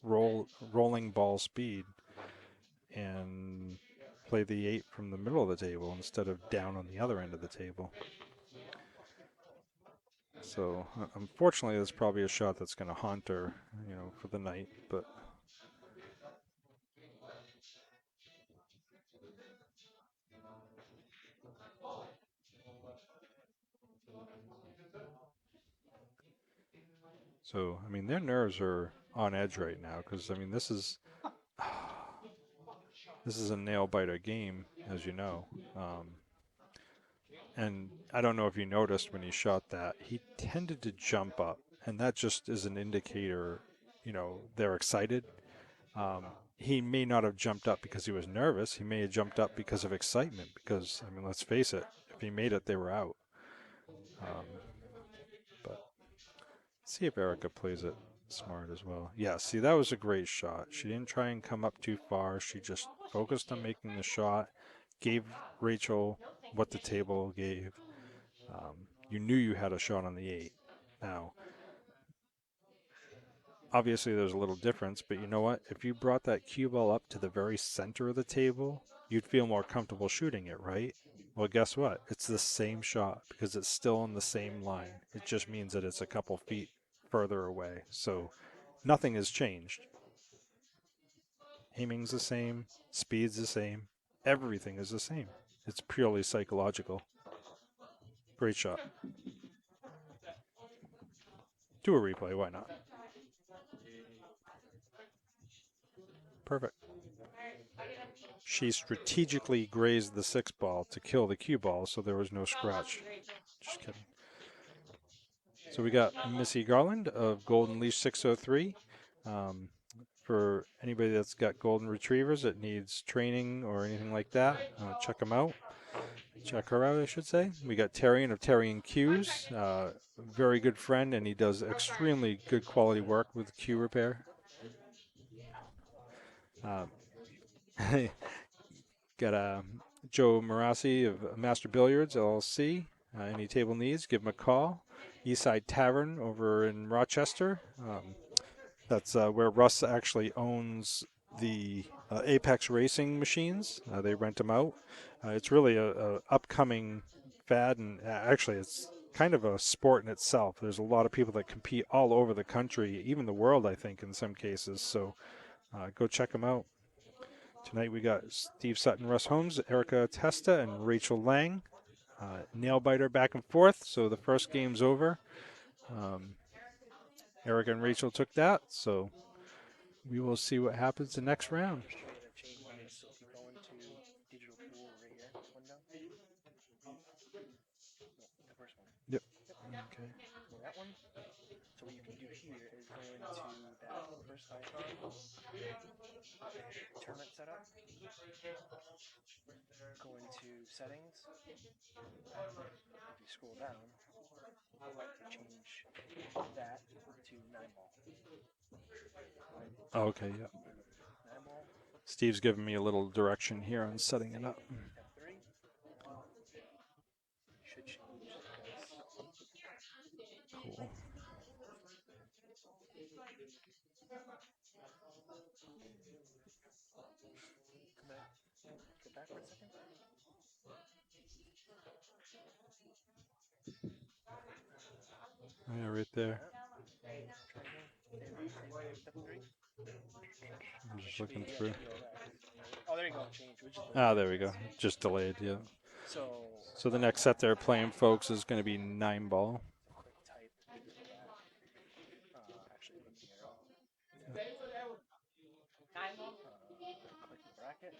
Speaker 2: rolling ball speed and play the 8 from the middle of the table instead of down on the other end of the table. So unfortunately, that's probably a shot that's going to haunt her, you know, for the night. But so I mean, their nerves are on edge right now because I mean, this is a nail biter game, as you know. And I don't know if you noticed when he shot that, he tended to jump up, and that just is an indicator, you know, they're excited. He may not have jumped up because he was nervous. He may have jumped up because of excitement. Because I mean, let's face it, if he made it, they were out. But see if Erica plays it smart as well. Yeah, see, that was a great shot. She didn't try and come up too far. She just focused on making the shot, gave Rachel what the table gave. You knew you had a shot on the 8. Now, obviously there's a little difference, but you know what? If you brought that cue ball up to the very center of the table, you'd feel more comfortable shooting it, right? Well, guess what? It's the same shot because it's still on the same line. It just means that it's a couple feet further away. So nothing has changed. Aiming's the same, speed's the same, everything is the same. It's purely psychological. Great shot. Do a replay, why not? Perfect. She strategically grazed the 6 ball to kill the cue ball, so there was no scratch. Just kidding. So we got Missy Garland of Golden Leash 603. For anybody that's got golden retrievers that needs training or anything like that, check them out. Check her out, I should say. We got Terrian of Terrian Cues, very good friend, and he does extremely good quality work with cue repair. Got Joe Marassi of Master Billiards, LLC. Any table needs, give him a call. Eastside Tavern over in Rochester. That's where Russ actually owns the Apex Racing machines. They rent them out. It's really a upcoming fad, and actually it's kind of a sport in itself. There's a lot of people that compete all over the country, even the world, I think, in some cases. So go check them out. Tonight we got Steve Sutton Russ Holmes, Erica Testa, and Rachel Lang. Nail biter back and forth, so the first game's over. Erica and Rachel took that, so we will see what happens the next round.
Speaker 1: Should we have changed this? So if you go into digital pool right here, window. No, the first one.
Speaker 2: Yep.
Speaker 1: Okay. So that one. So what you can do here is go into that first icon, tournament setup, go into settings. If you scroll down, change that to 9-ball.
Speaker 2: Okay, yeah.
Speaker 1: 9-ball.
Speaker 2: Steve's giving me a little direction here on setting it up.
Speaker 1: F3. Should change this.
Speaker 2: Cool.
Speaker 1: Come back. Go back for a second.
Speaker 2: Yeah, right there.
Speaker 1: Try again. F3.
Speaker 2: I'm just looking through.
Speaker 1: Oh, there you go. Change. Which is
Speaker 2: There we go. Just delayed, yeah. So the next set they're playing, folks, is going to be 9-ball.
Speaker 1: Click type. Actually, put the arrow. Click the bracket.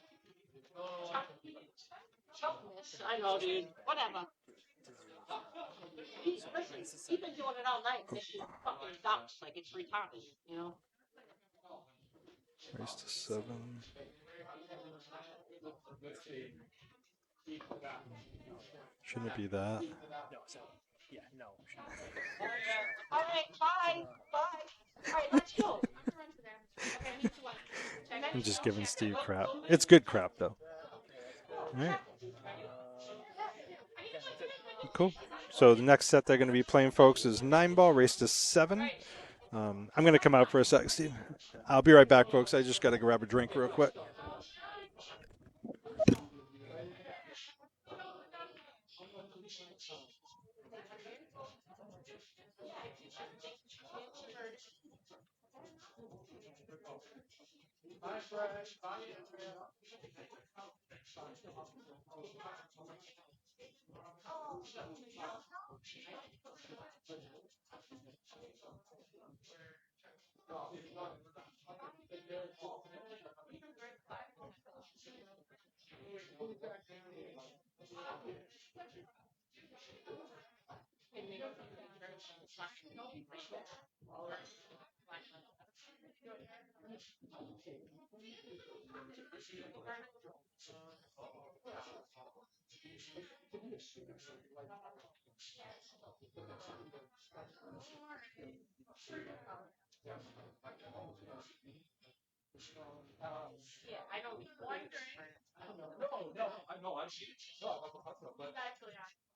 Speaker 3: I know, dude. Whatever. He's been doing it all night. This shit fucking ducks like it's retarded, you know?
Speaker 2: Race to 7. Shouldn't it be that?
Speaker 1: No, so yeah, no.
Speaker 3: All right, bye. Bye. All right, let's go. Okay, I need to check.
Speaker 2: I'm just giving Steve crap. It's good crap though. All right. Cool. So the next set they're going to be playing, folks, is 9-ball, race to 7. I'm going to come out for a sec, Steve. I'll be right back, folks. I just got to grab a drink real quick.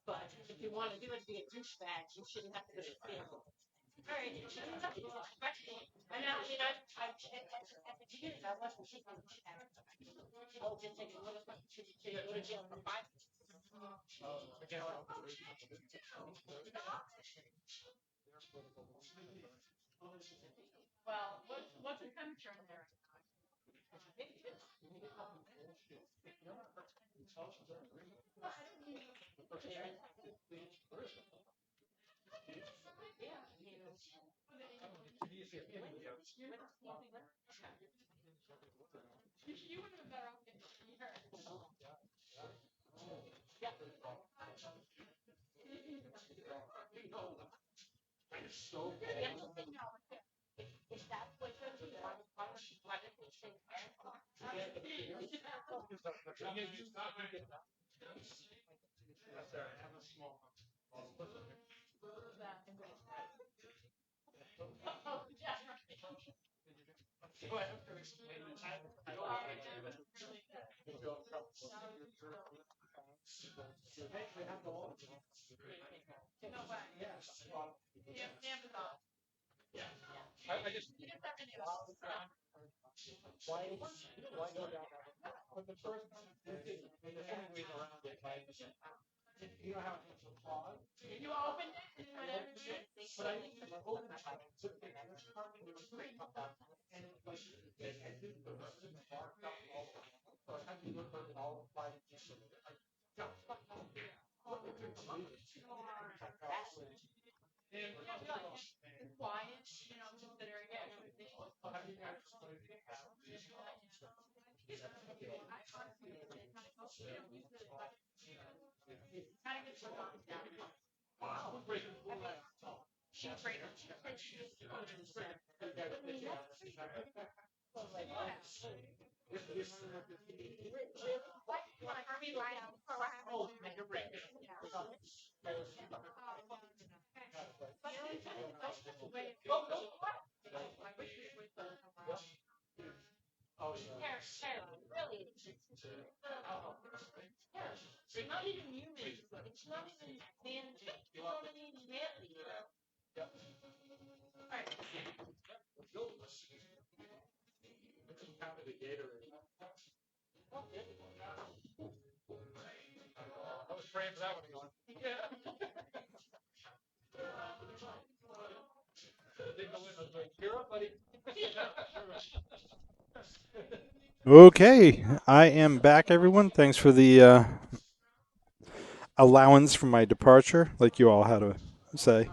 Speaker 3: But if you want to do it, be a douchebag. You shouldn't have to go to jail. All right. I know. You know, at the beginning, I wasn't cheap on the check. Oh, just take a little. Should you go to jail for 5? Well, what's the temperature in there? You opened it and whatever. Quiet, you know, considering it. Really? It's not even human. It's not even man. It's not even manly.
Speaker 2: Okay, I am back, everyone. Thanks for the allowance for my departure, like you all had to say.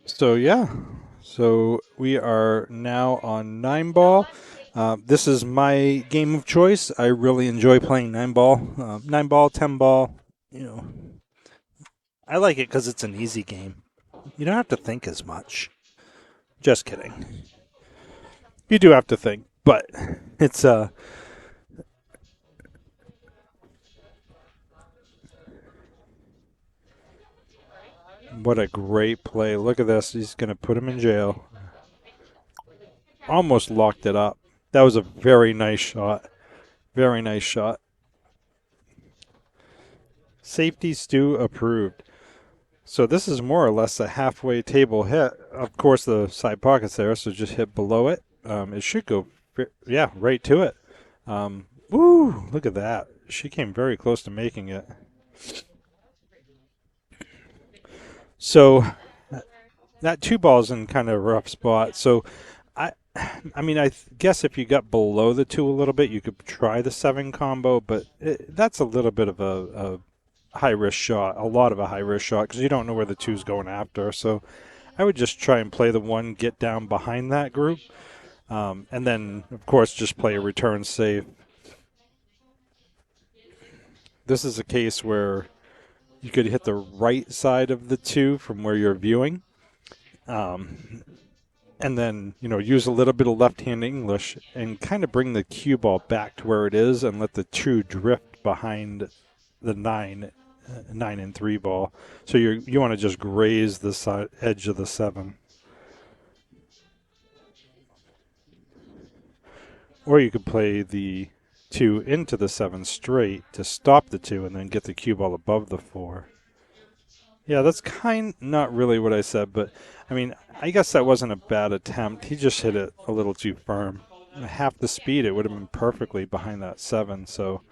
Speaker 2: So, yeah. So, we are now on 9-ball. This is my game of choice. I really enjoy playing 9-ball. 9-ball, 10-ball, you know. I like it because it's an easy game. You don't have to think as much. Just kidding. You do have to think, but it's what a great play. Look at this. He's going to put him in jail. Almost locked it up. That was a very nice shot. Very nice shot. Safety Stu approved. So this is more or less a halfway table hit. Of course, the side pocket's there, so just hit below it. It should go, yeah, right to it. Woo! Look at that. She came very close to making it. So that 2-ball's in kind of a rough spot. So I mean, I guess if you got below the 2 a little bit, you could try the 7 combo, but that's a little bit of a high-risk shot, a lot of a high-risk shot, because you don't know where the 2's going after. So I would just try and play the 1, get down behind that group, and then, of course, just play a return safe. This is a case where you could hit the right side of the 2 from where you're viewing, and then, you know, use a little bit of left-hand English and kind of bring the cue ball back to where it is and let the 2 drift behind the 9 and 3 ball. So you want to just graze the side edge of the 7. Or you could play the 2 into the 7 straight to stop the 2 and then get the cue ball above the 4. Yeah, that's not really what I said, but I mean, I guess that wasn't a bad attempt. He just hit it a little too firm. Half the speed, it would have been perfectly behind that 7. So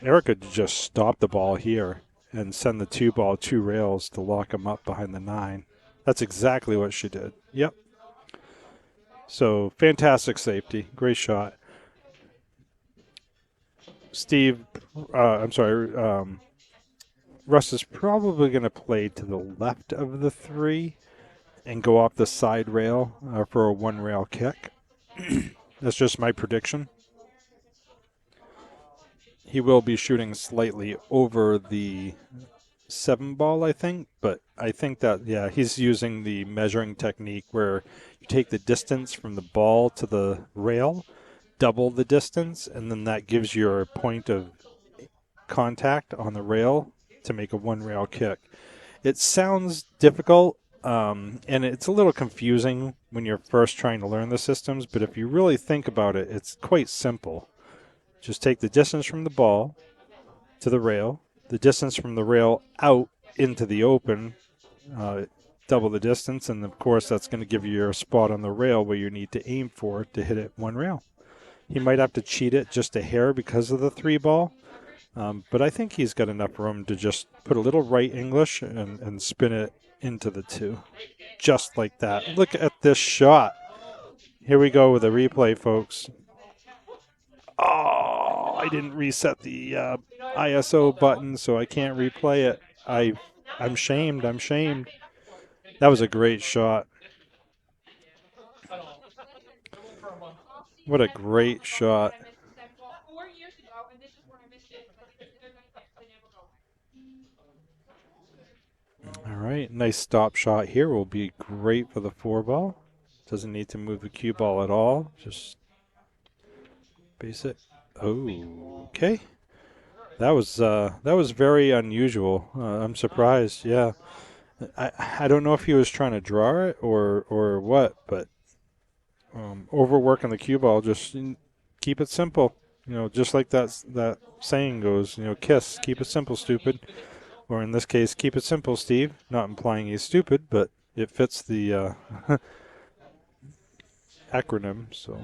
Speaker 2: Eric could just stop the ball here and send the 2 ball 2 rails to lock him up behind the 9. That's exactly what she did. Yep. So fantastic safety. Great shot. Steve, I'm sorry, Russ is probably going to play to the left of the 3 and go off the side rail for a 1 rail kick. That's just my prediction. He will be shooting slightly over the 7 ball, I think, but I think that, yeah, he's using the measuring technique where you take the distance from the ball to the rail, double the distance, and then that gives you a point of contact on the rail to make a 1 rail kick. It sounds difficult, and it's a little confusing when you're first trying to learn the systems, but if you really think about it, it's quite simple. Just take the distance from the ball to the rail, the distance from the rail out into the open, double the distance, and of course that's going to give you your spot on the rail where you need to aim for to hit it 1 rail. He might have to cheat it just a hair because of the 3 ball, but I think he's got enough room to just put a little right English and spin it into the 2. Just like that. Look at this shot. Here we go with a replay, folks. Oh, I didn't reset the ISO button, so I can't replay it. I'm shamed. I'm shamed. That was a great shot. What a great shot. All right, nice stop shot here will be great for the 4 ball. Doesn't need to move the cue ball at all. Just base it. Oh, okay. That was very unusual. I'm surprised. Yeah, I don't know if he was trying to draw it or what, but overworking the cue ball. Just keep it simple. You know, just like that saying goes. You know, kiss. Keep it simple, stupid. Or in this case, keep it simple, Steve. Not implying he's stupid, but it fits the acronym. So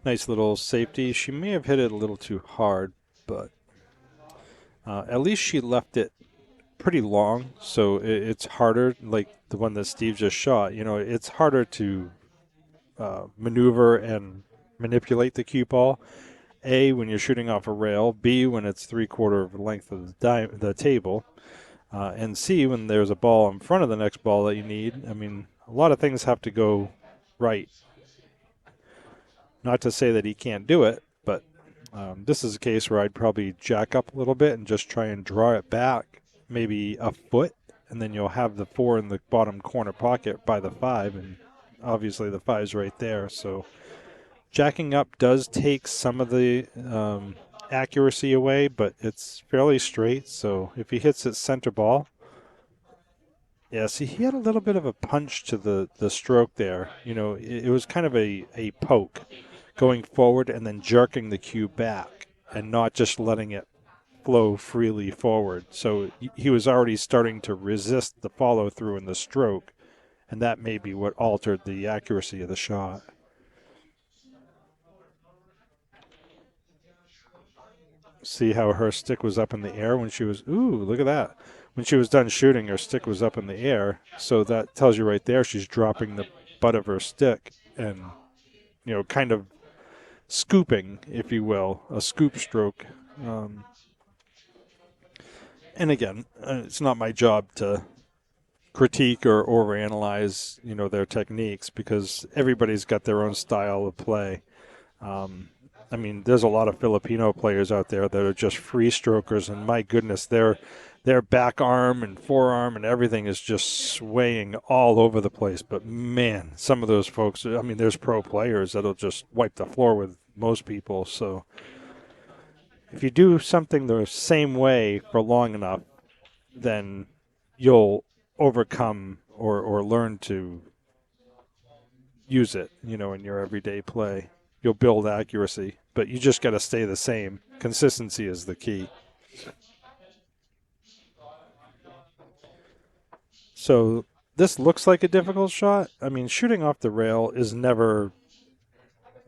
Speaker 2: nice little safety. She may have hit it a little too hard, but at least she left it pretty long, so it's harder, like the one that Steve just shot. You know, it's harder to maneuver and manipulate the cue ball. A, when you're shooting off a rail. B, when it's 3/4 of the length of the table. And C, when there's a ball in front of the next ball that you need. I mean, a lot of things have to go right. Not to say that he can't do it, but this is a case where I'd probably jack up a little bit and just try and draw it back maybe a foot and then you'll have the 4 in the bottom corner pocket by the 5, and obviously the 5's right there. So jacking up does take some of the accuracy away, but it's fairly straight. So if he hits it center ball, yeah, see, he had a little bit of a punch to the stroke there. You know, it was kind of a poke going forward and then jerking the cue back and not just letting it flow freely forward. So he was already starting to resist the follow through in the stroke, and that may be what altered the accuracy of the shot. See how her stick was up in the air when she was, ooh, look at that. When she was done shooting, her stick was up in the air. So that tells you right there she's dropping the butt of her stick and, you know, kind of scooping, if you will, a scoop stroke. And again, it's not my job to critique or overanalyze, you know, their techniques, because everybody's got their own style of play. I mean, there's a lot of Filipino players out there that are just free strokers, and my goodness, their back arm and forearm and everything is just swaying all over the place. But man, some of those folks, I mean, there's pro players that'll just wipe the floor with most people. So if you do something the same way for long enough, then you'll overcome or learn to use it, you know, in your everyday play. You'll build accuracy, but you just got to stay the same. Consistency is the key. So this looks like a difficult shot. I mean, shooting off the rail is never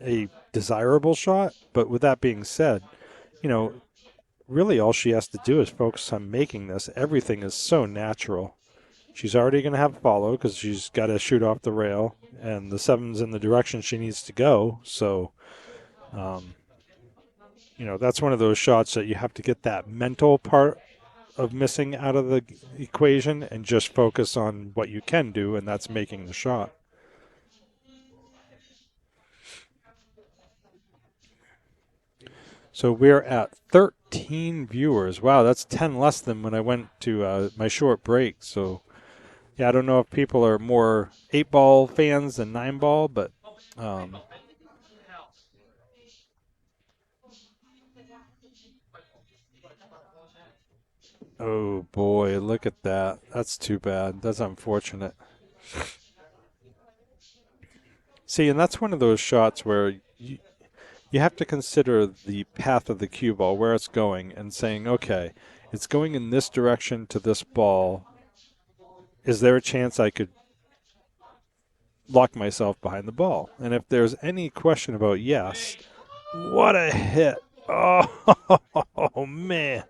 Speaker 2: a desirable shot, but with that being said, you know, really all she has to do is focus on making this. Everything is so natural. She's already going to have follow because she's got to shoot off the rail, and the 7's in the direction she needs to go. So, you know, that's one of those shots that you have to get that mental part of missing out of the equation and just focus on what you can do, and that's making the shot. So we're at 13 viewers. Wow, that's 10 less than when I went to my short break. So, yeah, I don't know if people are more 8-ball fans than 9-ball, but oh boy, look at that. That's too bad. That's unfortunate. See, and that's one of those shots where you have to consider the path of the cue ball, where it's going, and saying, okay, it's going in this direction to this ball. Is there a chance I could lock myself behind the ball? And if there's any question about yes, what a hit. Oh, man.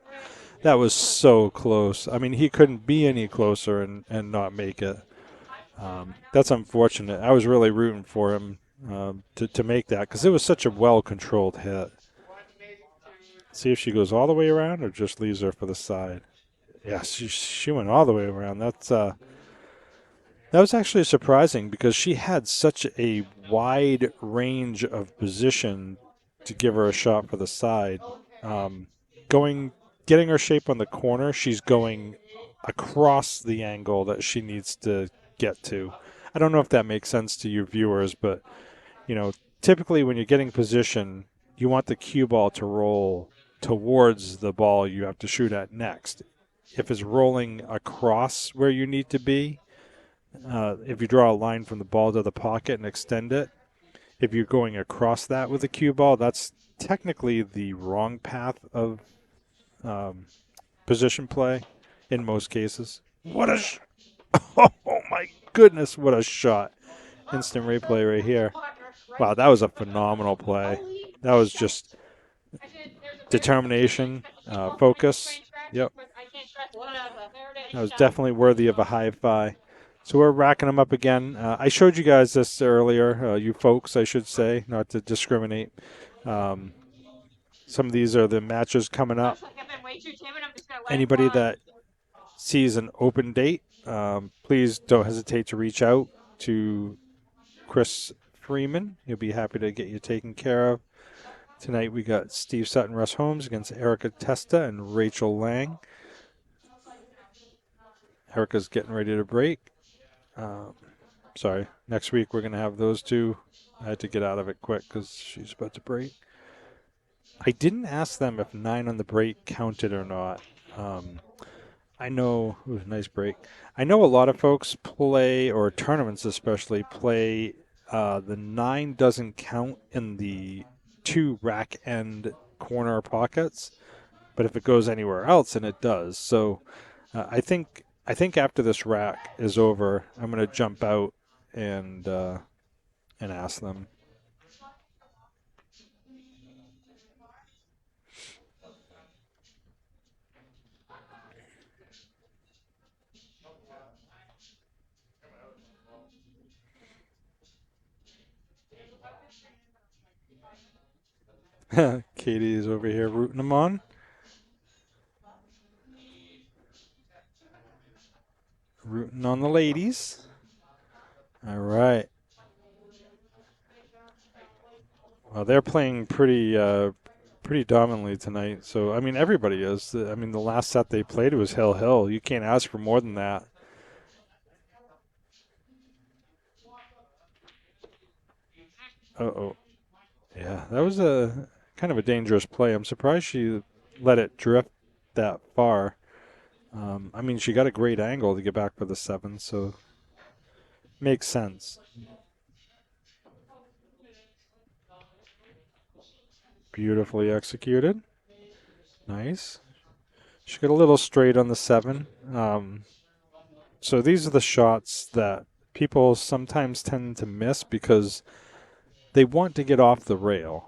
Speaker 2: That was so close. I mean, he couldn't be any closer and not make it. That's unfortunate. I was really rooting for him to make that because it was such a well-controlled hit. See if she goes all the way around or just leaves her for the side. Yeah, she went all the way around. That was actually surprising because she had such a wide range of position to give her a shot for the side. Getting her shape on the corner, she's going across the angle that she needs to get to. I don't know if that makes sense to you viewers, but you know, typically when you're getting position, you want the cue ball to roll towards the ball you have to shoot at next. If it's rolling across where you need to be, if you draw a line from the ball to the pocket and extend it, if you're going across that with a cue ball, that's technically the wrong path of position play in most cases. What a oh my goodness, what a shot. Instant replay right here. Wow, that was a phenomenal play. That was just determination, focus. Yep. That was definitely worthy of a high five. So we're racking them up again. I showed you guys this earlier, you folks, I should say, not to discriminate. Some of these are the matches coming up. Anybody that sees an open date, please don't hesitate to reach out to Chris Freeman. He'll be happy to get you taken care of. Tonight we got Steve Sutton Russ Holmes against Erica Testa and Rachel Lang. Erica's getting ready to break. Sorry, next week we're going to have those two. I had to get out of it quick because she's about to break. I didn't ask them if 9 on the break counted or not. I know, ooh, nice break. I know a lot of folks play, or tournaments especially, play the 9 doesn't count in the 2 rack end corner pockets, but if it goes anywhere else, then it does. So I think after this rack is over, I'm going to jump out and ask them. Katie is over here rooting them on. Rooting on the ladies. All right. Well, they're playing pretty dominantly tonight. So, I mean, everybody is. I mean, the last set they played was Hill Hill. You can't ask for more than that. Uh-oh. Yeah, that was a kind of a dangerous play. I'm surprised she let it drift that far. I mean, she got a great angle to get back for the 7, so makes sense. Beautifully executed. Nice. She got a little straight on the 7. So these are the shots that people sometimes tend to miss because they want to get off the rail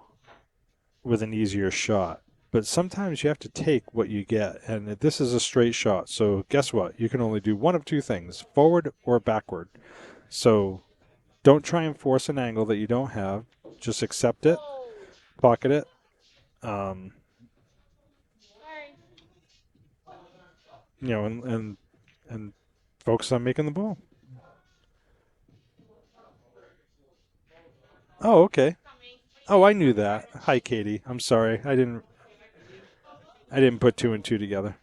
Speaker 2: with an easier shot. But sometimes you have to take what you get, and this is a straight shot. So guess what? You can only do one of two things, forward or backward. So don't try and force an angle that you don't have. Just accept it, pocket it. You know, and focus on making the ball. Oh, okay. Oh, I knew that. Hi, Katie. I'm sorry. I didn't put 2 and 2 together.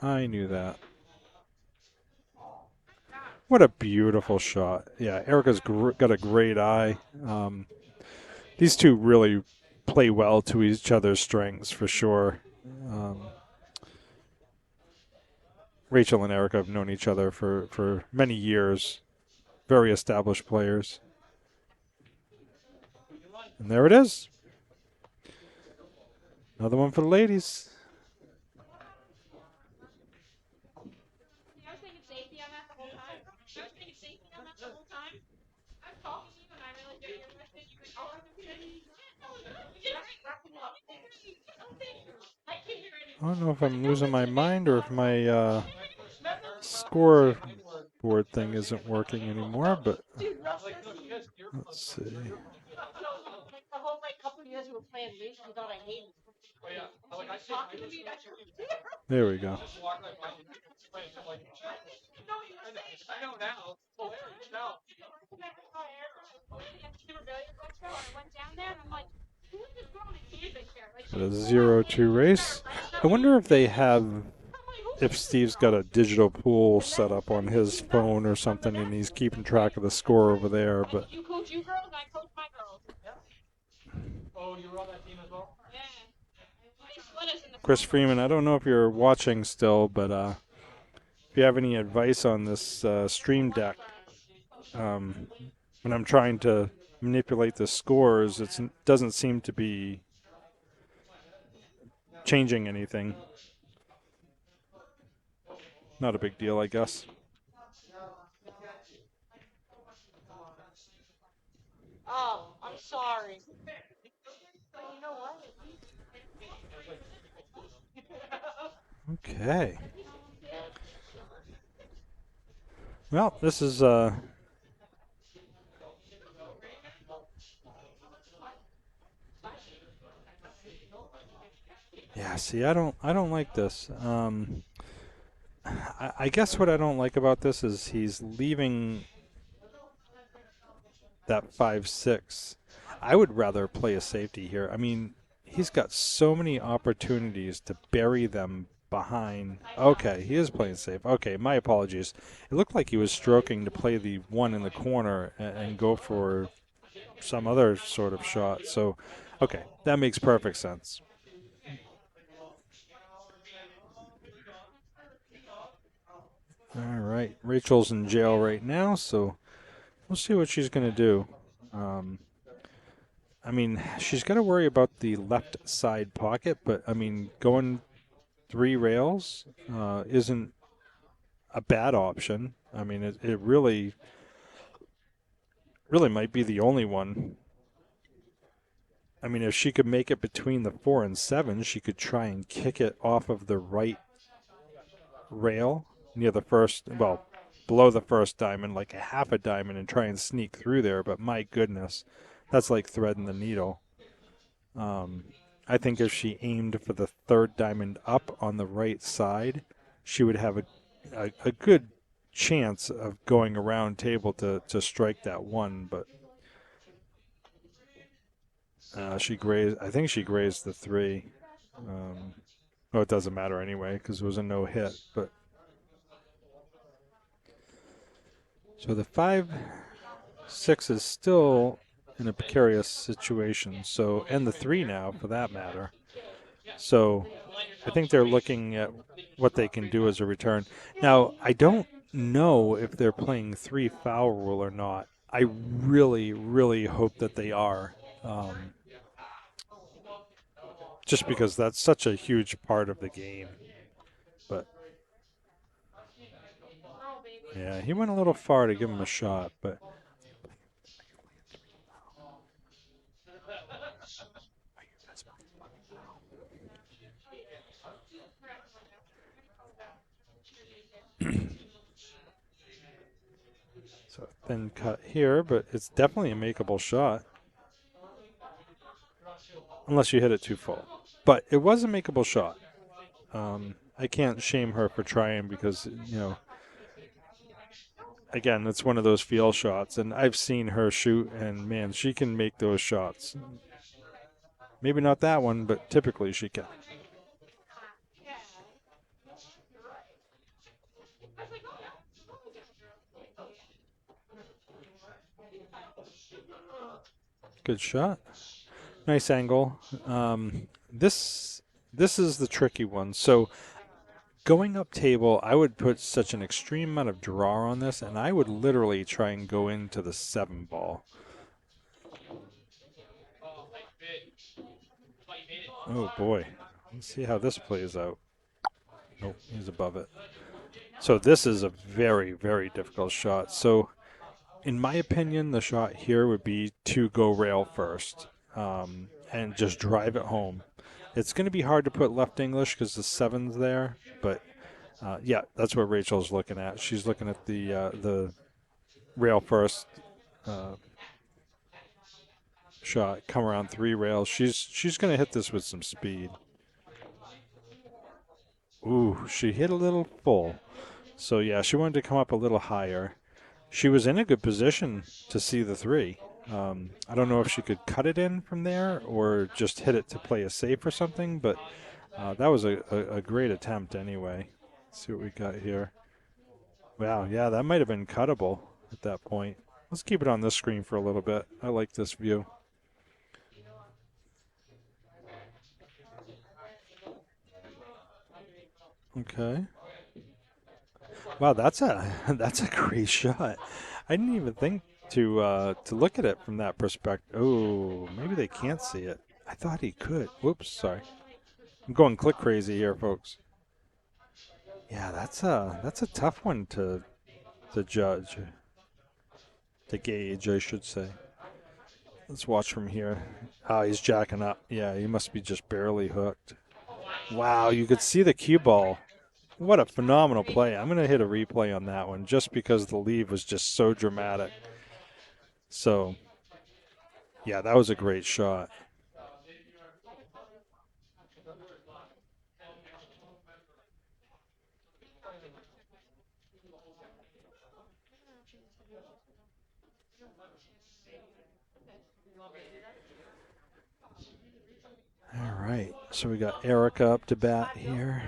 Speaker 2: I knew that. What a beautiful shot. Yeah, Erica's got a great eye. These two really play well to each other's strengths for sure. Rachel and Erica have known each other for many years. Very established players. And there it is. Another one for the ladies.
Speaker 3: I was thinking safety on that the whole time. I was talking to you and I realized that your question, you went, oh, I'm
Speaker 2: I don't know if I'm losing my mind or if my scoreboard thing isn't working anymore, but let's see.
Speaker 3: the whole couple of years we were playing loose, you thought I hated talking to me.
Speaker 2: There we go.
Speaker 3: I know now. I went down there and I'm like, who's this girl in music here? Like,
Speaker 2: Got a 0-2 race. I wonder if they have, if Steve's got a digital pool set up on his phone or something and he's keeping track of the score over there. But
Speaker 3: you coach you girls, I coach my girls.
Speaker 1: Oh, you were on that team as well?
Speaker 3: Yeah. They split us in the
Speaker 2: Chris Freeman, I don't know if you're watching still, but if you have any advice on this stream deck, when I'm trying to manipulate the scores, it doesn't seem to be changing anything. Not a big deal, I guess.
Speaker 3: Oh, I'm sorry. But you know what?
Speaker 2: Okay. Well, this is yeah, see, I don't like this. I guess what I don't like about this is he's leaving that 5-6. I would rather play a safety here. I mean, he's got so many opportunities to bury them behind. Okay, he is playing safe. Okay, my apologies. It looked like he was stroking to play the one in the corner and go for some other sort of shot. So, okay, that makes perfect sense. All right, Rachel's in jail right now, so we'll see what she's going to do. I mean, she's got to worry about the left side pocket, but I mean, going 3 rails isn't a bad option. I mean, it really might be the only one. I mean, if she could make it between the 4 and 7, she could try and kick it off of the right rail near the first, well, below the first diamond, like a half a diamond, and try and sneak through there. But my goodness, that's like threading the needle. I think if she aimed for the 3rd diamond up on the right side, she would have a good chance of going around table to strike that one. But she grazed. I think she grazed the 3. Well, it doesn't matter anyway because it was a no hit. But so the 5-6 is still in a precarious situation. So, and the 3 now for that matter. So I think they're looking at what they can do as a return. Now, I don't know if they're playing 3 foul rule or not. I really, really hope that they are. Just because that's such a huge part of the game. But yeah, he went a little far to give him a shot, but so thin cut here, but it's definitely a makeable shot. Unless you hit it too full. But it was a makeable shot. I can't shame her for trying because, you know, again, it's one of those feel shots, and I've seen her shoot, and man, she can make those shots. Maybe not that one, but typically she can. Good shot. Nice angle. This is the tricky one. So going up table, I would put such an extreme amount of draw on this, and I would literally try and go into the 7 ball. Oh boy. Let's see how this plays out. Nope, he's above it. So this is a very, very difficult shot. So in my opinion, the shot here would be to go rail first and just drive it home. It's going to be hard to put left English because the 7's there, but yeah, that's what Rachel's looking at. She's looking at the rail first shot, come around 3 rails. She's going to hit this with some speed. Ooh, she hit a little full. So yeah, she wanted to come up a little higher. She was in a good position to see the 3. I don't know if she could cut it in from there or just hit it to play a safe or something, but that was a great attempt anyway. Let's see what we got here. Wow, yeah, that might have been cuttable at that point. Let's keep it on this screen for a little bit. I like this view. Okay. Wow, that's a great shot. I didn't even think to look at it from that perspective. Oh, maybe they can't see it. I thought he could. Whoops, sorry. I'm going click crazy here, folks. Yeah, that's a tough one to judge, to gauge, I should say. Let's watch from here. Oh, he's jacking up. Yeah, he must be just barely hooked. Wow, you could see the cue ball. What a phenomenal play. I'm going to hit a replay on that one just because the leave was just so dramatic. So, yeah, that was a great shot. All right, so we got Erica up to bat here.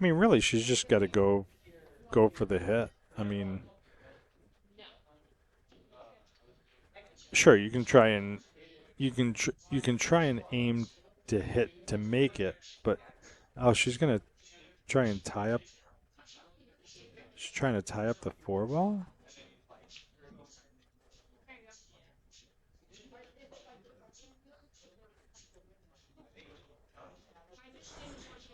Speaker 2: I mean, really, she's just got to go for the hit. I mean, sure, you can try and you can try and aim to hit to make it, but oh, she's gonna try and tie up. She's trying to tie up the 4 ball.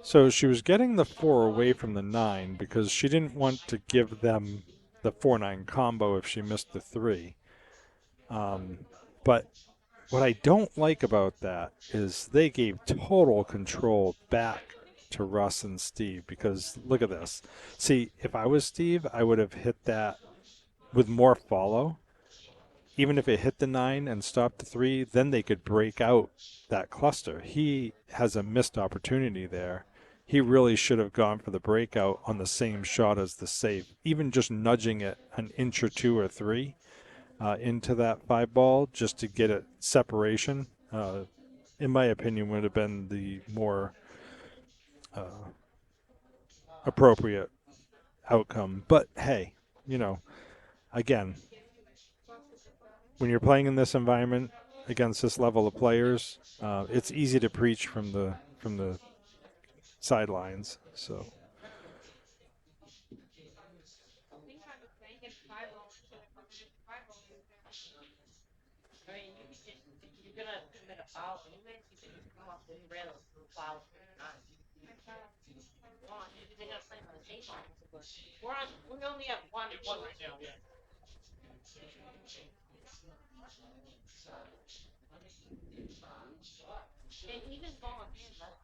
Speaker 2: So she was getting the 4 away from the 9 because she didn't want to give them the 4-9 combo if she missed the 3. But what I don't like about that is they gave total control back to Russ and Steve, because look at this. See, if I was Steve, I would have hit that with more follow. Even if it hit the 9 and stopped the 3, then they could break out that cluster. He has a missed opportunity there. He really should have gone for the breakout on the same shot as the save, even just nudging it an inch or 2 or 3 into that 5 ball just to get it separation. In my opinion, would have been the more appropriate outcome. But hey, again, when you're playing in this environment against this level of players, it's easy to preach from the sidelines. So
Speaker 3: I mean, you could just, if you're gonna commit a foul anyway, you could just come up with rails and foul. Come on, maybe they gotta play on the safe line. We only have one right now. Yeah. And even ball in hand, that's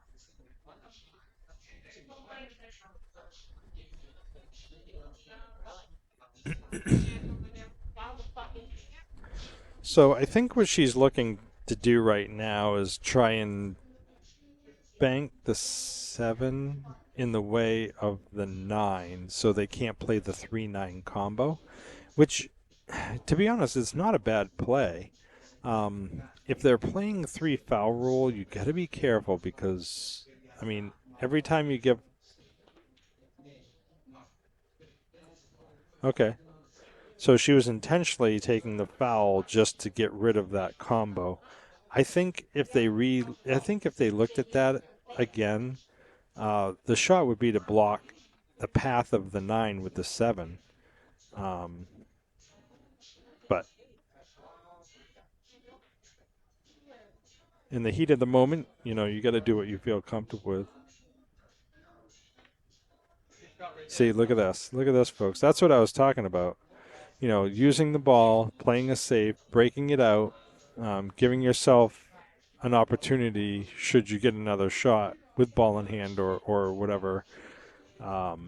Speaker 3: foul the fucking.
Speaker 2: So I think what she's looking to do right now is try and bank the 7 in the way of the 9 so they can't play the 3-9 combo, which, to be honest, is not a bad play. If they're playing 3 foul rule, you got to be careful because, I mean, every time you give... Okay. So she was intentionally taking the foul just to get rid of that combo. I think if they looked at that again, the shot would be to block the path of the 9 with the 7. But in the heat of the moment, you got to do what you feel comfortable with. See, look at this. Look at this, folks. That's what I was talking about. Using the ball, playing a safe, breaking it out, giving yourself an opportunity should you get another shot with ball in hand or whatever. At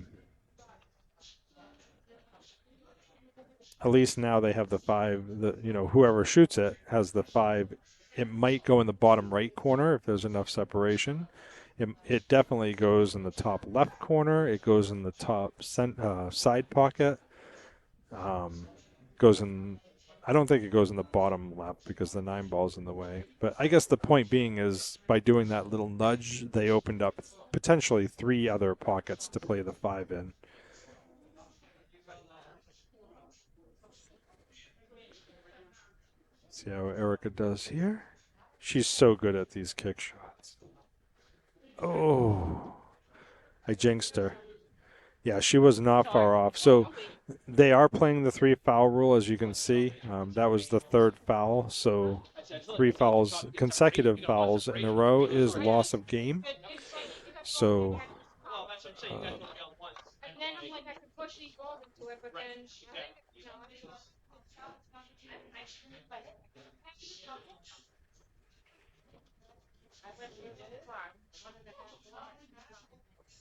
Speaker 2: least now they have the 5. Whoever shoots it has the 5. It might go in the bottom right corner if there's enough separation. It definitely goes in the top left corner. It goes in the top side pocket. Goes in. I don't think it goes in the bottom left because the 9 ball's in the way. But I guess the point being is by doing that little nudge, they opened up potentially 3 other pockets to play the 5 in. See how Erica does here? She's so good at these kick shots. Oh, I jinxed her. Yeah, she was not far off. So they are playing the 3 foul rule, as you can see. That was the 3rd foul. So 3 fouls, consecutive fouls in a row is loss of game. So
Speaker 3: And then I'm like, I could push these balls into it, but then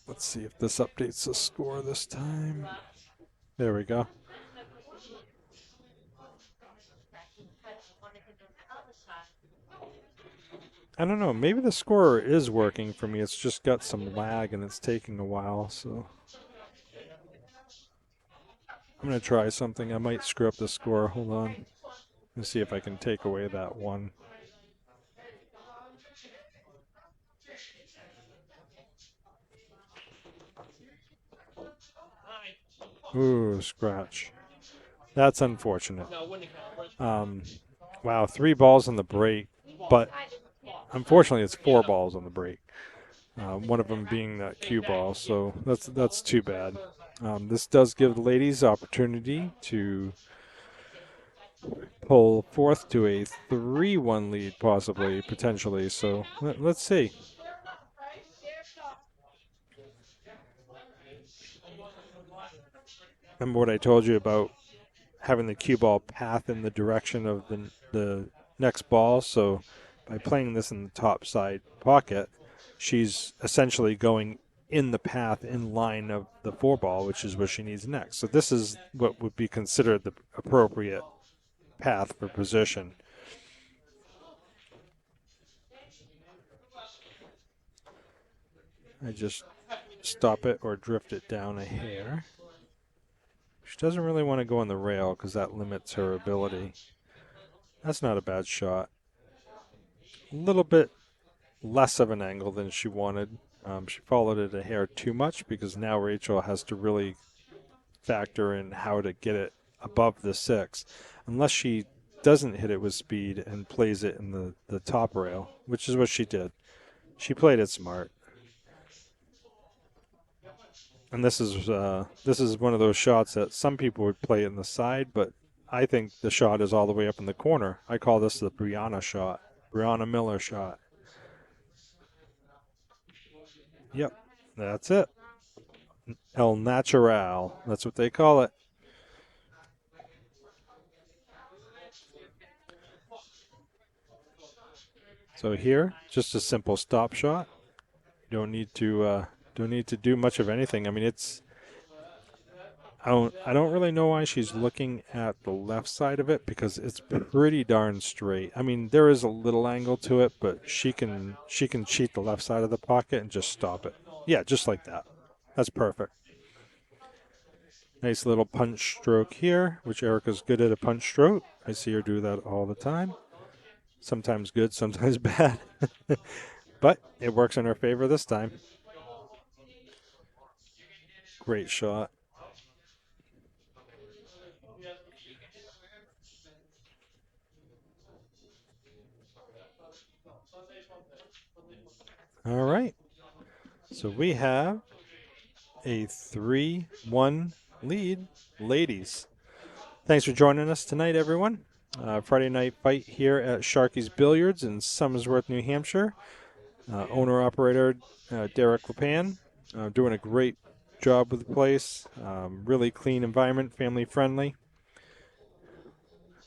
Speaker 2: let's see if this updates the score this time. There we go. I don't know. Maybe the score is working for me. It's just got some lag and it's taking a while. So I'm going to try something. I might screw up the score. Hold on. Let's see if I can take away that 1. Ooh, scratch. That's unfortunate. Wow, 3 balls on the break, but unfortunately it's 4 balls on the break. One of them being that cue ball, so that's too bad. This does give the ladies opportunity to pull forth to a 3-1 lead, possibly, potentially. So let's see. Remember what I told you about having the cue ball path in the direction of the next ball? So by playing this in the top side pocket, she's essentially going in the path in line of the 4 ball, which is what she needs next. So this is what would be considered the appropriate path for position. I just stop it or drift it down a hair. She doesn't really want to go on the rail because that limits her ability. That's not a bad shot. A little bit less of an angle than she wanted. She followed it a hair too much because now Rachel has to really factor in how to get it above the 6. Unless she doesn't hit it with speed and plays it in the top rail, which is what she did. She played it smart. And this is one of those shots that some people would play in the side, but I think the shot is all the way up in the corner. I call this the Brianna shot, Brianna Miller shot. Yep, that's it. El Natural, that's what they call it. So here, just a simple stop shot. You don't need to do much of anything. I mean, I don't really know why she's looking at the left side of it because it's pretty darn straight. I mean, there is a little angle to it, but she can cheat the left side of the pocket and just stop it. Yeah, just like that. That's perfect. Nice little punch stroke here, which Erica's good at a punch stroke. I see her do that all the time. Sometimes good, sometimes bad. But it works in her favor this time. Great shot. All right. So we have a 3-1 lead, ladies. Thanks for joining us tonight, everyone. Friday night fight here at Sharky's Billiards in Somersworth, New Hampshire. Owner-operator Derek Lepan doing a great job with the place. Really clean environment, family-friendly.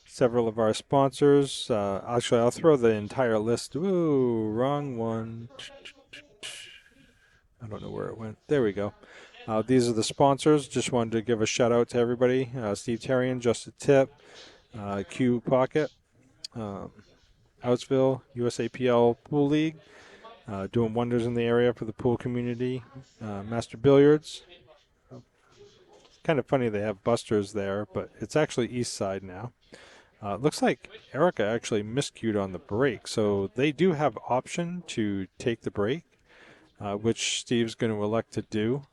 Speaker 2: Several of our sponsors. Actually, I'll throw the entire list. Ooh, wrong one. I don't know where it went. There we go. These are the sponsors. Just wanted to give a shout out to everybody. Steve Terrian, Just a Tip, Q Pocket, Outsville, USAPL Pool League, doing wonders in the area for the pool community. Master Billiards. It's kind of funny they have Busters there, but it's actually East Side now. Looks like Erica actually miscued on the break, so they do have option to take the break, which Steve's going to elect to do.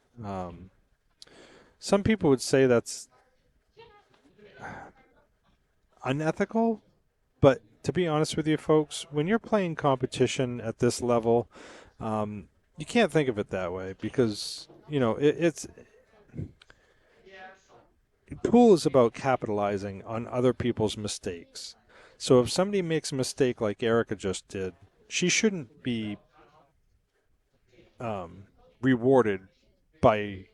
Speaker 2: Some people would say that's unethical, but to be honest with you folks, when you're playing competition at this level, you can't think of it that way because, you know, it's pool is about capitalizing on other people's mistakes. So if somebody makes a mistake like Erica just did, she shouldn't be rewarded by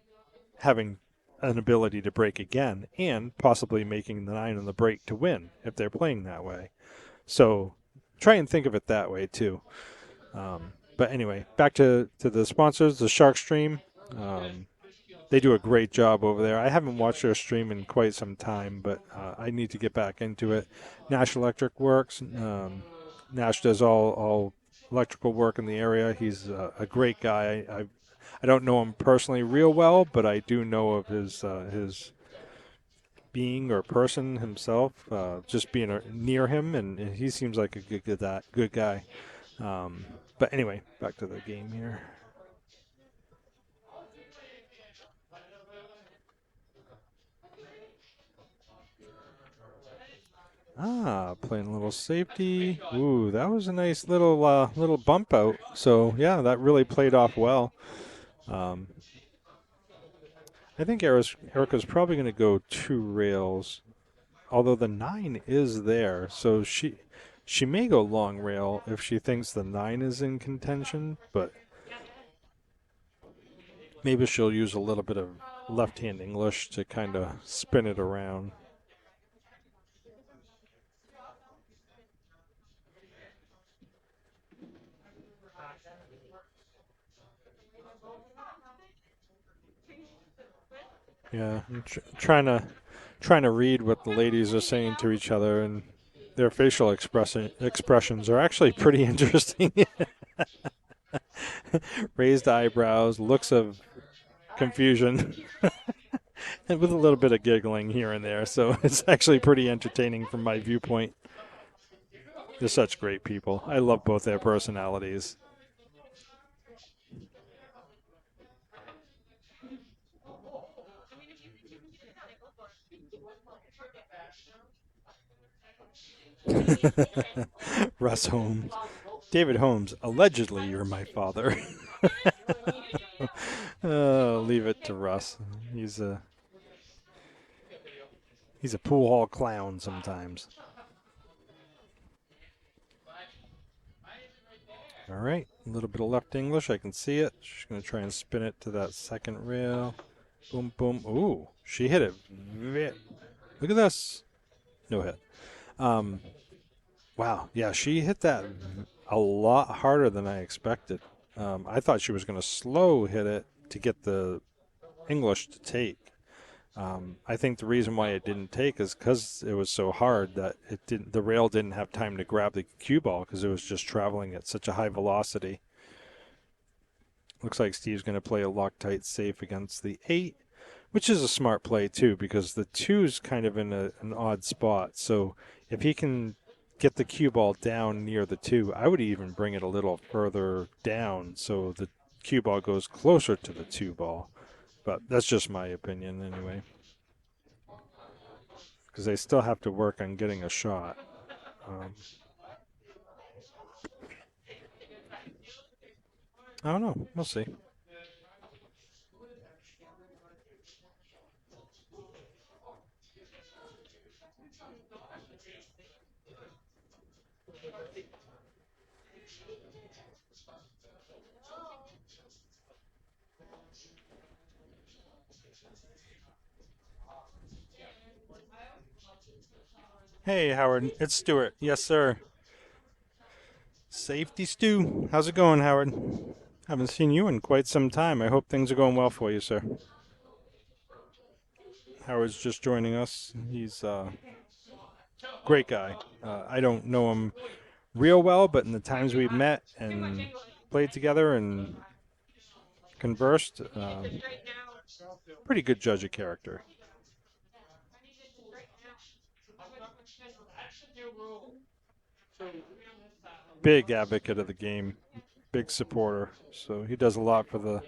Speaker 2: having an ability to break again and possibly making the 9 on the break to win if they're playing that way. So try and think of it that way too. But anyway, back to the sponsors, the Shark Stream. They do a great job over there. I haven't watched their stream in quite some time, but I need to get back into it. Nash Electric Works. Nash does all electrical work in the area. He's a great guy. I don't know him personally real well, but I do know of his being or person himself, just being near him, and he seems like a good guy. But anyway, back to the game here. Playing a little safety. Ooh, that was a nice little bump out. So yeah, that really played off well. I think Erica's probably going to go 2 rails, although the 9 is there, so she may go long rail if she thinks the 9 is in contention, but maybe she'll use a little bit of left-hand English to kind of spin it around. Yeah, I'm trying to read what the ladies are saying to each other, and their facial expressions are actually pretty interesting. Raised eyebrows, looks of confusion, and with a little bit of giggling here and there. So it's actually pretty entertaining from my viewpoint. They're such great people. I love both their personalities. Russ Holmes. David Holmes, allegedly you're my father. Leave it to Russ. He's a pool hall clown sometimes. All right, a little bit of left English. I can see it. She's going to try and spin it to that second rail. Boom, boom. Ooh, she hit it. Look at this. No hit. Wow. Yeah, she hit that a lot harder than I expected. I thought she was going to slow hit it to get the English to take. I think the reason why it didn't take is because it was so hard that the rail didn't have time to grab the cue ball because it was just traveling at such a high velocity. Looks like Steve's going to play a Loctite safe against the 8, which is a smart play too because the 2's kind of in an odd spot. So if he can get the cue ball down near the 2, I would even bring it a little further down so the cue ball goes closer to the 2 ball. But that's just my opinion anyway. Because they still have to work on getting a shot. I don't know. We'll see. Hey, Howard. It's Stuart. Yes, sir. Safety Stu. How's it going, Howard? Haven't seen you in quite some time. I hope things are going well for you, sir. Howard's just joining us. He's a great guy. I don't know him real well, but in the times we've met and played together and conversed, pretty good judge of character. Big advocate of the game, big supporter. So he does a lot for the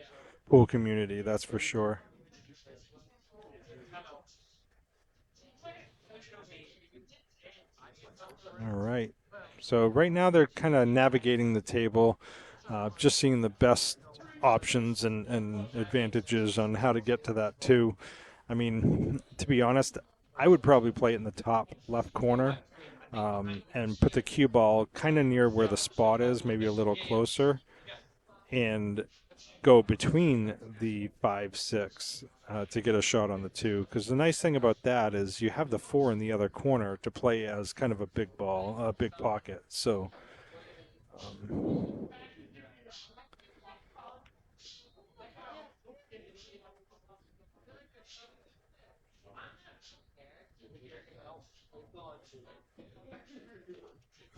Speaker 2: pool community, that's for sure. All right. So right now they're kind of navigating the table, just seeing the best options and advantages on how to get to that too. I mean, to be honest, I would probably play it in the top left corner and put the cue ball kind of near where the spot is, maybe a little closer, and go between the 5, 6 to get a shot on the 2. Because the nice thing about that is you have the 4 in the other corner to play as kind of a big ball, a big pocket. So.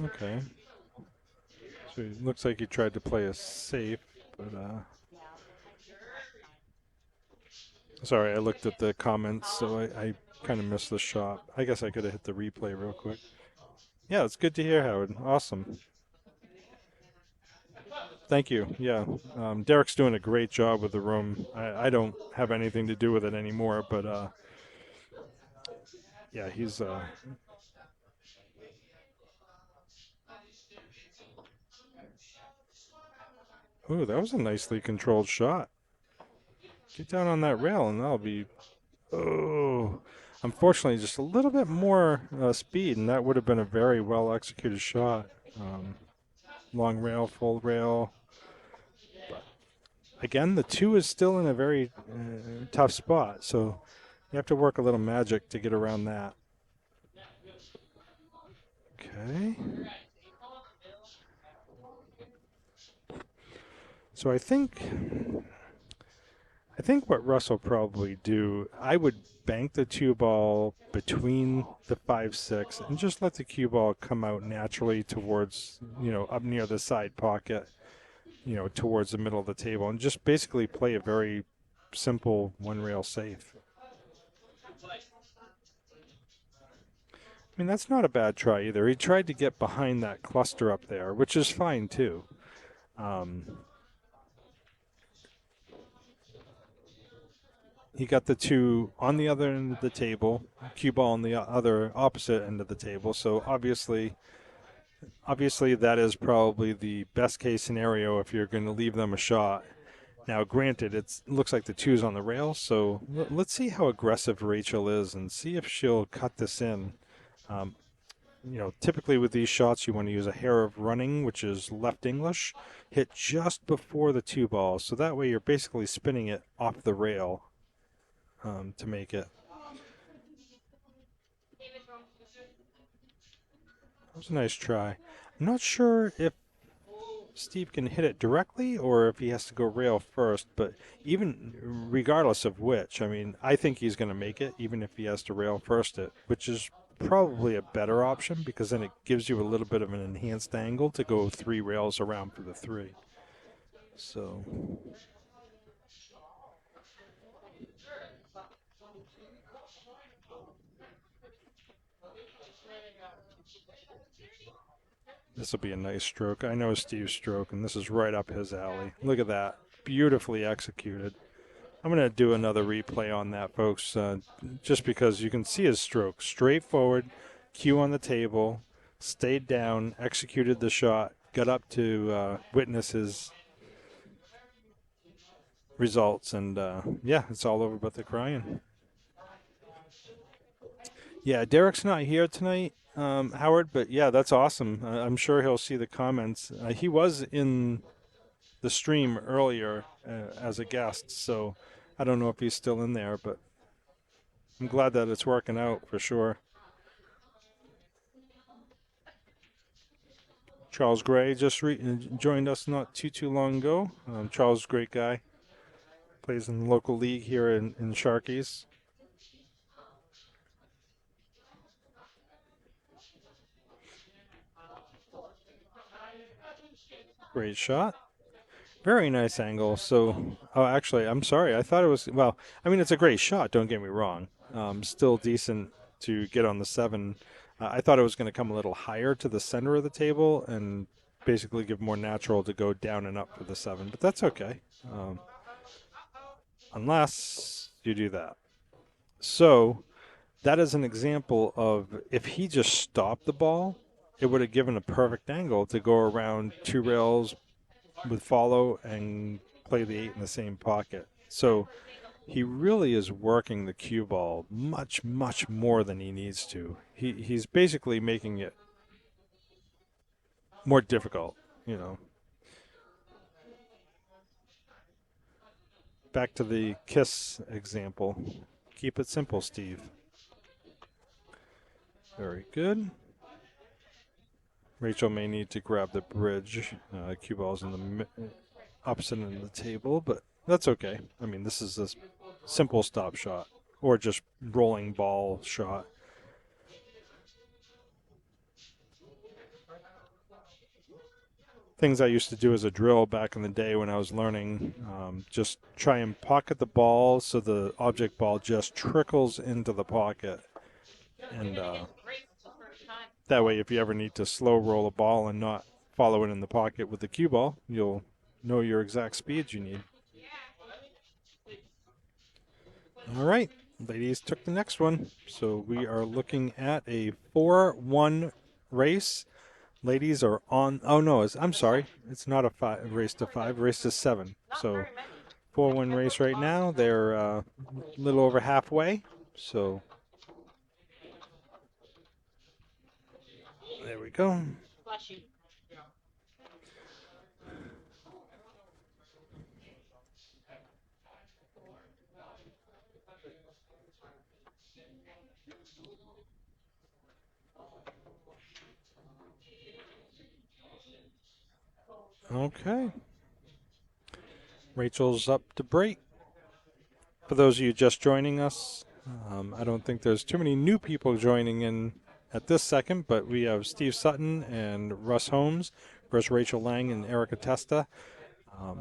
Speaker 2: Okay. So it looks like he tried to play a safe, but sorry, I looked at the comments, so I kind of missed the shot. I guess I could have hit the replay real quick. Yeah, it's good to hear, Howard. Awesome. Thank you. Yeah, Derek's doing a great job with the room. I don't have anything to do with it anymore, but yeah, he's Ooh, that was a nicely controlled shot. Get down on that rail and that'll be... Oh, unfortunately, just a little bit more speed, and that would have been a very well executed shot. Long rail, full rail. But again, the 2 is still in a very tough spot, so you have to work a little magic to get around that. Okay. So I think what Russ will probably do, I would bank the 2 ball between the 5-6 and just let the cue ball come out naturally towards, up near the side pocket, towards the middle of the table, and just basically play a very simple one rail safe. I mean, that's not a bad try either. He tried to get behind that cluster up there, which is fine too. He got the 2 on the other end of the table, cue ball on the other opposite end of the table. So obviously that is probably the best case scenario if you're going to leave them a shot. Now, granted, it looks like the 2's on the rail, so let's see how aggressive Rachel is and see if she'll cut this in. Typically with these shots, you want to use a hair of running, which is left English, hit just before the 2 ball. So that way you're basically spinning it off the rail to make it. That was a nice try. I'm not sure if Steve can hit it directly or if he has to go rail first, but even regardless of which, I mean, I think he's going to make it even if he has to rail first it, which is probably a better option because then it gives you a little bit of an enhanced angle to go 3 rails around for the 3. So this will be a nice stroke. I know Steve's stroke, and this is right up his alley. Look at that. Beautifully executed. I'm going to do another replay on that, folks, just because you can see his stroke. Straightforward, cue on the table, stayed down, executed the shot, got up to witness his results, and yeah, it's all over but the crying. Yeah, Derek's not here tonight, Howard, but yeah, that's awesome. I'm sure he'll see the comments. He was in the stream earlier as a guest, so I don't know if he's still in there, but I'm glad that it's working out for sure. Charles Gray just joined us not too long ago. Charles, great guy. Plays in the local league here in Sharkies. Great shot. Very nice angle. So, oh, actually, I'm sorry. I thought it was, well, I mean, it's a great shot. Don't get me wrong. Still decent to get on the 7. I thought it was going to come a little higher to the center of the table and basically give more natural to go down and up for the 7, but that's okay. Unless you do that. So that is an example of if he just stopped the ball, it would have given a perfect angle to go around 2 rails with follow and play the 8 in the same pocket. So he really is working the cue ball much, much more than he needs to. He's basically making it more difficult, Back to the kiss example. Keep it simple, Steve. Very good. Rachel may need to grab the bridge. Cue ball's in the opposite end of the table, but that's okay. I mean, this is a simple stop shot or just rolling ball shot. Things I used to do as a drill back in the day when I was learning, just try and pocket the ball so the object ball just trickles into the pocket. And that way, if you ever need to slow roll a ball and not follow it in the pocket with the cue ball, you'll know your exact speeds you need. All right, ladies took the next one. So we are looking at a 4-1 race. ladies are on. Oh no, I'm sorry. It's not a race to 5, race to 7. So 4-win race right now. They're a little over halfway. So there we go.
Speaker 3: Bless you.
Speaker 2: Okay. Rachel's up to break. For those of you just joining us, I don't think there's too many new people joining in at this second, but we have Steve Sutton and Russ Holmes versus Rachel Lang and Erica Testa. I've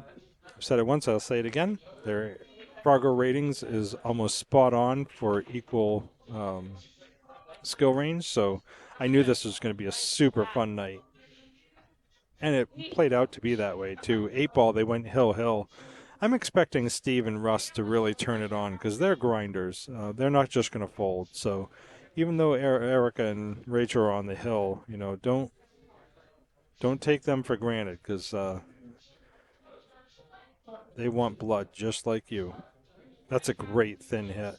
Speaker 2: said it once, I'll say it again. Their Fargo ratings is almost spot on for equal skill range, so I knew this was going to be a super fun night. And it played out to be that way, too. 8-ball, they went hill. I'm expecting Steve and Russ to really turn it on because they're grinders. They're not just going to fold. So even though Erica and Rachel are on the hill, you know, don't take them for granted because they want blood just like you. That's a great thin hit.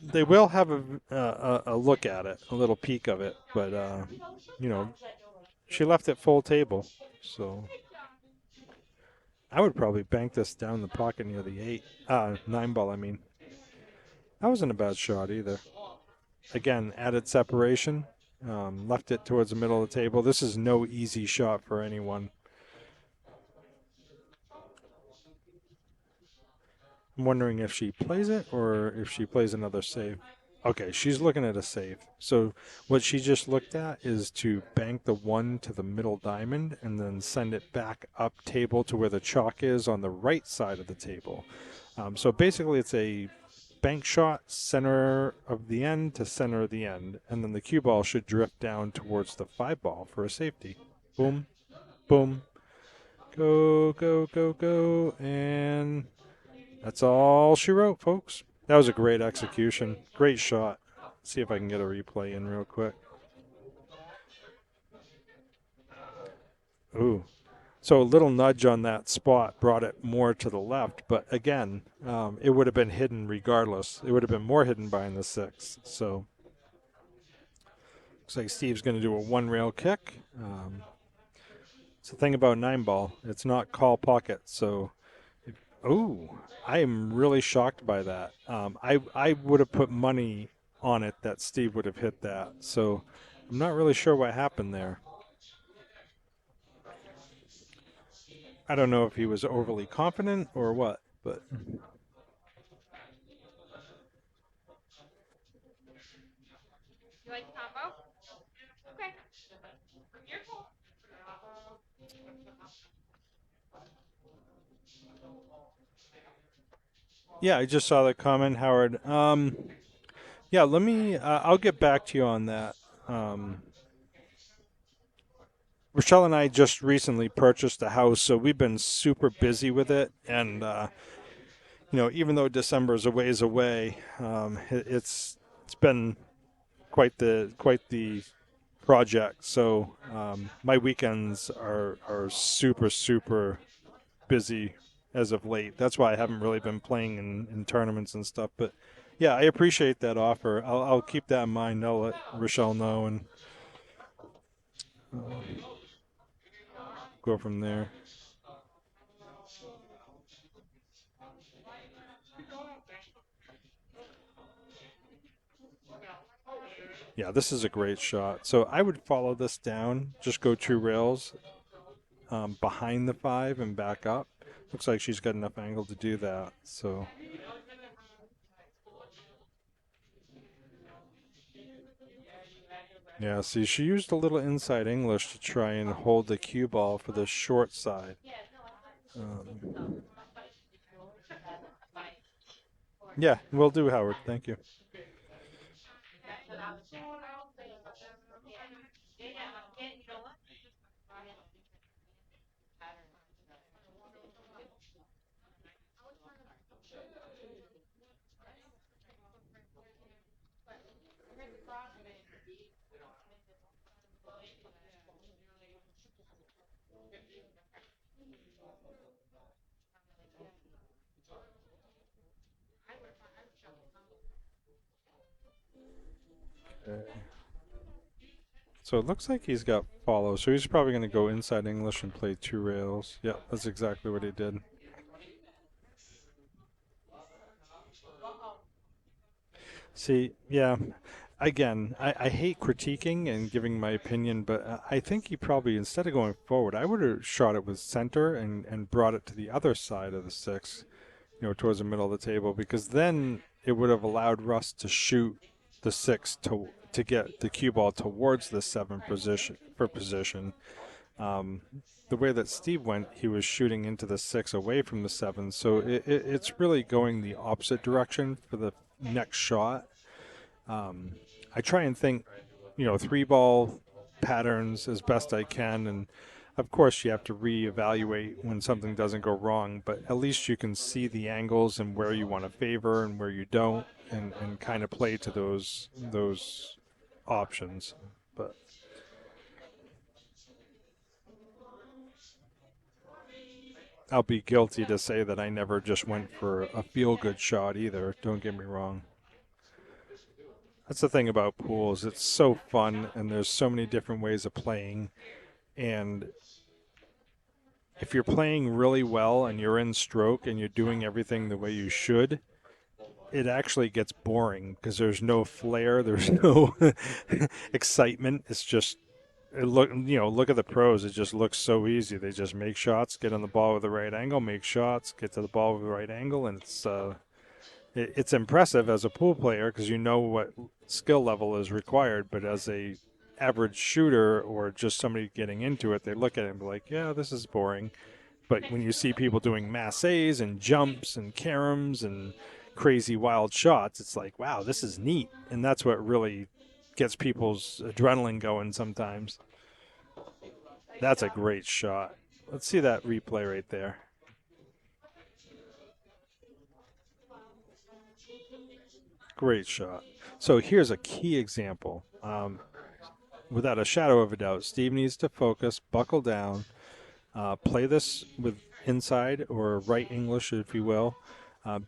Speaker 2: They will have a look at it, a little peek of it, but you know, she left it full table, so I would probably bank this down the pocket near the 9-ball. I mean, that wasn't a bad shot either. Again, added separation, left it towards the middle of the table. This is no easy shot for anyone. I'm wondering if she plays it or if she plays another save. Okay, she's looking at a save. So what she just looked at is to bank the 1 to the middle diamond and then send it back up table to where the chalk is on the right side of the table. So basically it's a bank shot, center of the end to center of the end, and then the cue ball should drift down towards the 5-ball for a safety. Boom, boom, go, go, go, go, and that's all she wrote, folks. That was a great execution. Great shot. See if I can get a replay in real quick. Ooh. So a little nudge on that spot brought it more to the left, but again, it would have been hidden regardless. It would have been more hidden behind the 6. So looks like Steve's going to do a 1-rail kick. It's the thing about 9-ball. It's not call pocket, so ooh, I am really shocked by that. I would have put money on it that Steve would have hit that. So I'm not really sure what happened there. I don't know if he was overly confident or what, but
Speaker 3: You like the combo? Okay. You're cool.
Speaker 2: yeah, I just saw that comment, Howard. Yeah, let me. I'll get back to you on that. Rochelle and I just recently purchased a house, so we've been super busy with it, and you know, even though December is a ways away, it's been quite the project. So my weekends are super busy as of late. That's why I haven't really been playing in tournaments and stuff. But yeah, I appreciate that offer. I'll keep that in mind. I'll let Rochelle know and go from there. Yeah, this is a great shot. So I would follow this down, just go 2 rails behind the 5 and back up. Looks like she's got enough angle to do that. So yeah, see, she used a little inside English to try and hold the cue ball for the short side. Yeah, will do, Howard. Thank you. Okay. So it looks like he's got follow. So he's probably going to go inside English and play 2 rails. Yeah, that's exactly what he did. See, yeah. Again, I hate critiquing and giving my opinion, but I think he probably, instead of going forward, I would have shot it with center and brought it to the other side of the 6, towards the middle of the table, because then it would have allowed Russ to shoot the 6 to get the cue ball towards the 7 position. The way that Steve went, he was shooting into the 6 away from the 7, so it's really going the opposite direction for the next shot. I try and think, 3-ball patterns as best I can, and of course you have to reevaluate when something doesn't go wrong, but at least you can see the angles and where you want to favor and where you don't, and kind of play to those options. But I'll be guilty to say that I never just went for a feel-good shot either, don't get me wrong. That's the thing about pools. It's so fun, and there's so many different ways of playing. And if you're playing really well and you're in stroke and you're doing everything the way you should, it actually gets boring because there's no flair, there's no excitement. It's just look at the pros. It just looks so easy. They just make shots, get on the ball with the right angle, make shots, get to the ball with the right angle, and it's impressive as a pool player because you know what skill level is required, but as a average shooter or just somebody getting into it, they look at it and be like, yeah, this is boring. But when you see people doing masses and jumps and caroms and crazy wild shots, it's like, wow, this is neat. And that's what really gets people's adrenaline going sometimes. That's a great shot. Let's see that replay right there. Great shot. So here's a key example. Without a shadow of a doubt, Steve needs to focus, buckle down, play this with inside or right English, if you will.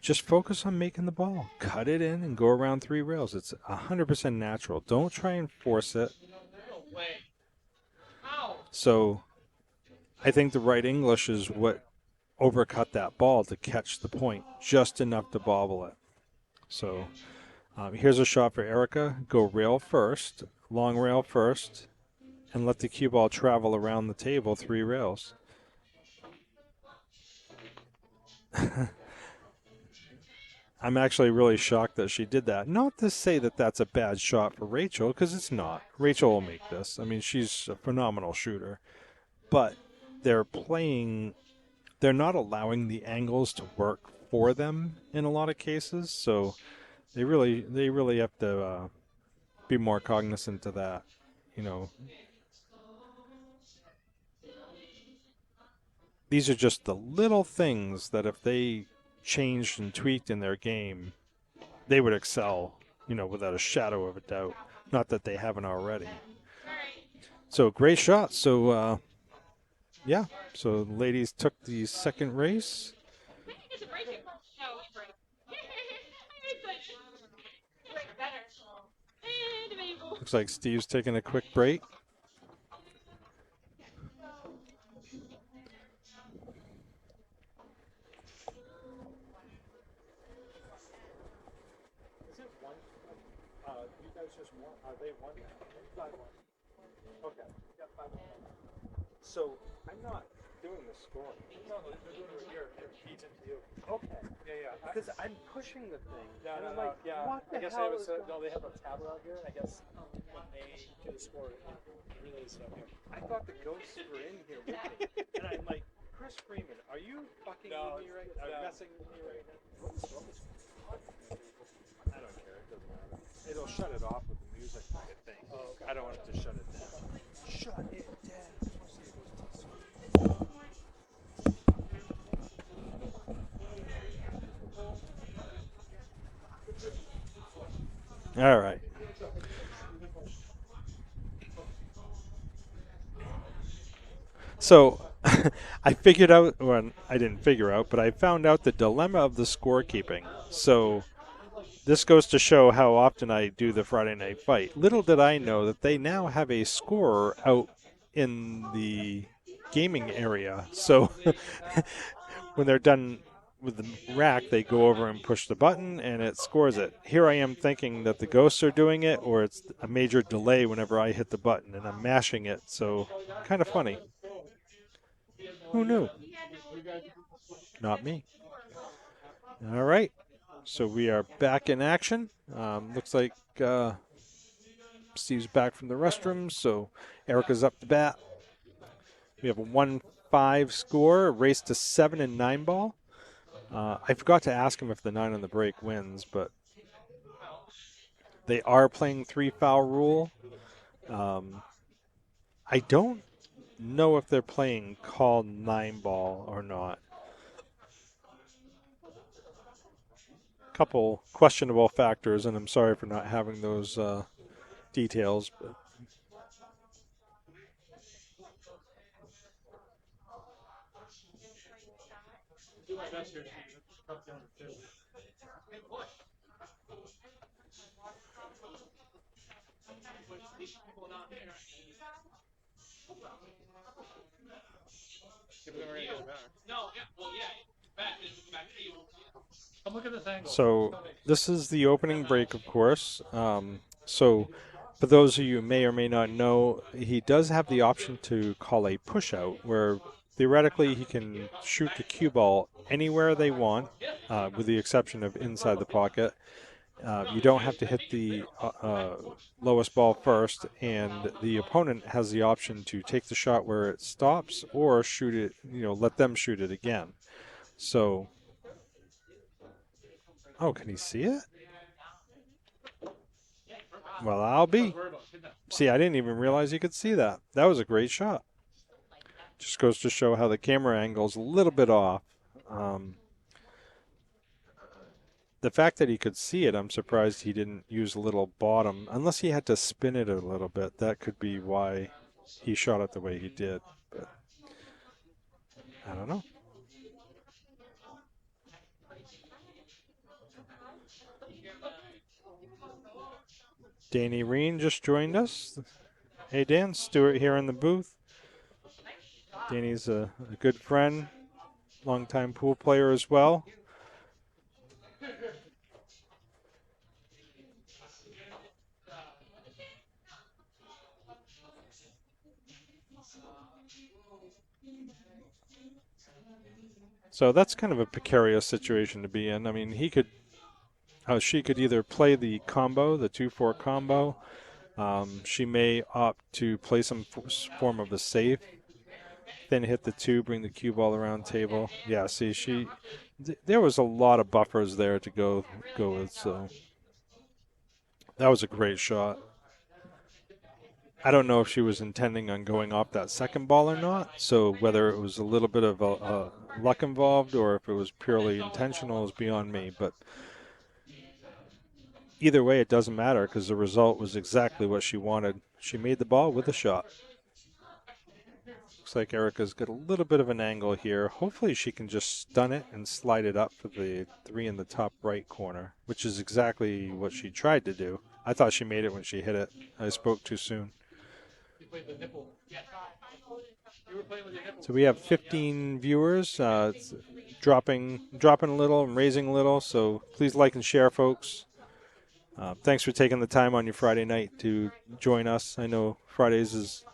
Speaker 2: Just focus on making the ball. Cut it in and go around 3 rails. It's 100% natural. Don't try and force it. So I think the right English is what overcut that ball to catch the point, just enough to bobble it. So here's a shot for Erica. Go rail first, long rail first, and let the cue ball travel around the table 3 rails. I'm actually really shocked that she did that. Not to say that that's a bad shot for Rachel, because it's not. Rachel will make this. I mean, she's a phenomenal shooter. But they're not allowing the angles to work for them in a lot of cases, so they really have to be more cognizant of that, These are just the little things that if they changed and tweaked in their game, they would excel, without a shadow of a doubt. Not that they haven't already. So great shot. So, yeah. So the ladies took the second race. Looks like Steve's taking a quick break. Okay. Yep, 5-1. So I'm not doing the scoring.
Speaker 1: No, they're doing it here. It feeds into you.
Speaker 2: Okay.
Speaker 1: Yeah.
Speaker 2: Because I'm pushing the thing.
Speaker 1: No.
Speaker 2: Like,
Speaker 1: Yeah.
Speaker 2: what the
Speaker 1: I guess
Speaker 2: hell
Speaker 1: they
Speaker 2: is
Speaker 1: they have a tablet out here, and I guess when they do the score, it relays stuff here.
Speaker 2: I thought the ghosts were in here with me. And I'm like, Chris Freeman, are you fucking with me right now? Are you messing with me right now? I don't care. It doesn't matter. It'll shut it off with the music, I think.
Speaker 1: Oh, okay.
Speaker 2: I don't want it to shut it down. Shut it down. All right. So I figured out, well, I didn't figure out, but I found out the dilemma of the scorekeeping. So this goes to show how often I do the Friday night fight. Little did I know that they now have a scorer out in the gaming area. So when they're done with the rack, they go over and push the button and it scores it. Here I am thinking that the ghosts are doing it, or it's a major delay whenever I hit the button and I'm mashing it. So kind of funny. Who knew? Not me. All right. So we are back in action. Looks like Steve's back from the restroom, so Erica's up to bat. We have a 1-5 score, a race to 7 and 9 ball. I forgot to ask him if the 9 on the break wins, but they are playing 3-foul rule. I don't know if they're playing call 9 ball or not. Couple questionable factors, and I'm sorry for not having those details. But so this is the opening break, of course. So for those of you who may or may not know, he does have the option to call a push out, where theoretically he can shoot the cue ball anywhere they want, with the exception of inside the pocket. You don't have to hit the lowest ball first, and the opponent has the option to take the shot where it stops or shoot it, let them shoot it again. So, oh, can he see it? Well, I'll be. See, I didn't even realize you could see that. That was a great shot. Just goes to show how the camera angle's a little bit off. The fact that he could see it, I'm surprised he didn't use a little bottom. Unless he had to spin it a little bit, that could be why he shot it the way he did. But I don't know. Danny Reen just joined us. Hey, Dan. Stuart here in the booth. Danny's a good friend, longtime pool player as well. So that's kind of a precarious situation to be in. I mean, she could either play the combo, the 2-4 combo. She may opt to play some form of a safe, then hit the 2, bring the cue ball around table. Yeah, see, there was a lot of buffers there to go with. So that was a great shot. I don't know if she was intending on going off that second ball or not, so whether it was a little bit of a luck involved or if it was purely intentional is beyond me. But either way, it doesn't matter because the result was exactly what she wanted. She made the ball with a shot. Looks like Erica's got a little bit of an angle here. Hopefully she can just stun it and slide it up for the 3 in the top right corner, which is exactly what she tried to do. I thought she made it when she hit it. I spoke too soon. So we have 15 viewers. It's dropping a little and raising a little. So please like and share, folks. Thanks for taking the time on your Friday night to join us. I know Fridays is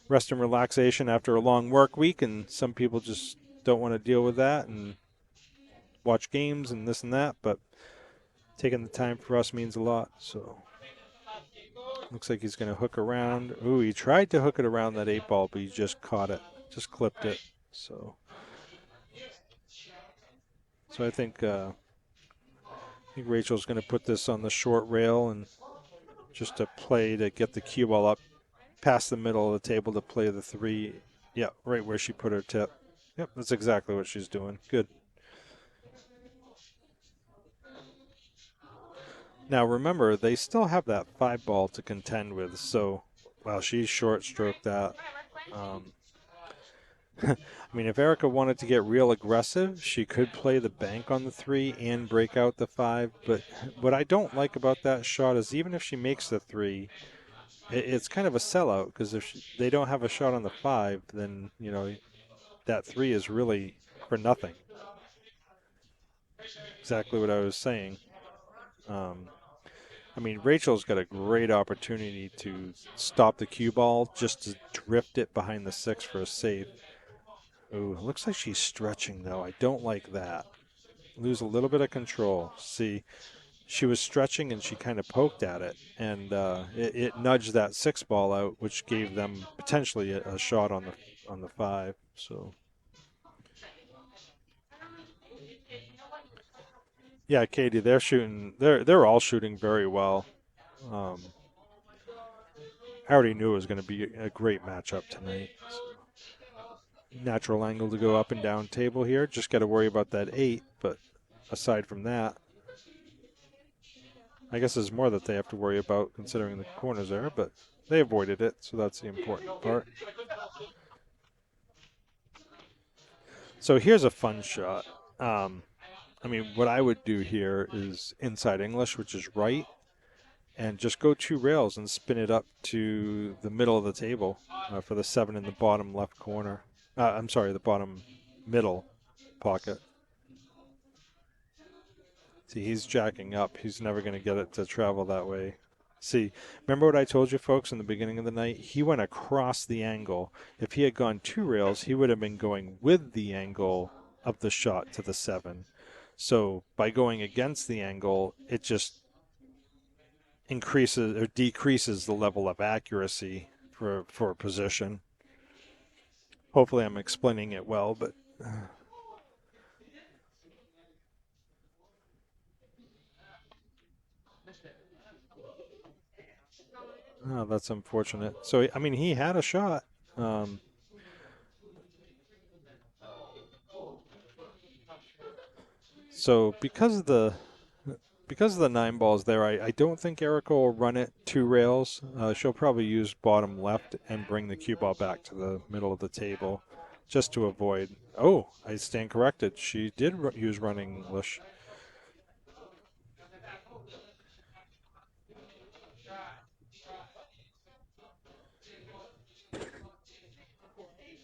Speaker 2: rest and relaxation after a long work week, and some people just don't want to deal with that and watch games and this and that. But taking the time for us means a lot. So. Looks like he's going to hook around. Ooh, he tried to hook it around that 8 ball, but he just caught it, just clipped it. So I think Rachel's going to put this on the short rail and just a play to get the cue ball up past the middle of the table to play the 3. Yeah, right where she put her tip. Yep, that's exactly what she's doing. Good. Now remember, they still have that 5 ball to contend with, so, wow, she short stroked that. I mean, if Erica wanted to get real aggressive, she could play the bank on the 3 and break out the 5. But what I don't like about that shot is even if she makes the 3, it's kind of a sellout because if they don't have a shot on the 5, then, that 3 is really for nothing. Exactly what I was saying. I mean, Rachel's got a great opportunity to stop the cue ball just to drift it behind the 6 for a save. Ooh, looks like she's stretching, though. I don't like that. Lose a little bit of control. See, she was stretching and she kind of poked at it, and it nudged that 6 ball out, which gave them potentially a shot on the 5. So, yeah, Katie, they're shooting. They're all shooting very well. I already knew it was going to be a great matchup tonight. So. Natural angle to go up and down table here. Just got to worry about that 8, but aside from that, I guess there's more that they have to worry about considering the corners there, but they avoided it, so that's the important part. So here's a fun shot. I mean, what I would do here is inside English, which is right, and just go 2 rails and spin it up to the middle of the table for the 7 in the bottom left corner. I'm sorry, the bottom middle pocket. See, he's jacking up. He's never going to get it to travel that way. See, remember what I told you folks in the beginning of the night? He went across the angle. If he had gone 2 rails, he would have been going with the angle of the shot to the 7. So by going against the angle, it just increases or decreases the level of accuracy for a position. Hopefully I'm explaining it well, but oh, that's unfortunate. So, I mean, he had a shot. So because of the 9 balls there, I don't think Erica will run it 2 rails. She'll probably use bottom left and bring the cue ball back to the middle of the table just to avoid. Oh, I stand corrected. She did use running English.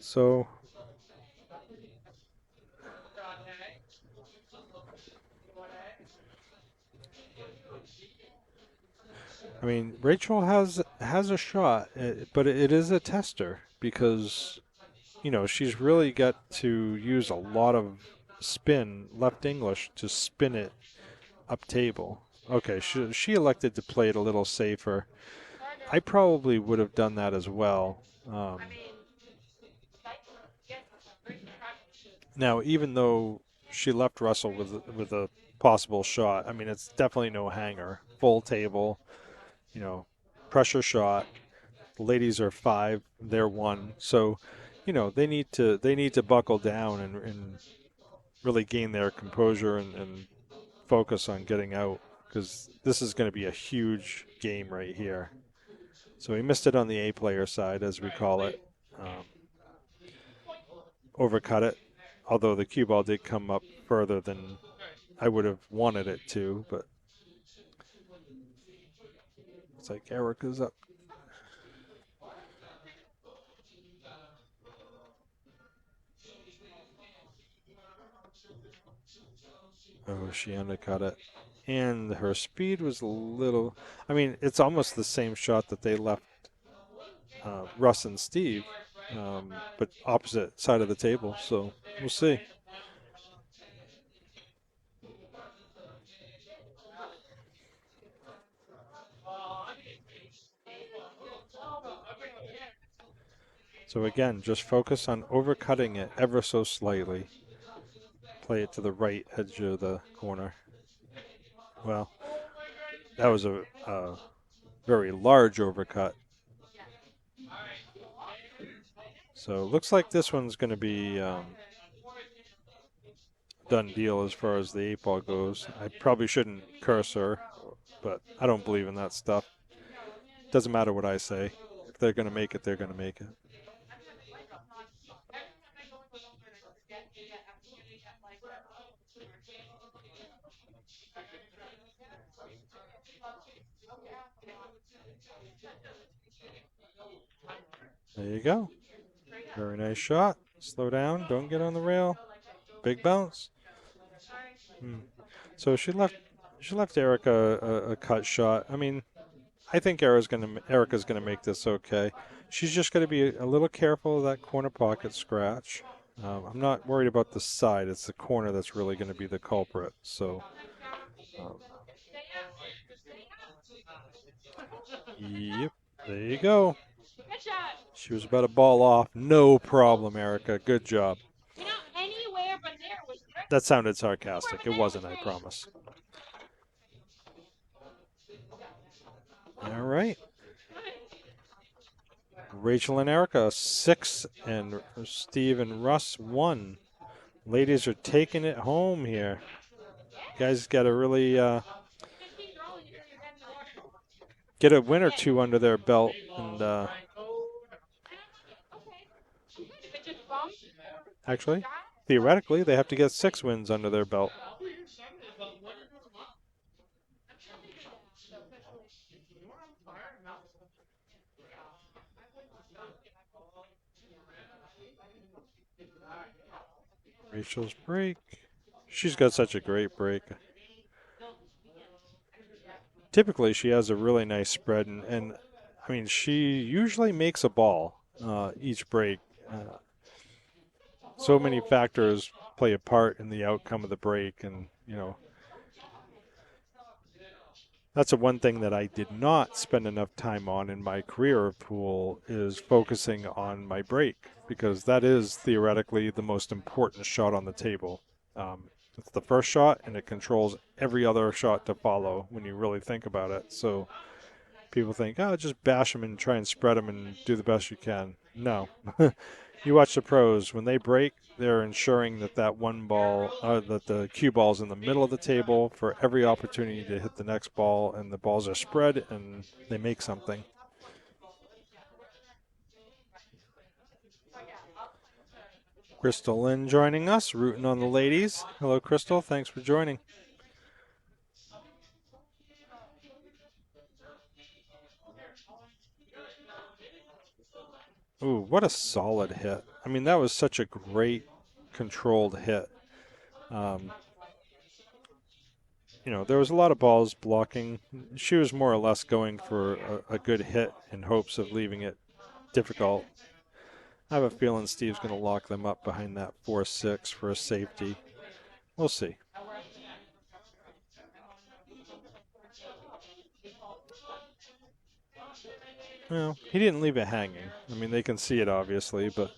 Speaker 2: So I mean, Rachel has a shot, but it is a tester because she's really got to use a lot of spin left English to spin it up table. Okay, she elected to play it a little safer. I probably would have done that as well. Now, even though she left Russell with a possible shot, I mean, it's definitely no hanger. Full table, pressure shot. The ladies are 5, they're 1. So, they need to buckle down and really gain their composure and focus on getting out because this is going to be a huge game right here. So he missed it on the A player side, as we call it. Overcut it, although the cue ball did come up further than I would have wanted it to, but it's like Erica's up. Oh, she undercut it. And her speed was a little... I mean, it's almost the same shot that they left Russ and Steve, but opposite side of the table, so we'll see. So again, just focus on overcutting it ever so slightly. Play it to the right edge of the corner. Well, that was a very large overcut. So it looks like this one's going to be done deal as far as the 8 ball goes. I probably shouldn't curse her, but I don't believe in that stuff. Doesn't matter what I say. If they're going to make it, they're going to make it. There you go. Very nice shot. Slow down. Don't get on the rail. Big bounce. So she left Erica a cut shot. I mean, I think Erica's gonna make this okay. She's just gonna be a little careful of that corner pocket scratch. I'm not worried about the side. It's the corner that's really going to be the culprit. So, um, yep, there you go.
Speaker 3: Good shot.
Speaker 2: She was about to ball off. No problem, Erica. Good job.
Speaker 3: You know, anywhere but there was great.
Speaker 2: That sounded sarcastic. It wasn't, I promise. All right. Rachel and Erica, 6, and Steve and Russ, 1. Ladies are taking it home here. You guys got to really get a win or two under their belt. And actually, theoretically, they have to get 6 wins under their belt. Rachel's break. She's got such a great break. Typically, she has a really nice spread, and I mean, she usually makes a ball each break. So many factors play a part in the outcome of the break, and you know, that's the one thing that I did not spend enough time on in my career of pool is focusing on my break, because that is theoretically the most important shot on the table. It's the first shot, and it controls every other shot to follow when you really think about it. So people think, oh, just bash them and try and spread them and do the best you can. No. You watch the pros. When they break, they're ensuring that that one ball, that the cue ball's in the middle of the table for every opportunity to hit the next ball, and the balls are spread, and they make something. Crystal Lynn joining us, rooting on the ladies. Hello, Crystal. Thanks for joining. Ooh, what a solid hit. I mean, that was such a great controlled hit. You know, there was a lot of balls blocking. She was more or less going for a good hit in hopes of leaving it difficult. I have a feeling Steve's going to lock them up behind that 4-6 for a safety. We'll see. Well, he didn't leave it hanging. I mean, they can see it obviously, but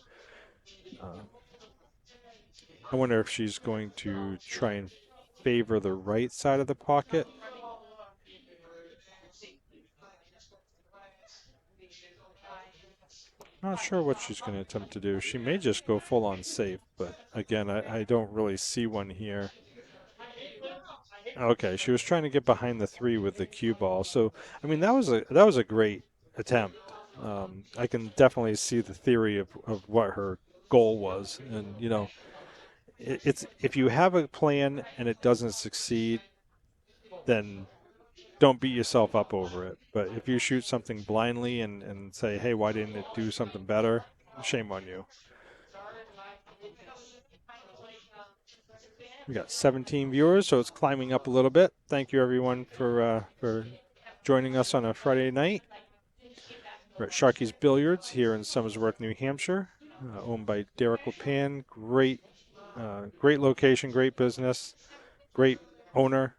Speaker 2: I wonder if she's going to try and favor the right side of the pocket. Not sure what she's going to attempt to do. She may just go full on safe, but again, I don't really see one here. Okay, she was trying to get behind the 3 with the cue ball. So, I mean, that was a great attempt. I can definitely see the theory of what her goal was, and you know, it's if you have a plan and it doesn't succeed, then don't beat yourself up over it. But if you shoot something blindly and say, hey, why didn't it do something better? Shame on you. We got 17 viewers, so it's climbing up a little bit. Thank you, everyone, for joining us on a Friday night. We're at Sharky's Billiards here in Somersworth, New Hampshire, owned by Derek LePan. Great location, great business, great owner.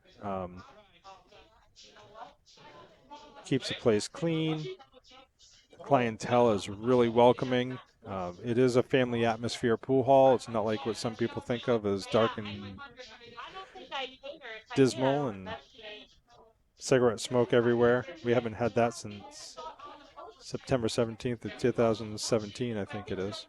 Speaker 2: Keeps the place clean. Clientele is really welcoming. It is a family atmosphere pool hall. It's not like what some people think of as dark and dismal and cigarette smoke everywhere. We haven't had that since September 17th of 2017, I think it is.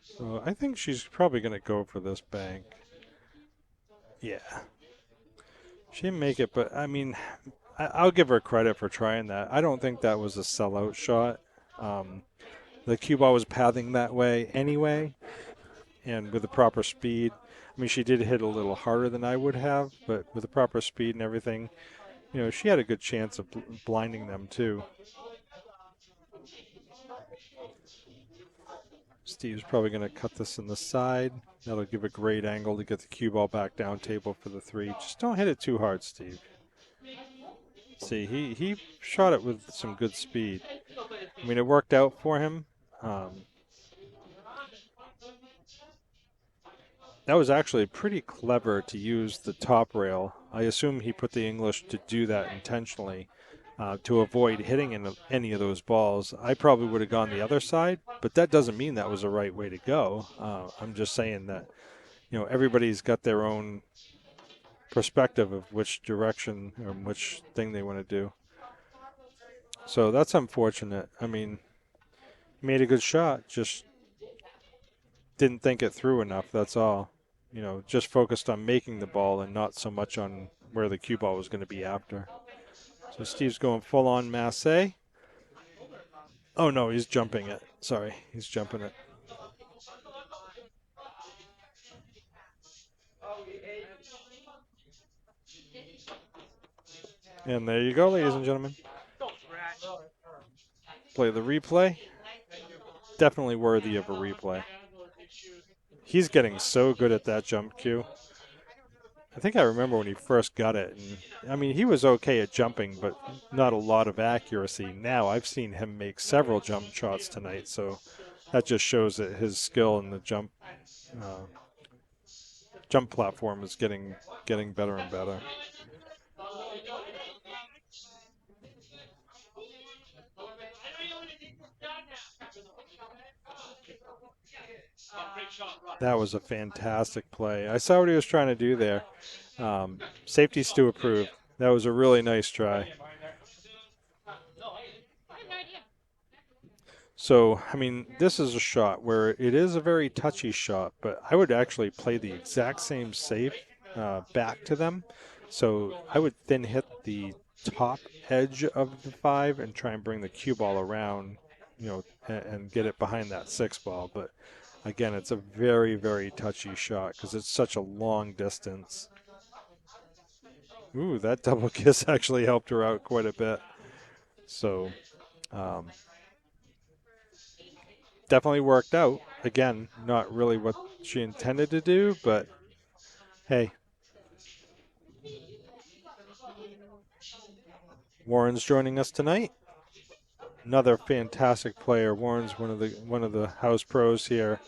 Speaker 2: So I think she's probably going to go for this bank. Yeah. She didn't make it, but I mean, I'll give her credit for trying that. I don't think that was a sellout shot. The cue ball was pathing that way anyway, and with the proper speed. I mean, she did hit a little harder than I would have, but with the proper speed and everything, she had a good chance of blinding them too. Steve's probably going to cut this in the side. That'll give a great angle to get the cue ball back down table for the 3. Just don't hit it too hard, Steve. See, he shot it with some good speed. I mean, it worked out for him. That was actually pretty clever to use the top rail. I assume he put the English to do that intentionally to avoid hitting any of those balls. I probably would have gone the other side, but that doesn't mean that was the right way to go. I'm just saying that, everybody's got their own perspective of which direction or which thing they want to do. So that's unfortunate. I mean, he made a good shot, just didn't think it through enough, that's all. Just focused on making the ball and not so much on where the cue ball was going to be after. So Steve's going full on masse. Oh no, he's jumping it. Sorry, he's jumping it. And there you go, ladies and gentlemen. Play the replay. Definitely worthy of a replay. He's getting so good at that jump cue. I think I remember when he first got it. And, I mean, he was okay at jumping, but not a lot of accuracy. Now I've seen him make several jump shots tonight, so that just shows that his skill in the jump platform is getting better and better. That was a fantastic play. I saw what he was trying to do there. Safety's to approve. That was a really nice try. So, I mean, this is a shot where it is a very touchy shot, but I would actually play the exact same safe back to them. So I would then hit the top edge of the 5 and try and bring the cue ball around, and get it behind that 6 ball. But again, it's a very, very touchy shot because it's such a long distance. Ooh, that double kiss actually helped her out quite a bit. So, definitely worked out. Again, not really what she intended to do, but hey. Warren's joining us tonight. Another fantastic player. Warren's one of the house pros here.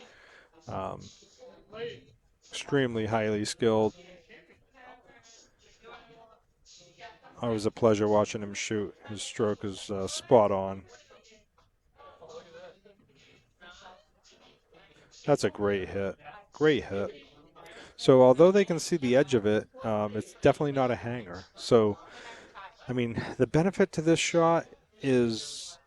Speaker 2: Extremely highly skilled. Always a pleasure watching him shoot. His stroke is spot on. That's a great hit. Great hit. So although they can see the edge of it, it's definitely not a hanger. So, I mean, the benefit to this shot is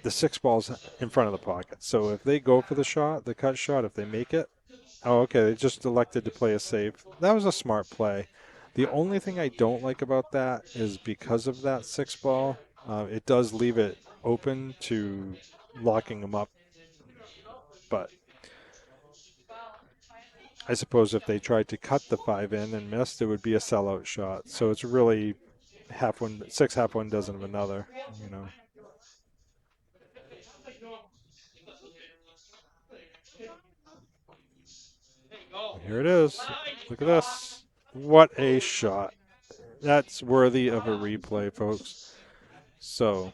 Speaker 2: the 6 ball's in front of the pocket. So if they go for the shot, the cut shot, if they make it, oh, okay, they just elected to play a safe. That was a smart play. The only thing I don't like about that is because of that 6 ball, it does leave it open to locking them up. But I suppose if they tried to cut the 5 in and missed, it would be a sellout shot. So it's really half one, 6 half one dozen of another, Here it is. Look at this. What a shot. That's worthy of a replay, folks. So,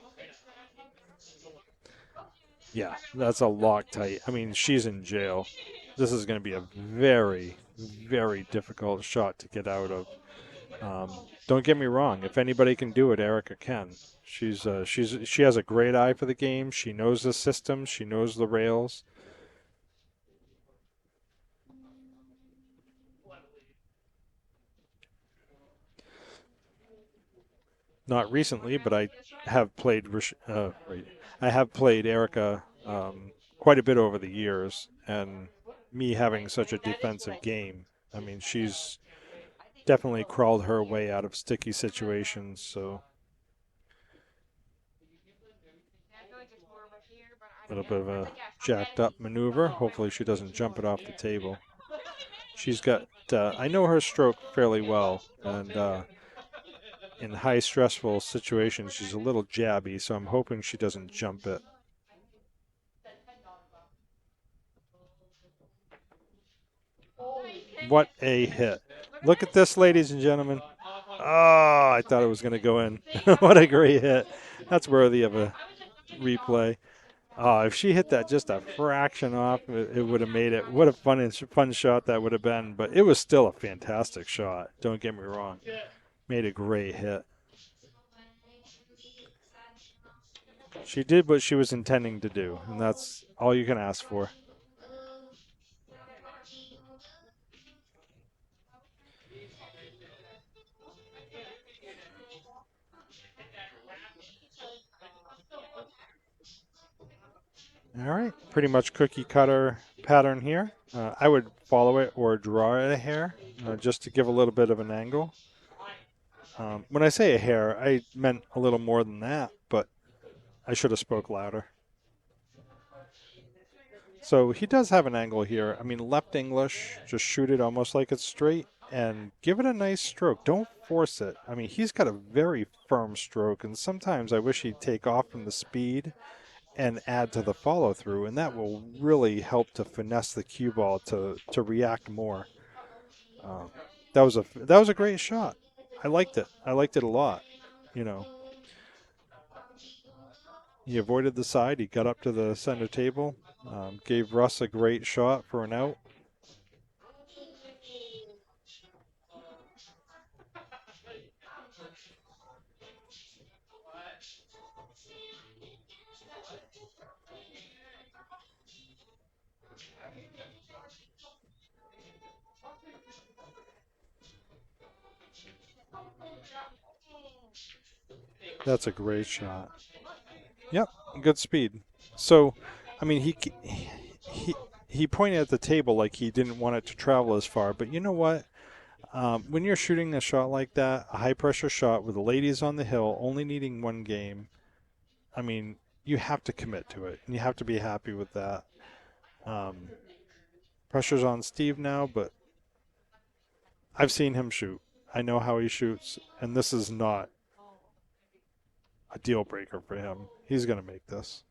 Speaker 2: yeah, that's a Loctite. I mean, she's in jail. This is going to be a very, very difficult shot to get out of. Don't get me wrong. If anybody can do it, Erica can. She has a great eye for the game. She knows the system. She knows the rails. Not recently, but I have played. I have played Erica quite a bit over the years, and me having such a defensive game. I mean, she's definitely crawled her way out of sticky situations. So a little bit of a jacked up maneuver. Hopefully, she doesn't jump it off the table. She's got. I know her stroke fairly well, and in high stressful situations, she's a little jabby. So I'm hoping she doesn't jump it. What a hit. Look at this, ladies and gentlemen. Oh, I thought it was going to go in. What a great hit. That's worthy of a replay. Oh, if she hit that just a fraction off, it would have made it. What a fun shot that would have been. But it was still a fantastic shot. Don't get me wrong. Made a great hit. She did what she was intending to do, and that's all you can ask for. All right, pretty much cookie cutter pattern here. I would follow it or draw it a hair just to give a little bit of an angle. When I say a hair, I meant a little more than that, but I should have spoke louder. So he does have an angle here. I mean, left English, just shoot it almost like it's straight and give it a nice stroke. Don't force it. I mean, he's got a very firm stroke, and sometimes I wish he'd take off from the speed and add to the follow through, and that will really help to finesse the cue ball to react more. That was a great shot. I liked it. I liked it a lot. You know, he avoided the side. He got up to the center table, gave Russ a great shot for an out. That's a great shot. Yep, good speed. So, I mean, he he pointed at the table like he didn't want it to travel as far. But you know what? When you're shooting a shot like that, a high pressure shot with the ladies on the hill, only needing one game, I mean, you have to commit to it, and you have to be happy with that. Pressure's on Steve now, but I've seen him shoot. I know how he shoots, and this is not a deal breaker for him. He's going to make this.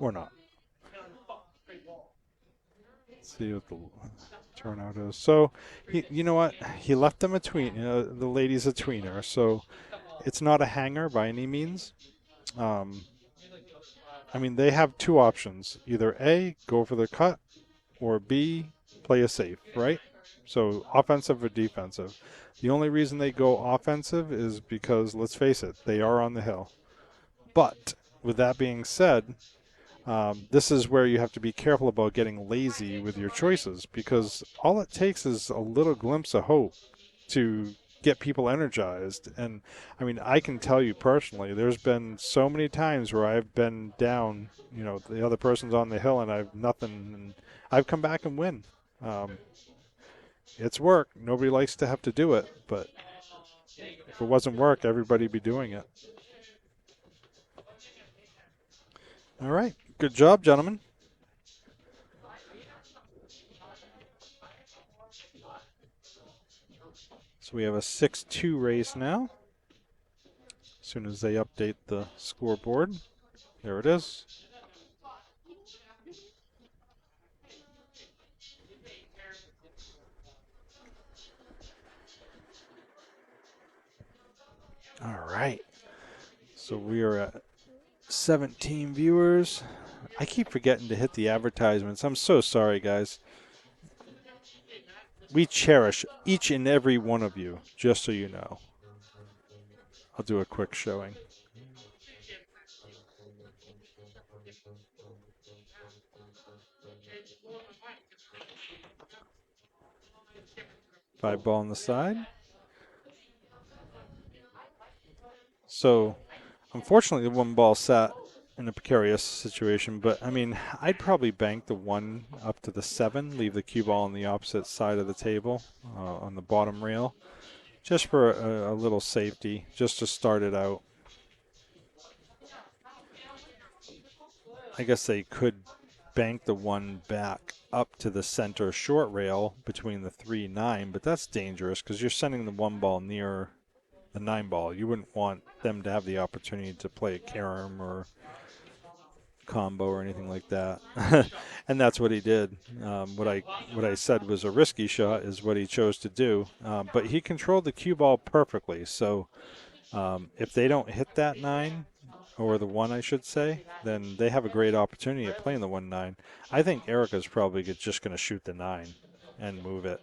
Speaker 2: Or not. Let's see what the turnout is. So, you know what? He left them a tween. The lady's a tweener, so it's not a hanger by any means. I mean, they have two options. Either A, go for the cut, or B, play it safe, right? So offensive or defensive. The only reason they go offensive is because, let's face it, they are on the hill. But with that being said, this is where you have to be careful about getting lazy with your choices, because all it takes is a little glimpse of hope to get people energized. And I mean, I can tell you personally, there's been so many times where I've been down, the other person's on the hill and I've nothing, and I've come back and win. It's work. Nobody likes to have to do it, but if it wasn't work, everybody'd be doing it. All right. Good job, gentlemen. So we have a 6-2 race now. As soon as they update the scoreboard. There it is. All right. So we are at 17 viewers. I keep forgetting to hit the advertisements. I'm so sorry, guys. We cherish each and every one of you, just so you know. I'll do a quick showing. 5 ball on the side. So, unfortunately, the 1 ball sat in a precarious situation, but I mean, I'd probably bank the 1 up to the 7, leave the cue ball on the opposite side of the table on the bottom rail, just for a little safety, just to start it out. I guess they could bank the 1 back up to the center short rail between the 3-9, but that's dangerous because you're sending the 1 ball near the 9 ball. You wouldn't want them to have the opportunity to play a carom or combo or anything like that. And that's what he did. What I said was a risky shot is what he chose to do. But he controlled the cue ball perfectly. So if they don't hit that 9, or the 1, I should say, then they have a great opportunity at playing the 1-9. I think Erica's probably just going to shoot the 9 and move it.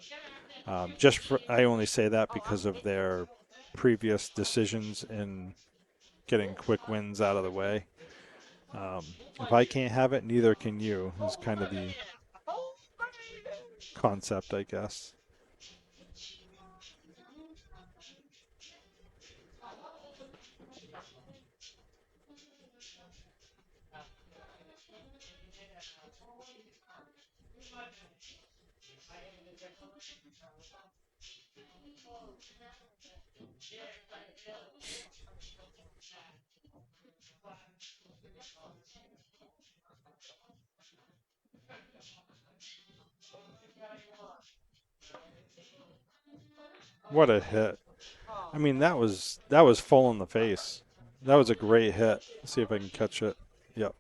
Speaker 2: I only say that because of their previous decisions in getting quick wins out of the way. If I can't have it, neither can you, is kind of the concept, I guess. What a hit. I mean, that was full in the face. That was a great hit. Let's see if I can catch it. Yep.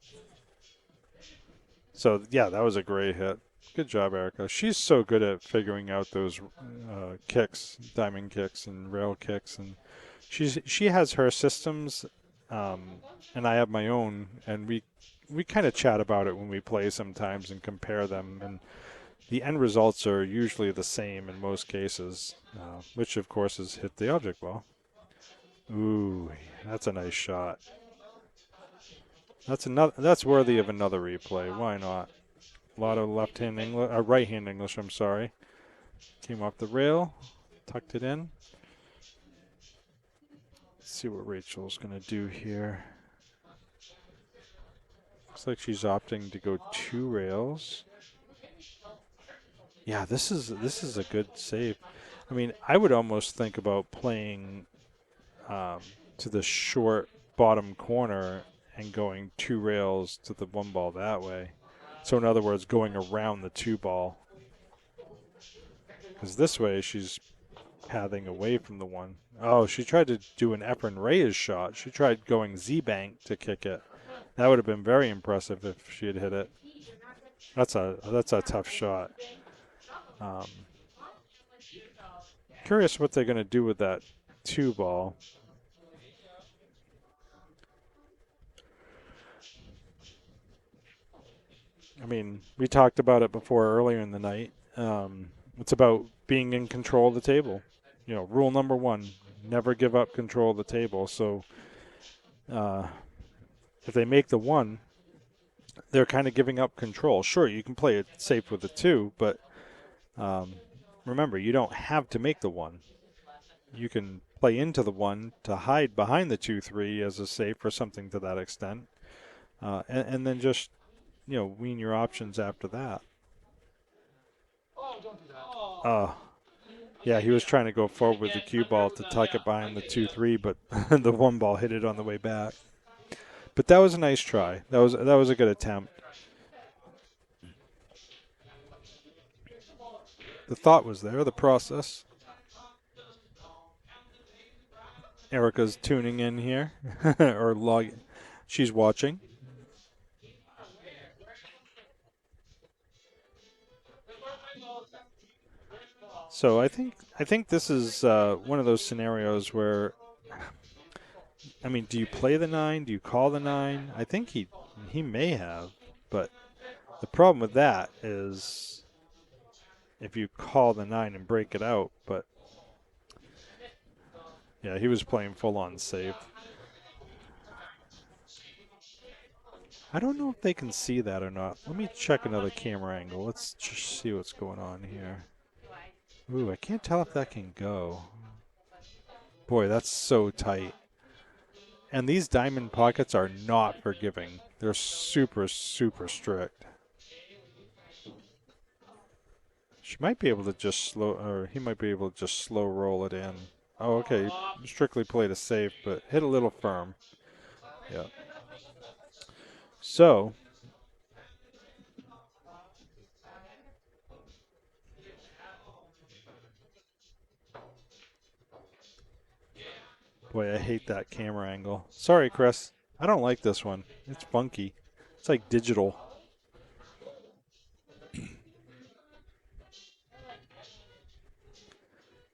Speaker 2: So, yeah, that was a great hit. Good job, Erica. She's so good at figuring out those kicks, diamond kicks and rail kicks. And she has her systems, and I have my own. And we kind of chat about it when we play sometimes and compare them. And the end results are usually the same in most cases, which, of course, is hit the object ball. Ooh, that's a nice shot. That's worthy of another replay. Why not? A lot of left-hand English, right-hand English, I'm sorry. Came off the rail, tucked it in. Let's see what Rachel's going to do here. Looks like she's opting to go 2 rails. Yeah, this is a good save. I mean, I would almost think about playing to the short bottom corner and going 2 rails to the 1 ball that way. So in other words, going around the 2 ball. Because this way she's pathing away from the 1. Oh, she tried to do an Efren Reyes shot. She tried going Z-bank to kick it. That would have been very impressive if she had hit it. That's a tough shot. Curious what they're going to do with that 2 ball. I mean, we talked about it before earlier in the night. It's about being in control of the table. You know, rule number 1, never give up control of the table. So if they make the 1, they're kind of giving up control. Sure, you can play it safe with the 2, but remember, you don't have to make the 1. You can play into the 1 to hide behind the 2-3 as a safe or something to that extent, and then just, you know, wean your options after that. Yeah, he was trying to go forward with the cue ball to tuck it behind the 2-3, but the 1 ball hit it on the way back. But that was a nice try. That was a good attempt. The thought was there, the process. Erica's tuning in here, or logging. She's watching. So I think this is one of those scenarios where, I mean, do you play the 9? Do you call the 9? I think he may have, but the problem with that is if you call the 9 and break it out. But yeah, he was playing full on safe. I don't know if they can see that or not. Let me check another camera angle. Let's just see what's going on here. Ooh, I can't tell if that can go. Boy, that's so tight. And these diamond pockets are not forgiving. They're super, super strict. She might be able to just slow, or he might be able to just slow roll it in. Oh, okay. Strictly played it safe, but hit a little firm. Yeah. So, boy, I hate that camera angle. Sorry, Chris. I don't like this one. It's funky. It's like digital.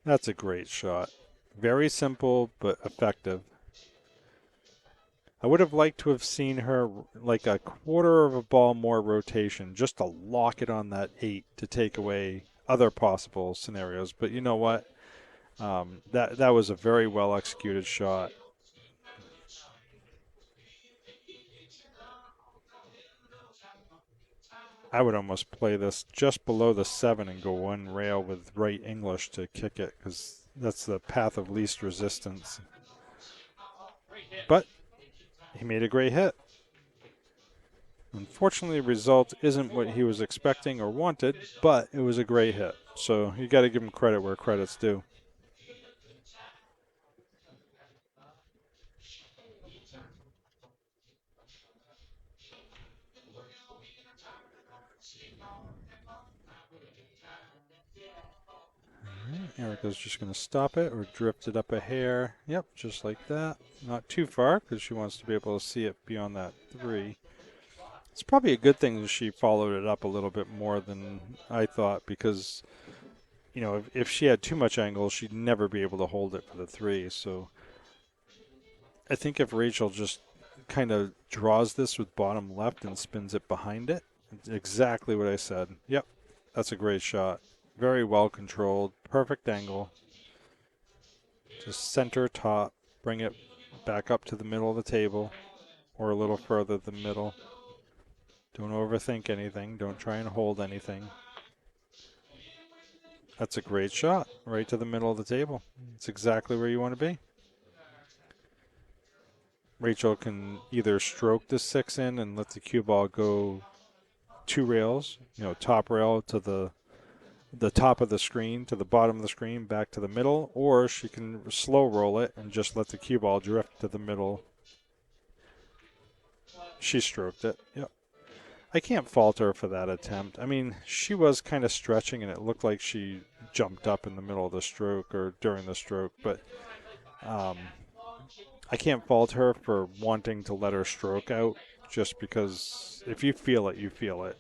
Speaker 2: That's a great shot. Very simple, but effective. I would have liked to have seen her like a quarter of a ball more rotation, just to lock it on that 8 to take away other possible scenarios. But you know what? That was a very well executed shot. I would almost play this just below the 7 and go one rail with right English to kick it, because that's the path of least resistance. But he made a great hit. Unfortunately, the result isn't what he was expecting or wanted, but it was a great hit. So you got to give him credit where credit's due. Erica's just going to stop it or drift it up a hair. Yep, just like that. Not too far because she wants to be able to see it beyond that 3. It's probably a good thing that she followed it up a little bit more than I thought, because, you know, if she had too much angle, she'd never be able to hold it for the 3. So I think if Rachel just kind of draws this with bottom left and spins it behind it, it's exactly what I said. Yep, that's a great shot. Very well controlled, perfect angle. Just center top, bring it back up to the middle of the table or a little further than the middle. Don't overthink anything. Don't try and hold anything. That's a great shot, right to the middle of the table. It's exactly where you want to be. Rachel can either stroke the 6 in and let the cue ball go 2 rails, you know, top rail to the top of the screen to the bottom of the screen back to the middle, or she can slow roll it and just let the cue ball drift to the middle. She stroked it. Yep. I can't fault her for that attempt. I mean, she was kind of stretching and it looked like she jumped up in the middle of the stroke or during the stroke, but I can't fault her for wanting to let her stroke out, just because if you feel it, you feel it.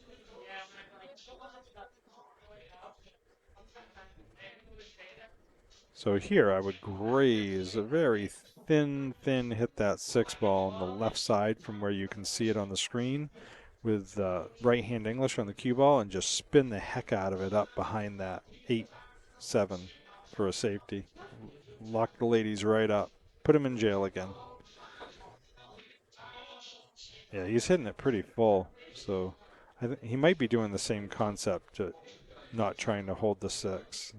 Speaker 2: So here I would graze a very thin hit that 6 ball on the left side from where you can see it on the screen with right-hand English on the cue ball and just spin the heck out of it up behind that 8-7 for a safety. Lock the ladies right up. Put him in jail again. Yeah, he's hitting it pretty full, so he might be doing the same concept, not trying to hold the 6.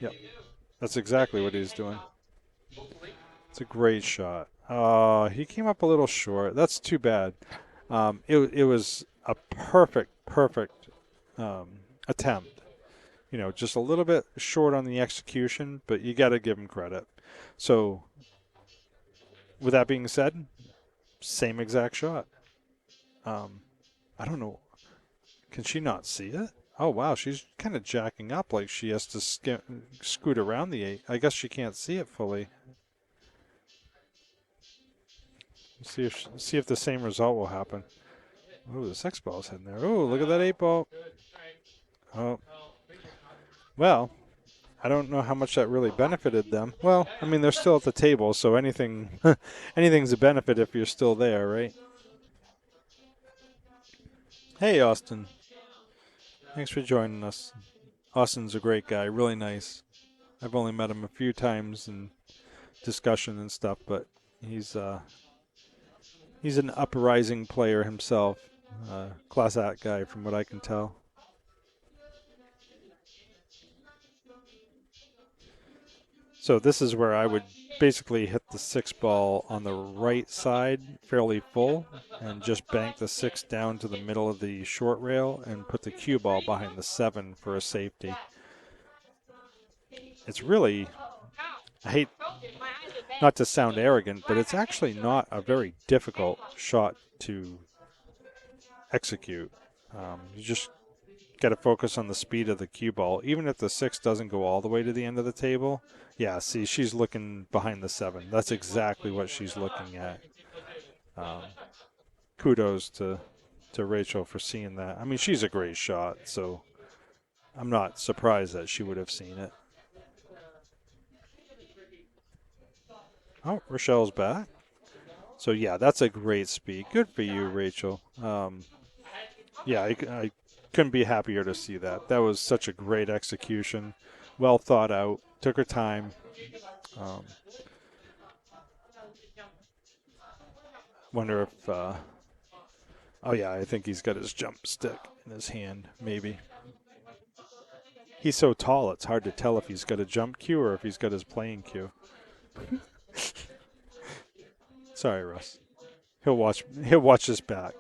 Speaker 2: Yep, that's exactly what he's doing. It's a great shot. He came up a little short. That's too bad. It was a perfect attempt. You know, just a little bit short on the execution, but you got to give him credit. So, with that being said, same exact shot. I don't know. Can she not see it? Oh, wow. She's kind of jacking up like she has to scoot around the 8. I guess she can't see it fully. See if the same result will happen. Oh, the 6 ball's heading there. Oh, look at that 8 ball. Oh. Well, I don't know how much that really benefited them. Well, I mean, they're still at the table, so anything's a benefit if you're still there, right? Hey, Austin. Thanks for joining us. Austin's a great guy, really nice. I've only met him a few times in discussion and stuff, but he's an uprising player himself. Class act guy from what I can tell. So this is where I would basically hit the 6 ball on the right side fairly full and just bank the 6 down to the middle of the short rail and put the cue ball behind the 7 for a safety. It's really, I hate not to sound arrogant, but it's actually not a very difficult shot to execute. You just got to focus on the speed of the cue ball. Even if the 6 doesn't go all the way to the end of the table, yeah, see, she's looking behind the 7. That's exactly what she's looking at. Kudos to Rachel for seeing that. I mean, she's a great shot, so I'm not surprised that she would have seen it. Oh, Rochelle's back. So, yeah, that's a great speed. Good for you, Rachel. Yeah, I couldn't be happier to see that. That was such a great execution. Well thought out. Took her time. Wonder if, oh yeah, I think he's got his jump stick in his hand, maybe. He's so tall, it's hard to tell if he's got a jump cue or if he's got his playing cue. Sorry, Russ. He'll watch this back.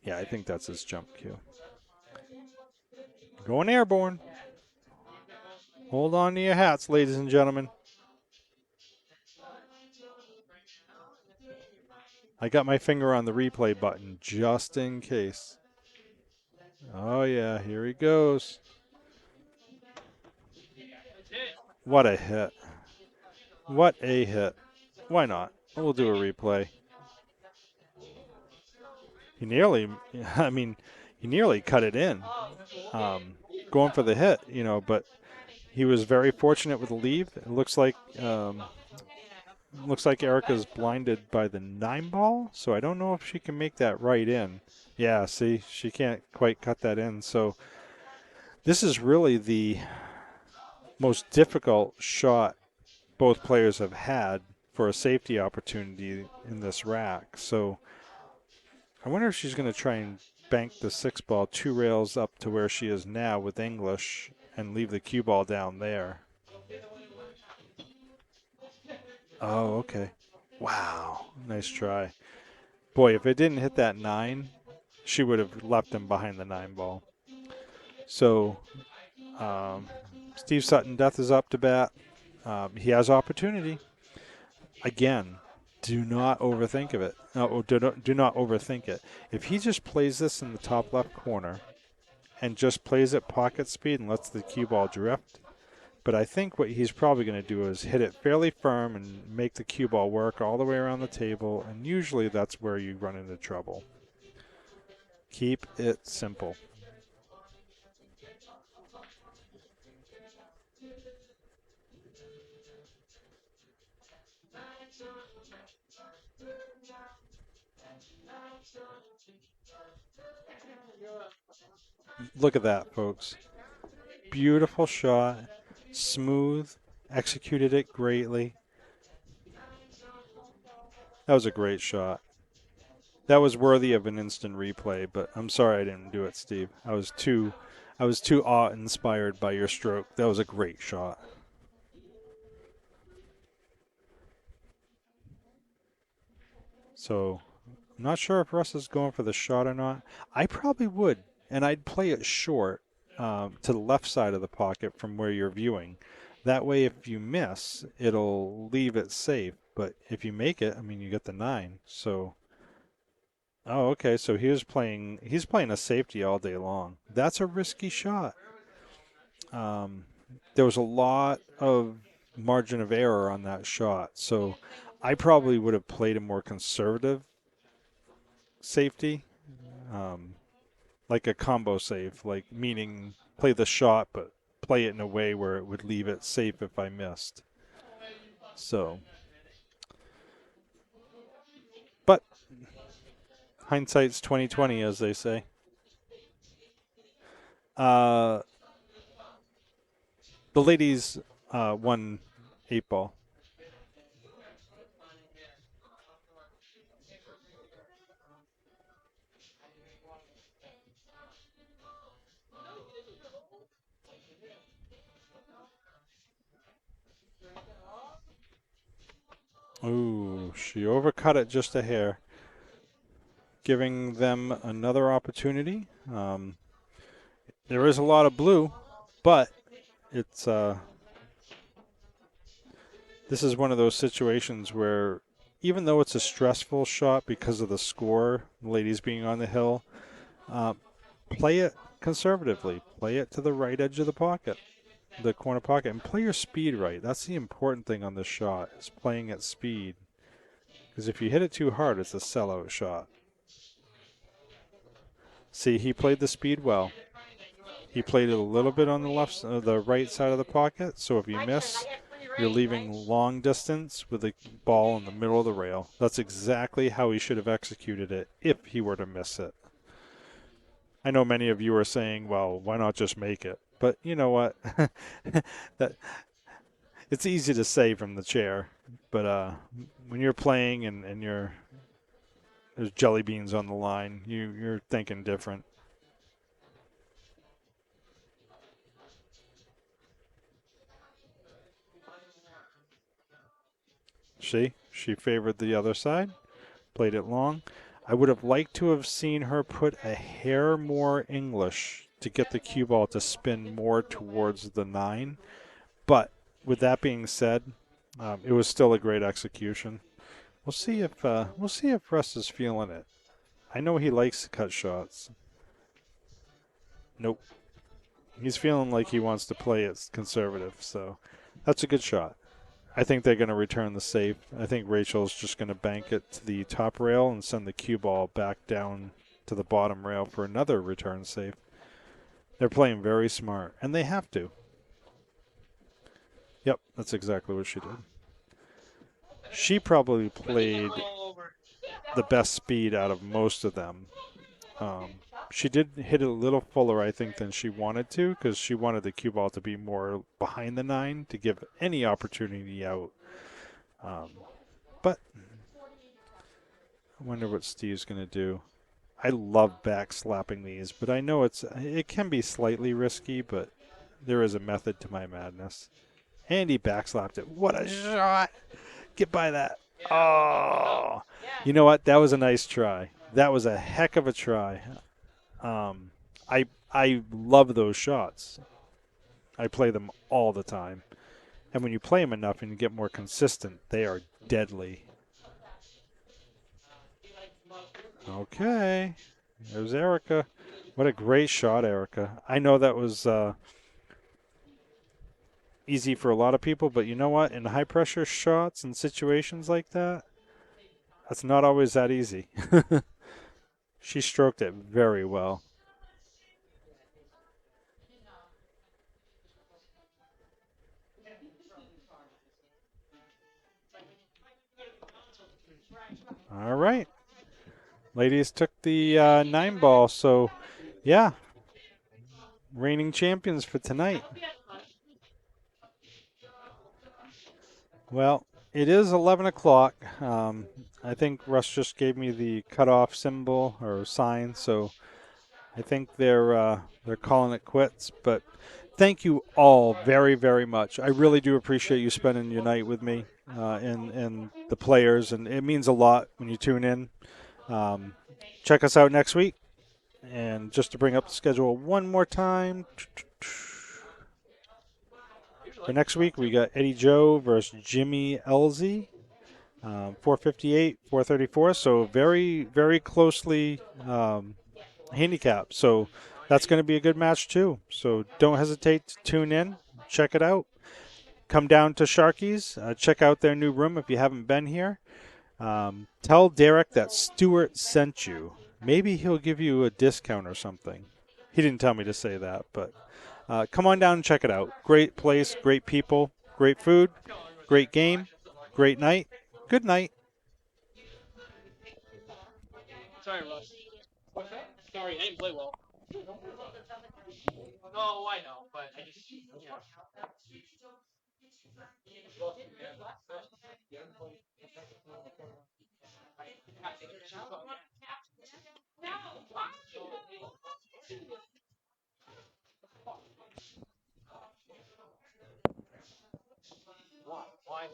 Speaker 2: Yeah, I think that's his jump cue. Going airborne. Hold on to your hats, ladies and gentlemen. I got my finger on the replay button just in case. Oh yeah, here he goes. What a hit. What a hit. Why not? We'll do a replay. He nearly, I mean, he nearly cut it in. Going for the hit, but he was very fortunate with the leave. It looks like Erica's blinded by the 9 ball, so I don't know if she can make that right in. Yeah, see, she can't quite cut that in. So this is really the most difficult shot both players have had for a safety opportunity in this rack. So I wonder if she's going to try and bank the 6 ball 2 rails up to where she is now with English and leave the cue ball down there. Oh, okay. Wow. Nice try. Boy, if it didn't hit that 9, she would have left him behind the 9 ball. So Steve Sutton, death is up to bat. He has opportunity. Again, do not overthink of it. No, do not overthink it. If he just plays this in the top left corner and just plays at pocket speed and lets the cue ball drift, but I think what he's probably going to do is hit it fairly firm and make the cue ball work all the way around the table, and usually that's where you run into trouble. Keep it simple. Look at that, folks. Beautiful shot. Smooth. Executed it greatly. That was a great shot. That was worthy of an instant replay, but I'm sorry I didn't do it, Steve. I was too awe-inspired by your stroke. That was a great shot. So I'm not sure if Russ is going for the shot or not. I probably would, and I'd play it short to the left side of the pocket from where you're viewing. That way, if you miss, it'll leave it safe. But if you make it, I mean, you get the 9. So, oh, okay. So he's playing a safety all day long. That's a risky shot. There was a lot of margin of error on that shot. So I probably would have played a more conservative safety, like a combo safe, like meaning play the shot but play it in a way where it would leave it safe if I missed. So, but hindsight's 20/20, as they say. The ladies won 8 ball. Ooh, she overcut it just a hair, giving them another opportunity. There is a lot of blue, but it's this is one of those situations where even though it's a stressful shot because of the score, ladies being on the hill, play it conservatively. Play it to the right edge of the pocket, the corner pocket, and play your speed right. That's the important thing on this shot, is playing at speed. Because if you hit it too hard, it's a sellout shot. See, he played the speed well. He played it a little bit on the right side of the pocket, so if you miss, you're leaving long distance with the ball in the middle of the rail. That's exactly how he should have executed it if he were to miss it. I know many of you are saying, well, why not just make it? But you know what? It's easy to say from the chair, but when you're playing and there's jelly beans on the line, you're thinking different. See, she favored the other side, played it long. I would have liked to have seen her put a hair more English to get the cue ball to spin more towards the 9. But with that being said, it was still a great execution. We'll see if Russ is feeling it. I know he likes to cut shots. Nope. He's feeling like he wants to play it conservative, so that's a good shot. I think they're going to return the safe. I think Rachel's just going to bank it to the top rail and send the cue ball back down to the bottom rail for another return safe. They're playing very smart, and they have to. Yep, that's exactly what she did. She probably played the best speed out of most of them. She did hit it a little fuller, I think, than she wanted to, because she wanted the cue ball to be more behind the 9 to give any opportunity out. But I wonder what Steve's going to do. I love back slapping these, but I know it can be slightly risky, but there is a method to my madness. And he backslapped it. What a shot! Get by that. Oh! You know what? That was a nice try. That was a heck of a try. I love those shots. I play them all the time. And when you play them enough and you get more consistent, they are deadly. Okay. There's Erica. What a great shot, Erica. I know that was easy for a lot of people, but you know what? In high-pressure shots and situations like that, that's not always that easy. She stroked it very well. All right. Ladies took the 9 ball, so yeah, reigning champions for tonight. Well, it is 11 o'clock. I think Russ just gave me the cutoff symbol or sign, so I think they're calling it quits. But thank you all very, very much. I really do appreciate you spending your night with me and the players, and it means a lot when you tune in. Check us out next week. And just to bring up the schedule one more time. For next week, we got Eddie Joe versus Jimmy Elzy, 458, 434. So very, very closely handicapped. So that's going to be a good match too. So don't hesitate to tune in. Check it out. Come down to Sharky's. Check out their new room if you haven't been here. Tell Derek that Stuart sent you. Maybe he'll give you a discount or something. He didn't tell me to say that, but come on down and check it out. Great place, great people, great food, great game, great night. Good night.
Speaker 1: Sorry, Russ. What's that? Sorry, I didn't play well. No, I know, but I just, yeah. Why?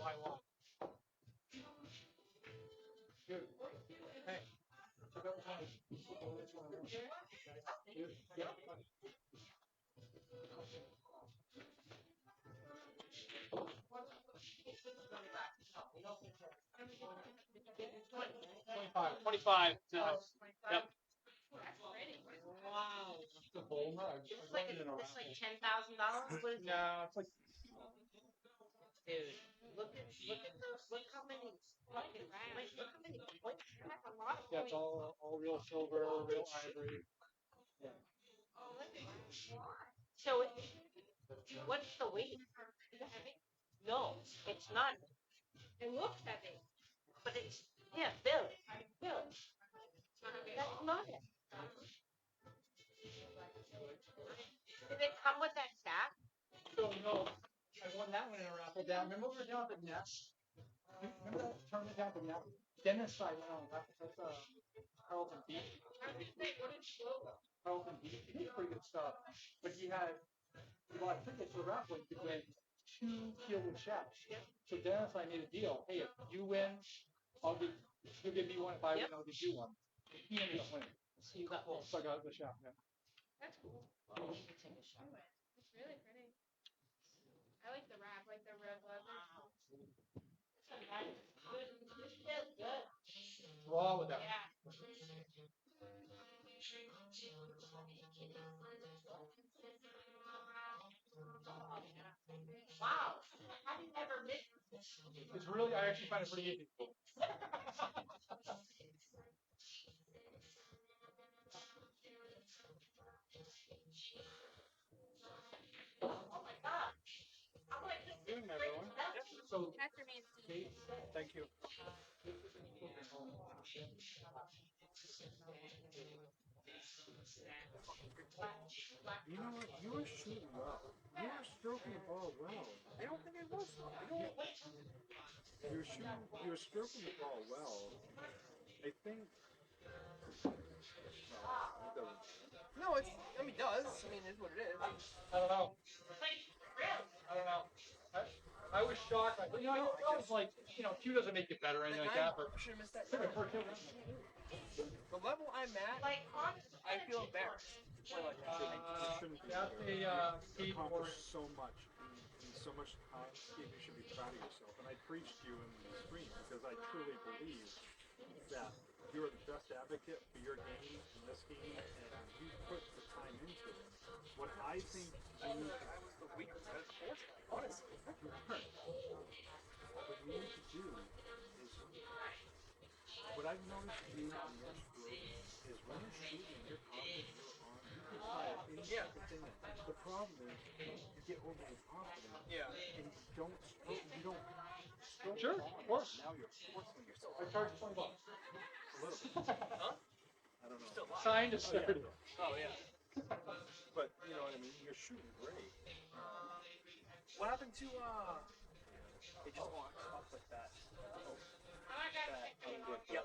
Speaker 1: 25. Yep.
Speaker 3: That's pretty. Wow. It's like $10,000. What is it?
Speaker 1: No, it's like
Speaker 3: Dude, look at those. Look how many fucking points. Look how many points. That's a lot of
Speaker 1: yeah,
Speaker 3: points.
Speaker 1: it's all real silver, real ivory. Yeah.
Speaker 3: So what's the weight? Is it heavy? No, it's not. It looks heavy, but it's Billy. That's not it. Did it come with that stack?
Speaker 1: So no, I won that one in a raffle down. Remember we were down at the net? Remember that tournament down at the net? Dennis I went on. That's Carlton Beach. Carlton Beach. He did pretty good stuff. But he bought tickets for the raffle. You could win 2 fielded shots. So Dennis and I made a deal. Hey, if you win, you'll give me one. If I win, I'll give you one. He ended up winning.
Speaker 3: So you got this.
Speaker 1: So I got the shot. Yeah.
Speaker 3: That's cool. You should take a shot. It's really pretty. I like the wrap, like the red leather. This feels good.
Speaker 1: Raw with that.
Speaker 3: Yeah. Wow. How do you ever miss?
Speaker 1: It's really, I actually find it pretty easy.
Speaker 3: Oh my god. I'm like this.
Speaker 1: Good, everyone. So,
Speaker 3: After me,
Speaker 1: Kate, thank you.
Speaker 2: You know what? You were shooting well. You were stroking the ball well.
Speaker 1: I don't think I was.
Speaker 2: You were stroking the ball well. I think.
Speaker 5: No, it's. I mean, it does. I mean, it's what it is.
Speaker 1: I don't know. I don't know. I was shocked. I was like, Q doesn't make it better or anything like that, but
Speaker 5: I should have missed that.
Speaker 1: for killing.
Speaker 5: The level I'm at,
Speaker 3: like,
Speaker 5: I feel embarrassed.
Speaker 1: That's a keyboard.
Speaker 2: Accomplished so much in so much time, Steve. You should be proud of yourself. And I preached you in the stream because I truly believe that you're the best advocate for your game in this game, and you put the time into it. What I think you need to,
Speaker 5: I was the weakest out of the fourth, honestly.
Speaker 2: what you need to do is, what I've noticed you in your stroke is when you're shooting, you're confident, you're on, you can try any thing. The problem is you get overly confident
Speaker 5: Yeah.
Speaker 2: and you don't stroke.
Speaker 1: Sure, of course.
Speaker 2: Now you're forcing yourself
Speaker 1: I charge $20.
Speaker 2: a little bit.
Speaker 5: Huh?
Speaker 2: I don't know.
Speaker 5: Still alive.
Speaker 1: Signed is 30.
Speaker 5: Oh, yeah.
Speaker 2: But you know what I mean? You're shooting great.
Speaker 5: What happened to, it just walks up like that.
Speaker 3: I got
Speaker 5: Yeah,